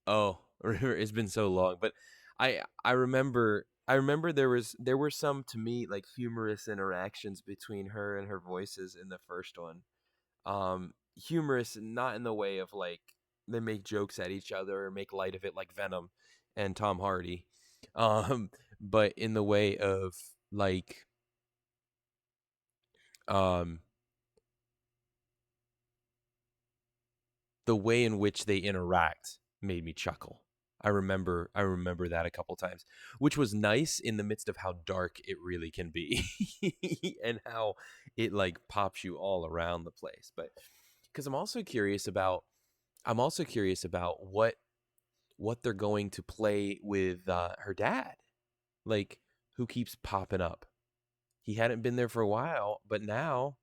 S1: Oh, it's been so long, but I remember there were some, to me, like, humorous interactions between her and her voices in the first one. Humorous, not in the way of like they make jokes at each other or make light of it like Venom and Tom Hardy, um, but in the way of like um, the way in which they interact made me chuckle. I remember that a couple times, which was nice in the midst of how dark it really can be, and how it like pops you all around the place. But because I'm also curious about what they're going to play with her dad, like, who keeps popping up. He hadn't been there for a while, but now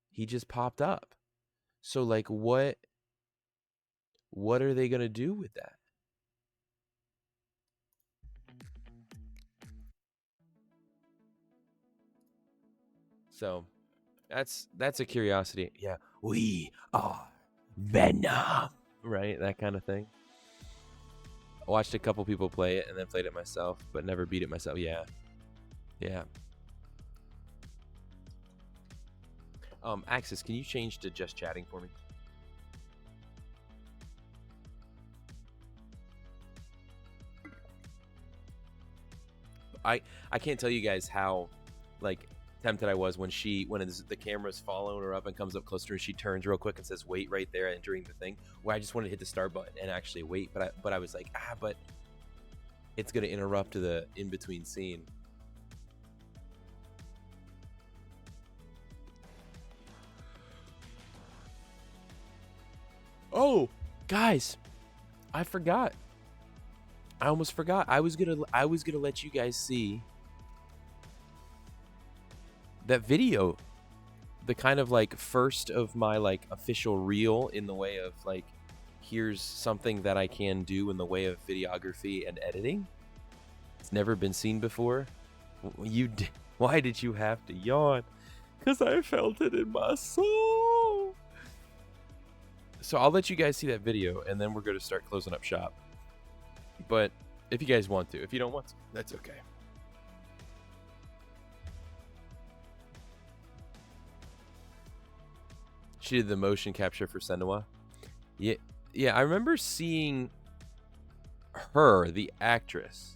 S1: he just popped up. So like, what are they gonna do with that? So that's a curiosity. Yeah, we are Venom, right? That kind of thing. I watched a couple people play it and then played it myself, but never beat it myself. Yeah. Yeah. Axis, can you change to just chatting for me? I can't tell you guys how, like, tempted I was when the camera's following her up and comes up closer and she turns real quick and says wait right there entering the thing, where I just wanted to hit the start button and actually wait, but I was like, but it's gonna interrupt the in-between scene. Oh, guys, I forgot. I almost forgot. I was gonna let you guys see that video, the kind of like first of my like official reel in the way of like, here's something that I can do in the way of videography and editing. It's never been seen before. Why did you have to yawn? Because I felt it in my soul. So I'll let you guys see that video and then we're going to start closing up shop. But if you guys want to, if you don't want to, that's okay. She did the motion capture for Senua. Yeah, I remember seeing her, the actress.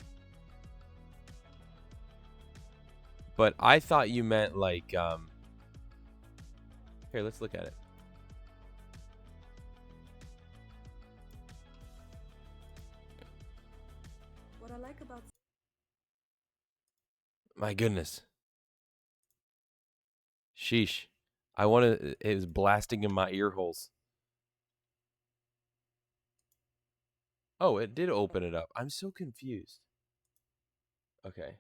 S1: But I thought you meant like, here, let's look at it.
S3: What I like about...
S1: My goodness. Sheesh. It was blasting in my ear holes. Oh, it did open it up. I'm so confused. Okay.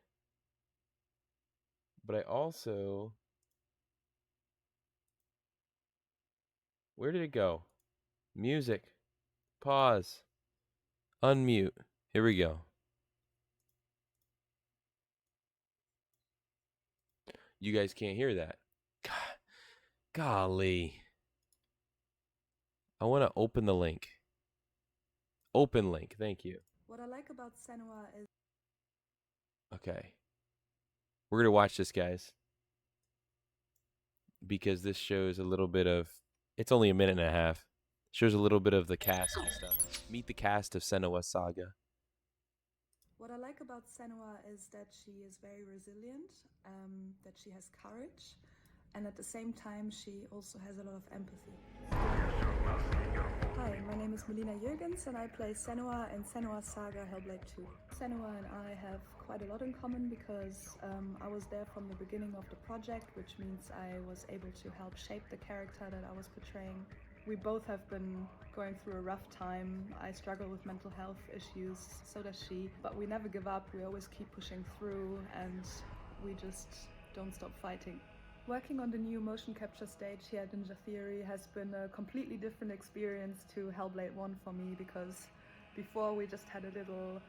S1: But I also... Where did it go? Music. Pause. Unmute. Here we go. You guys can't hear that. God, golly. I want to open the link. Open link. Thank you.
S3: What I like about Senua is...
S1: Okay. We're going to watch this, guys. Because this shows a little bit of... It's only a minute and a half. Shows a little bit of the cast and stuff. Meet the cast of Senua Saga.
S3: What I like about Senua is that she is very resilient, that she has courage, and at the same time she also has a lot of empathy. Hi, my name is Melina Jürgens and I play Senua in Senua Saga Hellblade 2. Senua and I have quite a lot in common because I was there from the beginning of the project, which means I was able to help shape the character that I was portraying. We both have been going through a rough time. I struggle with mental health issues, so does she. But we never give up, we always keep pushing through and we just don't stop fighting. Working on the new motion capture stage here at Ninja Theory has been a completely different experience to Hellblade 1 for me, because before we just had a little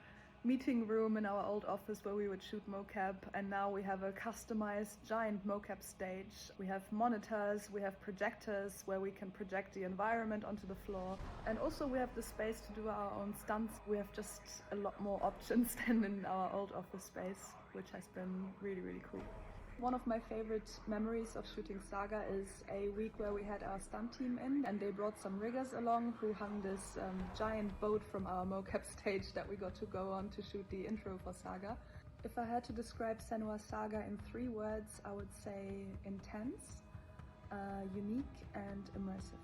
S3: meeting room in our old office where we would shoot mocap, and now we have a customized giant mocap stage. We have monitors, we have projectors where we can project the environment onto the floor, and also we have the space to do our own stunts. We have just a lot more options than in our old office space, which has been really, really cool. One of my favorite memories of shooting Saga is a week where we had our stunt team in and they brought some riggers along who hung this giant boat from our mocap stage that we got to go on to shoot the intro for Saga. If I had to describe Senua Saga in 3 words, I would say intense, unique and immersive.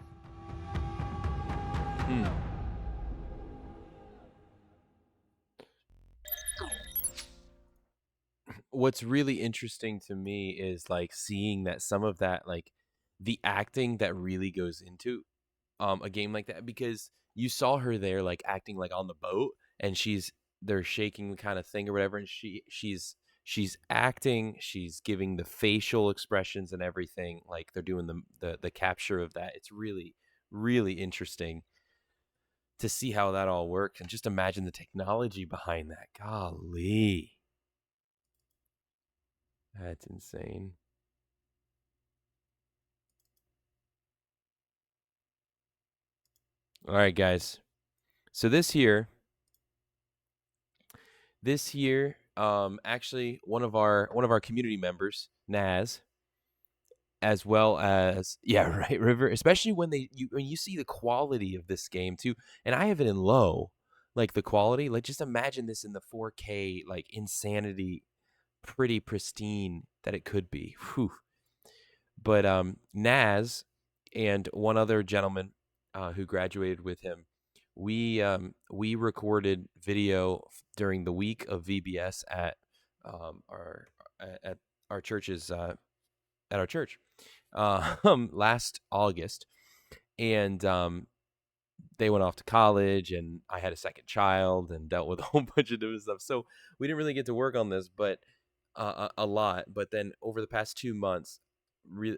S1: What's really interesting to me is like seeing that some of that, like the acting that really goes into a game like that, because you saw her there like acting like on the boat and they're shaking the kind of thing or whatever, and she's acting, she's giving the facial expressions and everything, like they're doing the capture of that. It's really, really interesting to see how that all works, and just imagine the technology behind that. Golly. That's insane. All right, guys. So this here this year, actually one of our community members, Naz, as well as right, River, especially when when you see the quality of this game too, and I have it in low, like the quality, like just imagine this in the 4K, like insanity, pretty pristine that it could be. Whew. But Naz and one other gentleman who graduated with him, we recorded video during the week of VBS at our at our church's at our church last August, and they went off to college, and I had a second child and dealt with a whole bunch of different stuff. So we didn't really get to work on this, but a lot. But then over the past 2 months,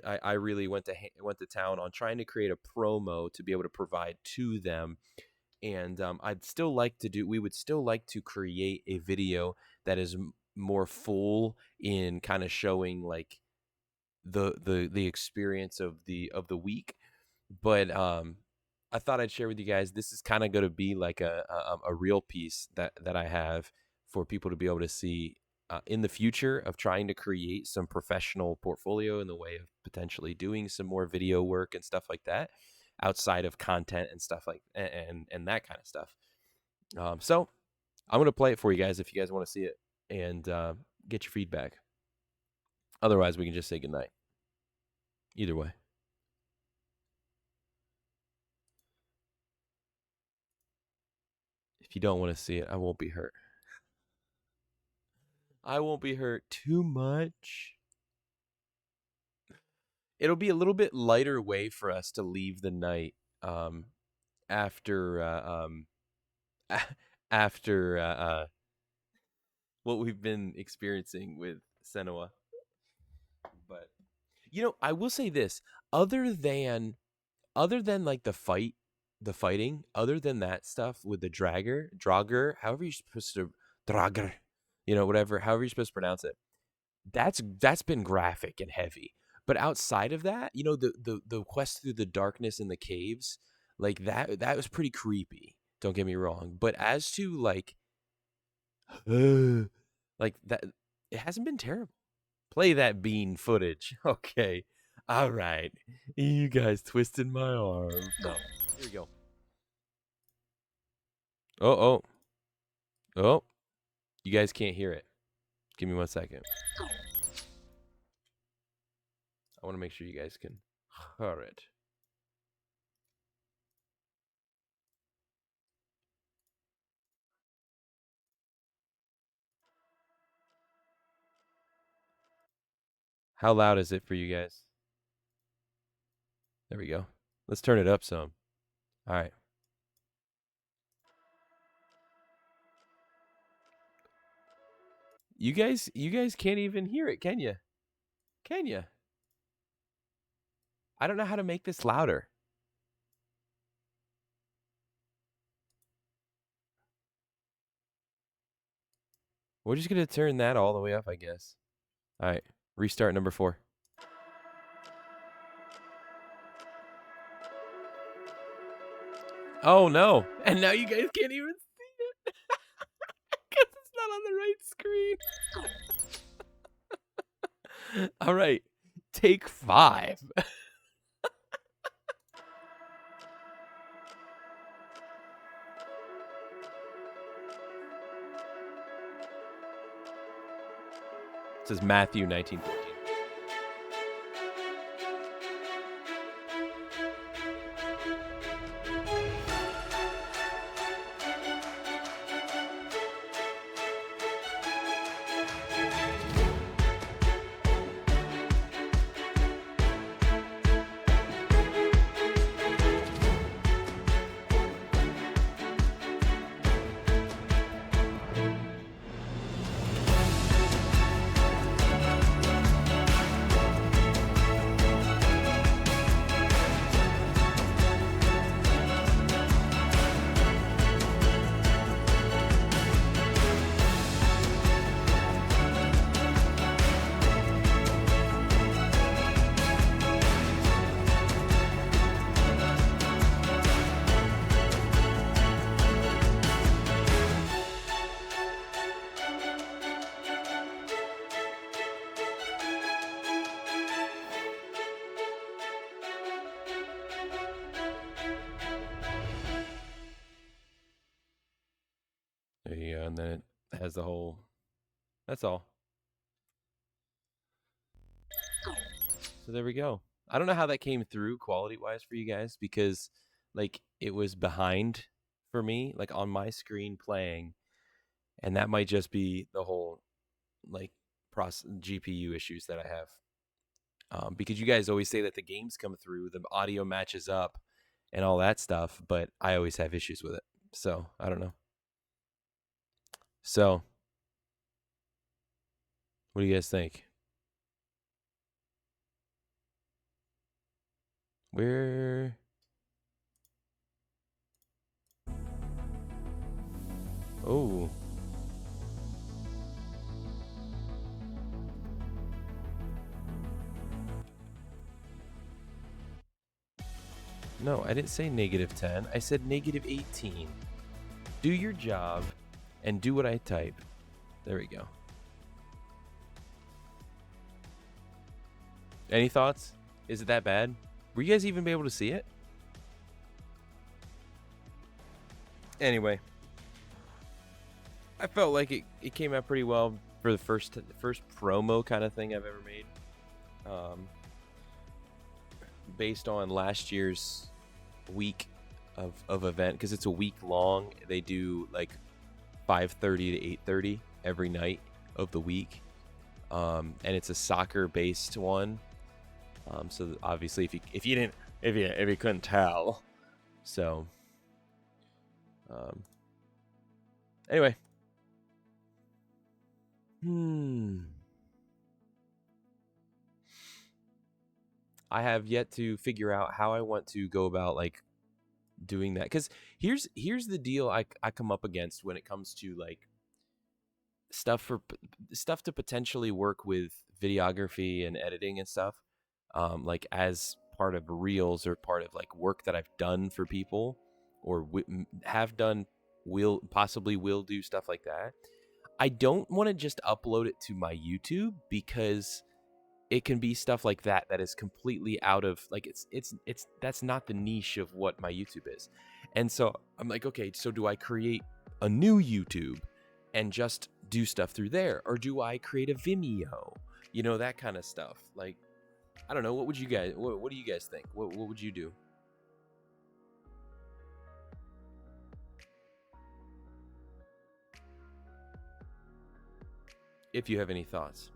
S1: I really went to town on trying to create a promo to be able to provide to them. And we would still like to create a video that is more full in kind of showing like the experience of the week. But I thought I'd share with you guys, this is kind of going to be like a real piece that I have for people to be able to see in the future, of trying to create some professional portfolio in the way of potentially doing some more video work and stuff like that, outside of content and stuff like and that kind of stuff. So I'm going to play it for you guys if you guys want to see it, and get your feedback. Otherwise, we can just say goodnight. Either way. If you don't want to see it, I won't be hurt. I won't be hurt too much. It'll be a little bit lighter way for us to leave the night after what we've been experiencing with Senua. But I will say this: other than like the fighting, other than that stuff with the Draugr, however you're supposed to Draugr, whatever, however you're supposed to pronounce it, that's been graphic and heavy. But outside of that, the quest through the darkness in the caves, like that was pretty creepy. Don't get me wrong. But as to like that, it hasn't been terrible. Play that bean footage. Okay. All right. You guys twisted my arm. No. Here we go. Oh. You guys can't hear it. Give me 1 second. I want to make sure you guys can hear it. How loud is it for you guys? There we go. Let's turn it up some. All right. You guys can't even hear it, can you? Can you? I don't know how to make this louder. We're just going to turn that all the way up, I guess. All right. Restart number 4. Oh, no. And now you guys can't even see it. Because it's not on the right screen. All right. Take 5. This is Matthew 19:14. and then it has the whole. That's all. So there we go. I don't know how that came through quality-wise for you guys, because like it was behind for me, like on my screen playing, and that might just be the whole like GPU issues that I have. Because you guys always say that the games come through, the audio matches up, and all that stuff, but I always have issues with it. So I don't know. So, what do you guys think? Where? Oh. No, I didn't say -10. I said -18. Do your job and do what I type. There we go. Any thoughts? Is it that bad? Were you guys even able to see it? Anyway, I felt like it came out pretty well for the first promo kind of thing I've ever made. Based on last year's week of event, because it's a week long. They do like 5:30 to 8:30 every night of the week, and it's a soccer based one. So obviously, if you couldn't tell, so anyway, I have yet to figure out how I want to go about like doing that, because here's the deal I come up against when it comes to like stuff to potentially work with videography and editing and stuff, like as part of reels or part of like work that I've done for people or have done, will do stuff like that. I don't want to just upload it to my YouTube, because it can be stuff like that is completely out of like it's that's not the niche of what my YouTube is. And so I'm like, okay, so do I create a new YouTube and just do stuff through there, or do I create a Vimeo, that kind of stuff? Like, I don't know. What do you guys think? What would you do? If you have any thoughts.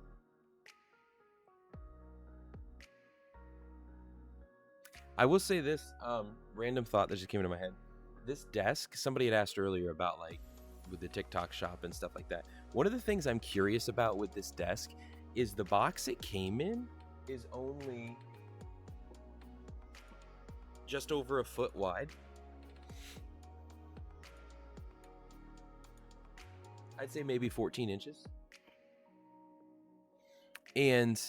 S1: I will say this random thought that just came into my head. This desk, somebody had asked earlier about like with the TikTok shop and stuff like that. One of the things I'm curious about with this desk is the box it came in is only just over a foot wide. I'd say maybe 14 inches. And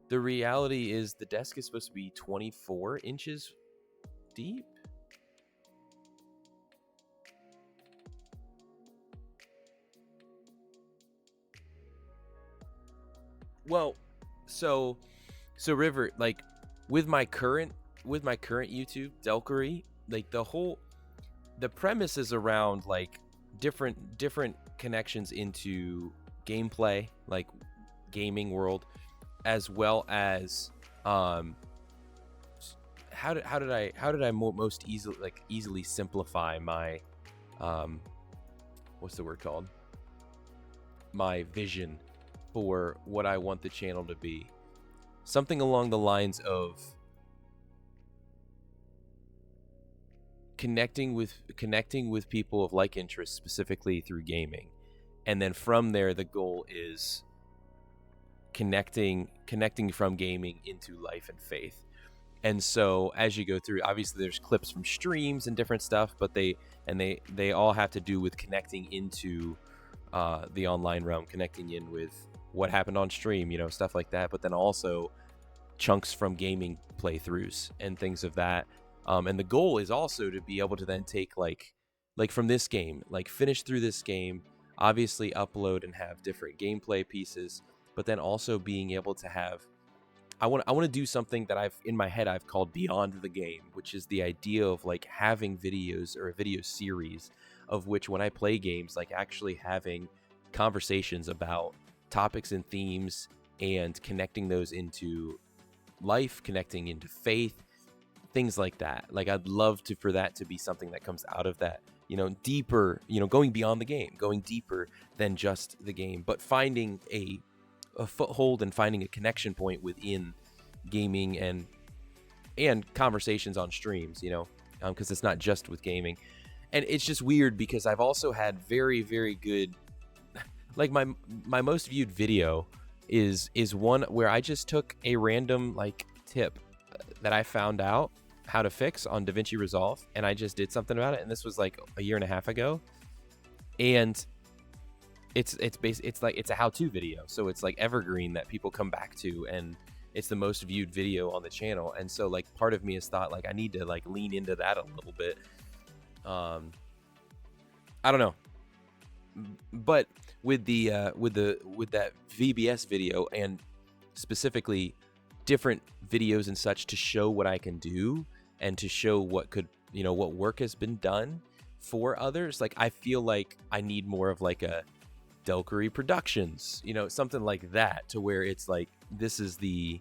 S1: the reality is the desk is supposed to be 24 inches deep. Well, so River, like with my current YouTube, Delkery, like the premise is around like different connections into gameplay, like gaming world, as well as how did I most easily simplify my what's the word called, my vision for what I want the channel to be. Something along the lines of connecting with people of like interests, specifically through gaming. And then from there, the goal is connecting from gaming into life and faith. And so as you go through, obviously there's clips from streams and different stuff, but they all have to do with connecting into the online realm, connecting in with what happened on stream, stuff like that. But then also chunks from gaming playthroughs and things of that. And the goal is also to be able to then take like from this game, like finish through this game, obviously upload and have different gameplay pieces, but then also being able to have, I want to do something that I've called Beyond the Game, which is the idea of like having videos or a video series of which when I play games, like actually having conversations about topics and themes and connecting those into life, connecting into faith, things like that. Like I'd love for that to be something that comes out of that, deeper, going beyond the game, going deeper than just the game, but finding a foothold and finding a connection point within gaming and conversations on streams, because it's not just with gaming. And it's just weird because I've also had very, very good, like my most viewed video is one where I just took a random like tip that I found out how to fix on DaVinci Resolve, and I just did something about it. And this was like a year and a half ago, and it's a how-to video, so it's like evergreen that people come back to, and it's the most viewed video on the channel. And so like part of me has thought like I need to like lean into that a little bit. I don't know, but with that VBS video, and specifically different videos and such, to show what I can do and to show what work has been done for others, like I feel like I need more of like a Delkery Productions, something like that, to where it's like this is the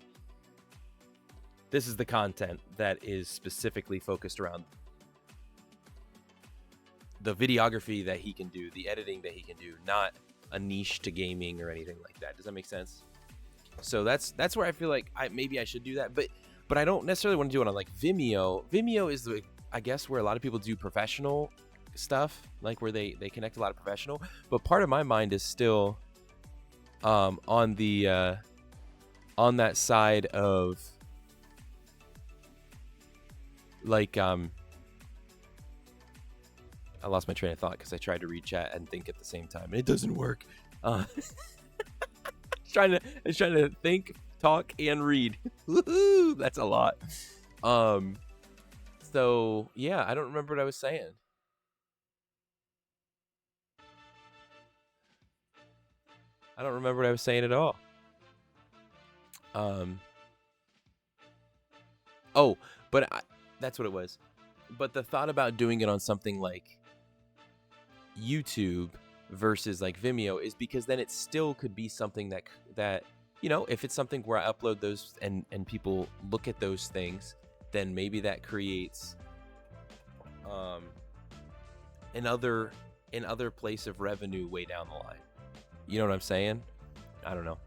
S1: content that is specifically focused around the videography that he can do, the editing that he can do, not a niche to gaming or anything like that. Does that make sense? So that's where I feel like maybe I should do that, but I don't necessarily want to do it on like Vimeo. Vimeo is I guess where a lot of people do professional stuff, like where they connect a lot of professional, but part of my mind is still on that side of like I lost my train of thought because I tried to read chat and think at the same time, and it doesn't work. Trying to think, talk, and read. Woohoo! That's a lot. So yeah, I don't remember what I was saying. I don't remember what I was saying at all. Oh, but that's what it was. But the thought about doing it on something like YouTube versus like Vimeo is because then it still could be something that if it's something where I upload those and people look at those things, then maybe that creates another place of revenue way down the line. You know what I'm saying? I don't know.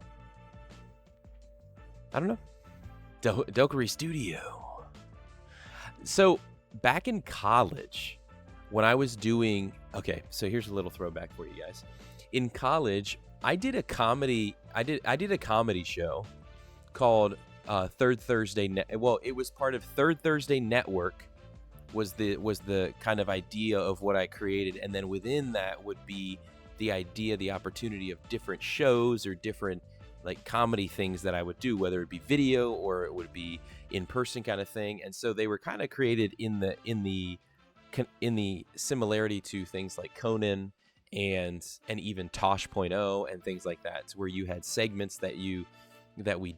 S1: Delkery Studio. So back in college, when I was doing, okay, so here's a little throwback for you guys. In college, I did a comedy. I did a comedy show called Third Thursday. Well, it was part of Third Thursday Network. Was the kind of idea of what I created, and then within that would be the opportunity of different shows or different like comedy things that I would do, whether it be video or it would be in person kind of thing. And so they were kind of created in the similarity to things like Conan and even Tosh.0 and things like that, where you had segments that we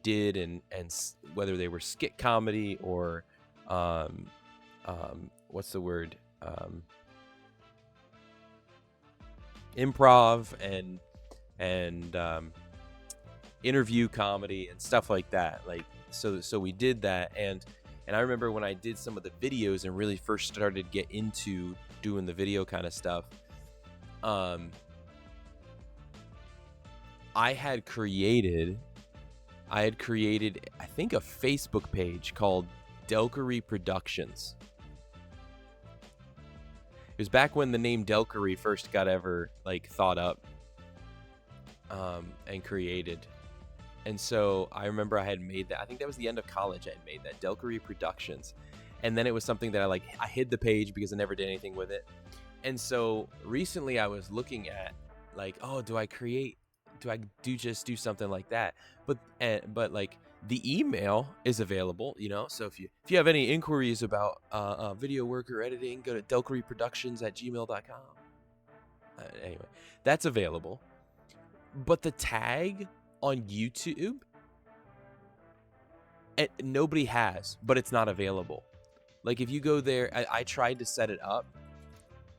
S1: did, and whether they were skit comedy or what's the word, improv and interview comedy and stuff like that. Like so we did that, and I remember when I did some of the videos and really first started to get into doing the video kind of stuff, I had created I think a Facebook page called Delkery Productions. It was back when the name Delkery first got ever like thought up and created. And so I remember I had made that. I think that was the end of college. I had made that Delkery Productions, and then it was something that I hid the page because I never did anything with it. And so recently I was looking at like, oh, do I just do something like that? But like the email is available, so if you have any inquiries about video work or editing, go to delkeryproductions@gmail.com. Anyway, that's available. But the tag on YouTube, nobody has, but it's not available. Like if you go there, I tried to set it up,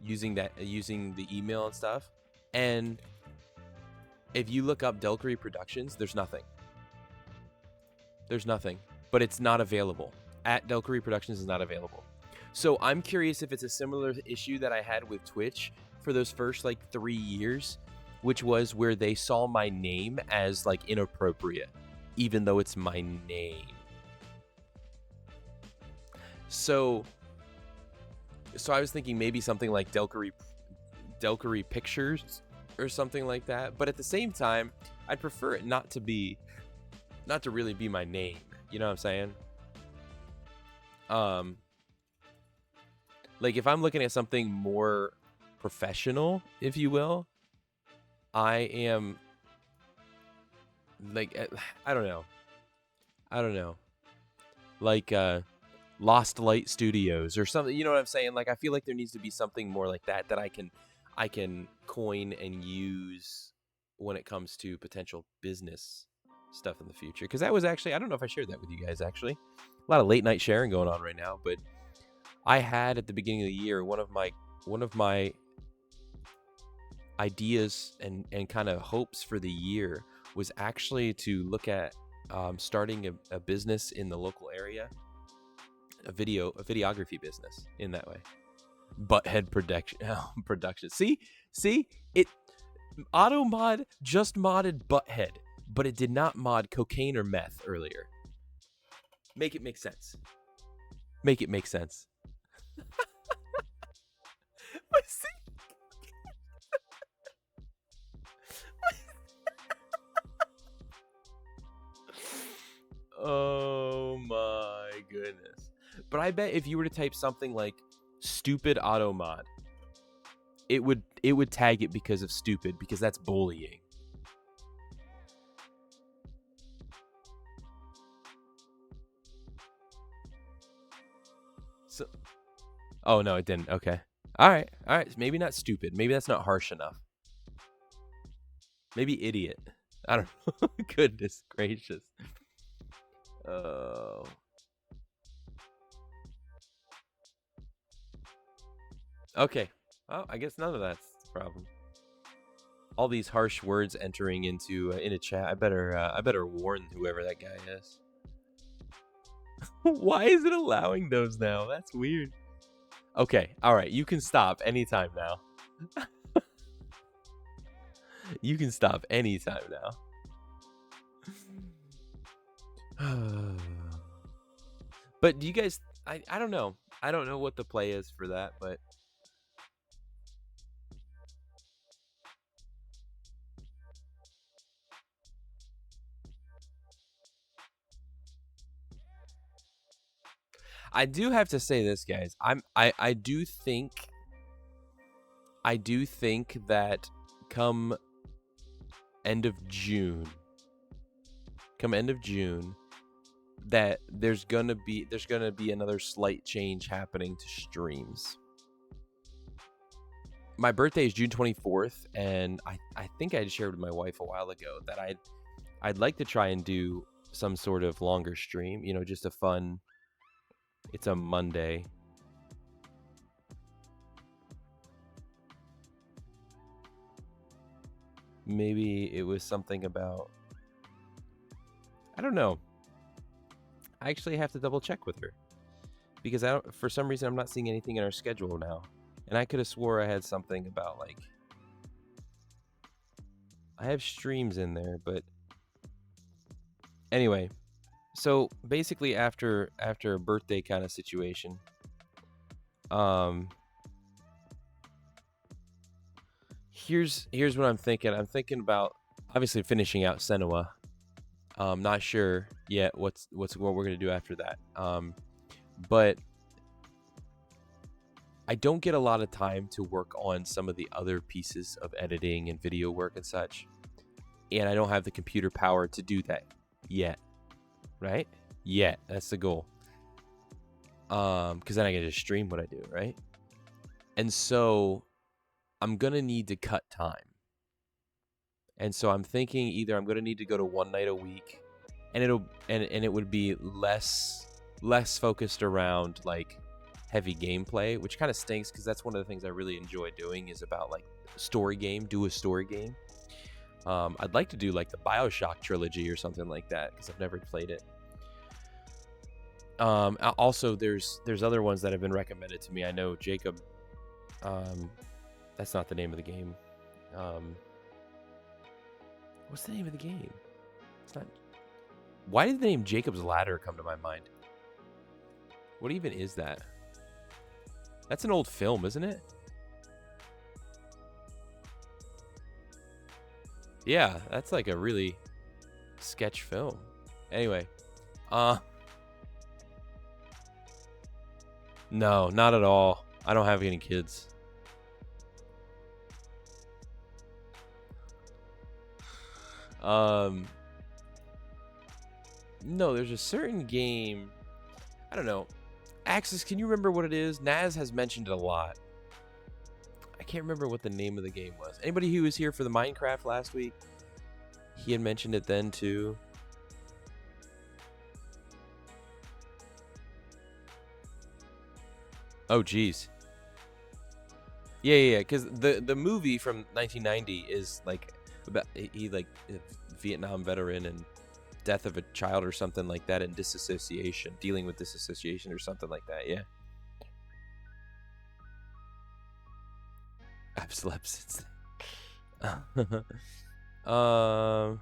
S1: using the email and stuff. And if you look up Delkery Productions, there's nothing. There's nothing, but it's not available. At Delkery Productions is not available. So I'm curious if it's a similar issue that I had with Twitch for those first like 3 years, which was where they saw my name as like inappropriate, even though it's my name. So I was thinking maybe something like Delkery Pictures or something like that. But at the same time, I'd prefer it not to really be my name. You know what I'm saying? Like if I'm looking at something more professional, if you will, I am like, I don't know. Like, Lost Light Studios or something, you know what I'm saying? Like I feel like there needs to be something more like that I can coin and use when it comes to potential business stuff in the future. Because that was actually, I don't know if I shared that with you guys actually. A lot of late night sharing going on right now, but I had at the beginning of the year one of my ideas and kind of hopes for the year was actually to look at starting a business in the local area. A videography business in that way. Butthead production. See, it auto mod just modded Butthead, but it did not mod cocaine or meth earlier. Make it make sense. Oh my goodness. But I bet if you were to type something like stupid auto mod, it would tag it because of stupid, because that's bullying. So, oh no, it didn't. Okay. All right. Maybe not stupid. Maybe that's not harsh enough. Maybe idiot. I don't know. Goodness gracious. Oh. Okay. Well, I guess none of that's the problem. All these harsh words entering into in a chat. I better warn whoever that guy is. Why is it allowing those now? That's weird. Okay. All right. You can stop anytime now. You can stop anytime now. But do you guys? I don't know. I don't know what the play is for that, but. I do have to say this, guys. I do think that come end of June, that there's gonna be another slight change happening to streams. My birthday is June 24th, and I think I shared with my wife a while ago that I'd like to try and do some sort of longer stream, you know, just a fun. It's a Monday. Maybe it was something about, I don't know. I actually have to double check with her because for some reason I'm not seeing anything in our schedule now. And I could have swore I had something about like, I have streams in there, but anyway. So basically after a birthday kind of situation, here's what I'm thinking. I'm thinking about obviously finishing out Senua. Not sure yet what we're gonna do after that. But I don't get a lot of time to work on some of the other pieces of editing and video work and such, and I don't have the computer power to do that yet. Right? Yeah, that's the goal. Because then I can just stream what I do, right? And so I'm gonna need to cut time. And so I'm thinking either I'm gonna need to go to one night a week, and it would be less focused around like heavy gameplay, which kind of stinks because that's one of the things I really enjoy doing is about like story game, do a story game. I'd like to do like the BioShock trilogy or something like that because I've never played it. Also, there's other ones that have been recommended to me. I know Jacob. That's not the name of the game. What's the name of the game? It's not. Why did the name Jacob's Ladder come to my mind? What even is that? That's an old film, isn't it? Yeah, that's like a really sketch film. Anyway, no, not at all. I don't have any kids. No, there's a certain game. I don't know. Axis, can you remember what it is? Naz has mentioned it a lot. I can't remember what the name of the game was. Anybody who was here for the Minecraft last week? He had mentioned it then too. Oh, geez. Yeah. Because the movie from 1990 is like about he like a Vietnam veteran and death of a child or something like that, and disassociation, dealing with disassociation or something like that. Yeah. I've slept since then. I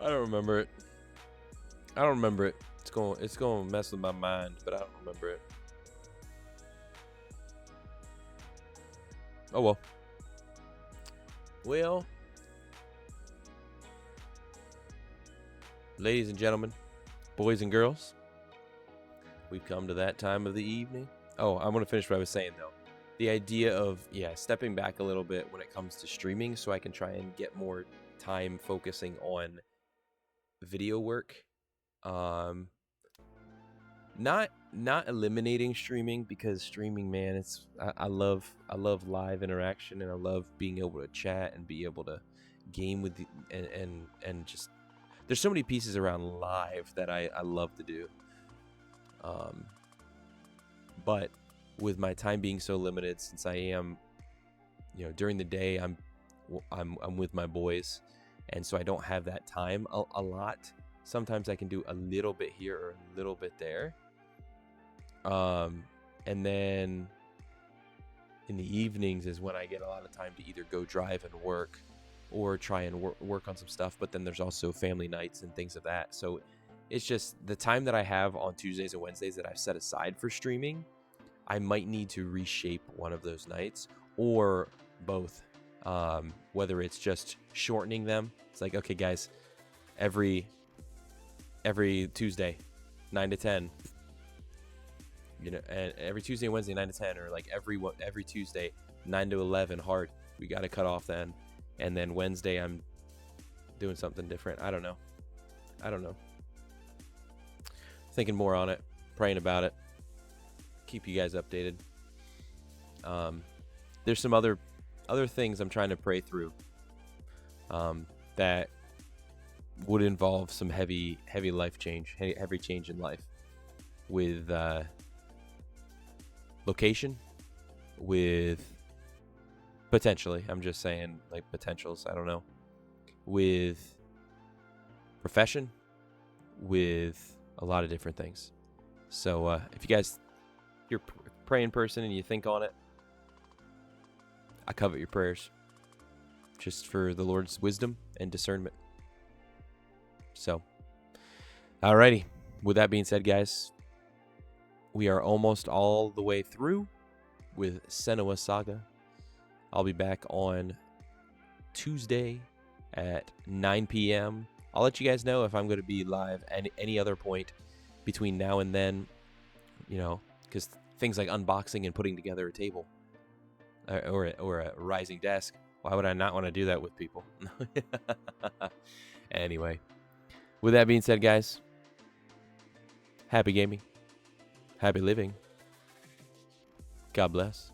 S1: don't remember it. It's going to mess with my mind, but I don't remember it. Oh well. Well, ladies and gentlemen, boys and girls, we've come to that time of the evening. Oh, I want to finish what I was saying though. The idea of stepping back a little bit when it comes to streaming, so I can try and get more time focusing on video work. Not eliminating streaming, because streaming, man, it's I love live interaction, and I love being able to chat and be able to game with and just there's so many pieces around live that I love to do. But with my time being so limited, since I am, during the day I'm with my boys, and so I don't have that time a lot. Sometimes I can do a little bit here or a little bit there. And then in the evenings is when I get a lot of time to either go drive and work or try and work on some stuff. But then there's also family nights and things of that. So it's just the time that I have on Tuesdays and Wednesdays that I've set aside for streaming. I might need to reshape one of those nights or both. Whether it's just shortening them. It's like, okay, guys, every Tuesday, 9 to 10, and every Tuesday and Wednesday, 9 to 10, or like every Tuesday, 9 to 11 hard. We got to cut off then. And then Wednesday, I'm doing something different. I don't know. Thinking more on it, praying about it. Keep you guys updated. There's some other things I'm trying to pray through that would involve some heavy life change, heavy change in life, with location, with potentially, I'm just saying like potentials, I don't know, with profession, with a lot of different things. So if you're a praying person and you think on it, I covet your prayers just for the Lord's wisdom and discernment. So, alrighty. With that being said, guys, we are almost all the way through with Senua Saga. I'll be back on Tuesday at 9 p.m. I'll let you guys know if I'm going to be live at any other point between now and then, because things like unboxing and putting together a table or a rising desk. Why would I not want to do that with people? Anyway, with that being said, guys, happy gaming. Happy living. God bless.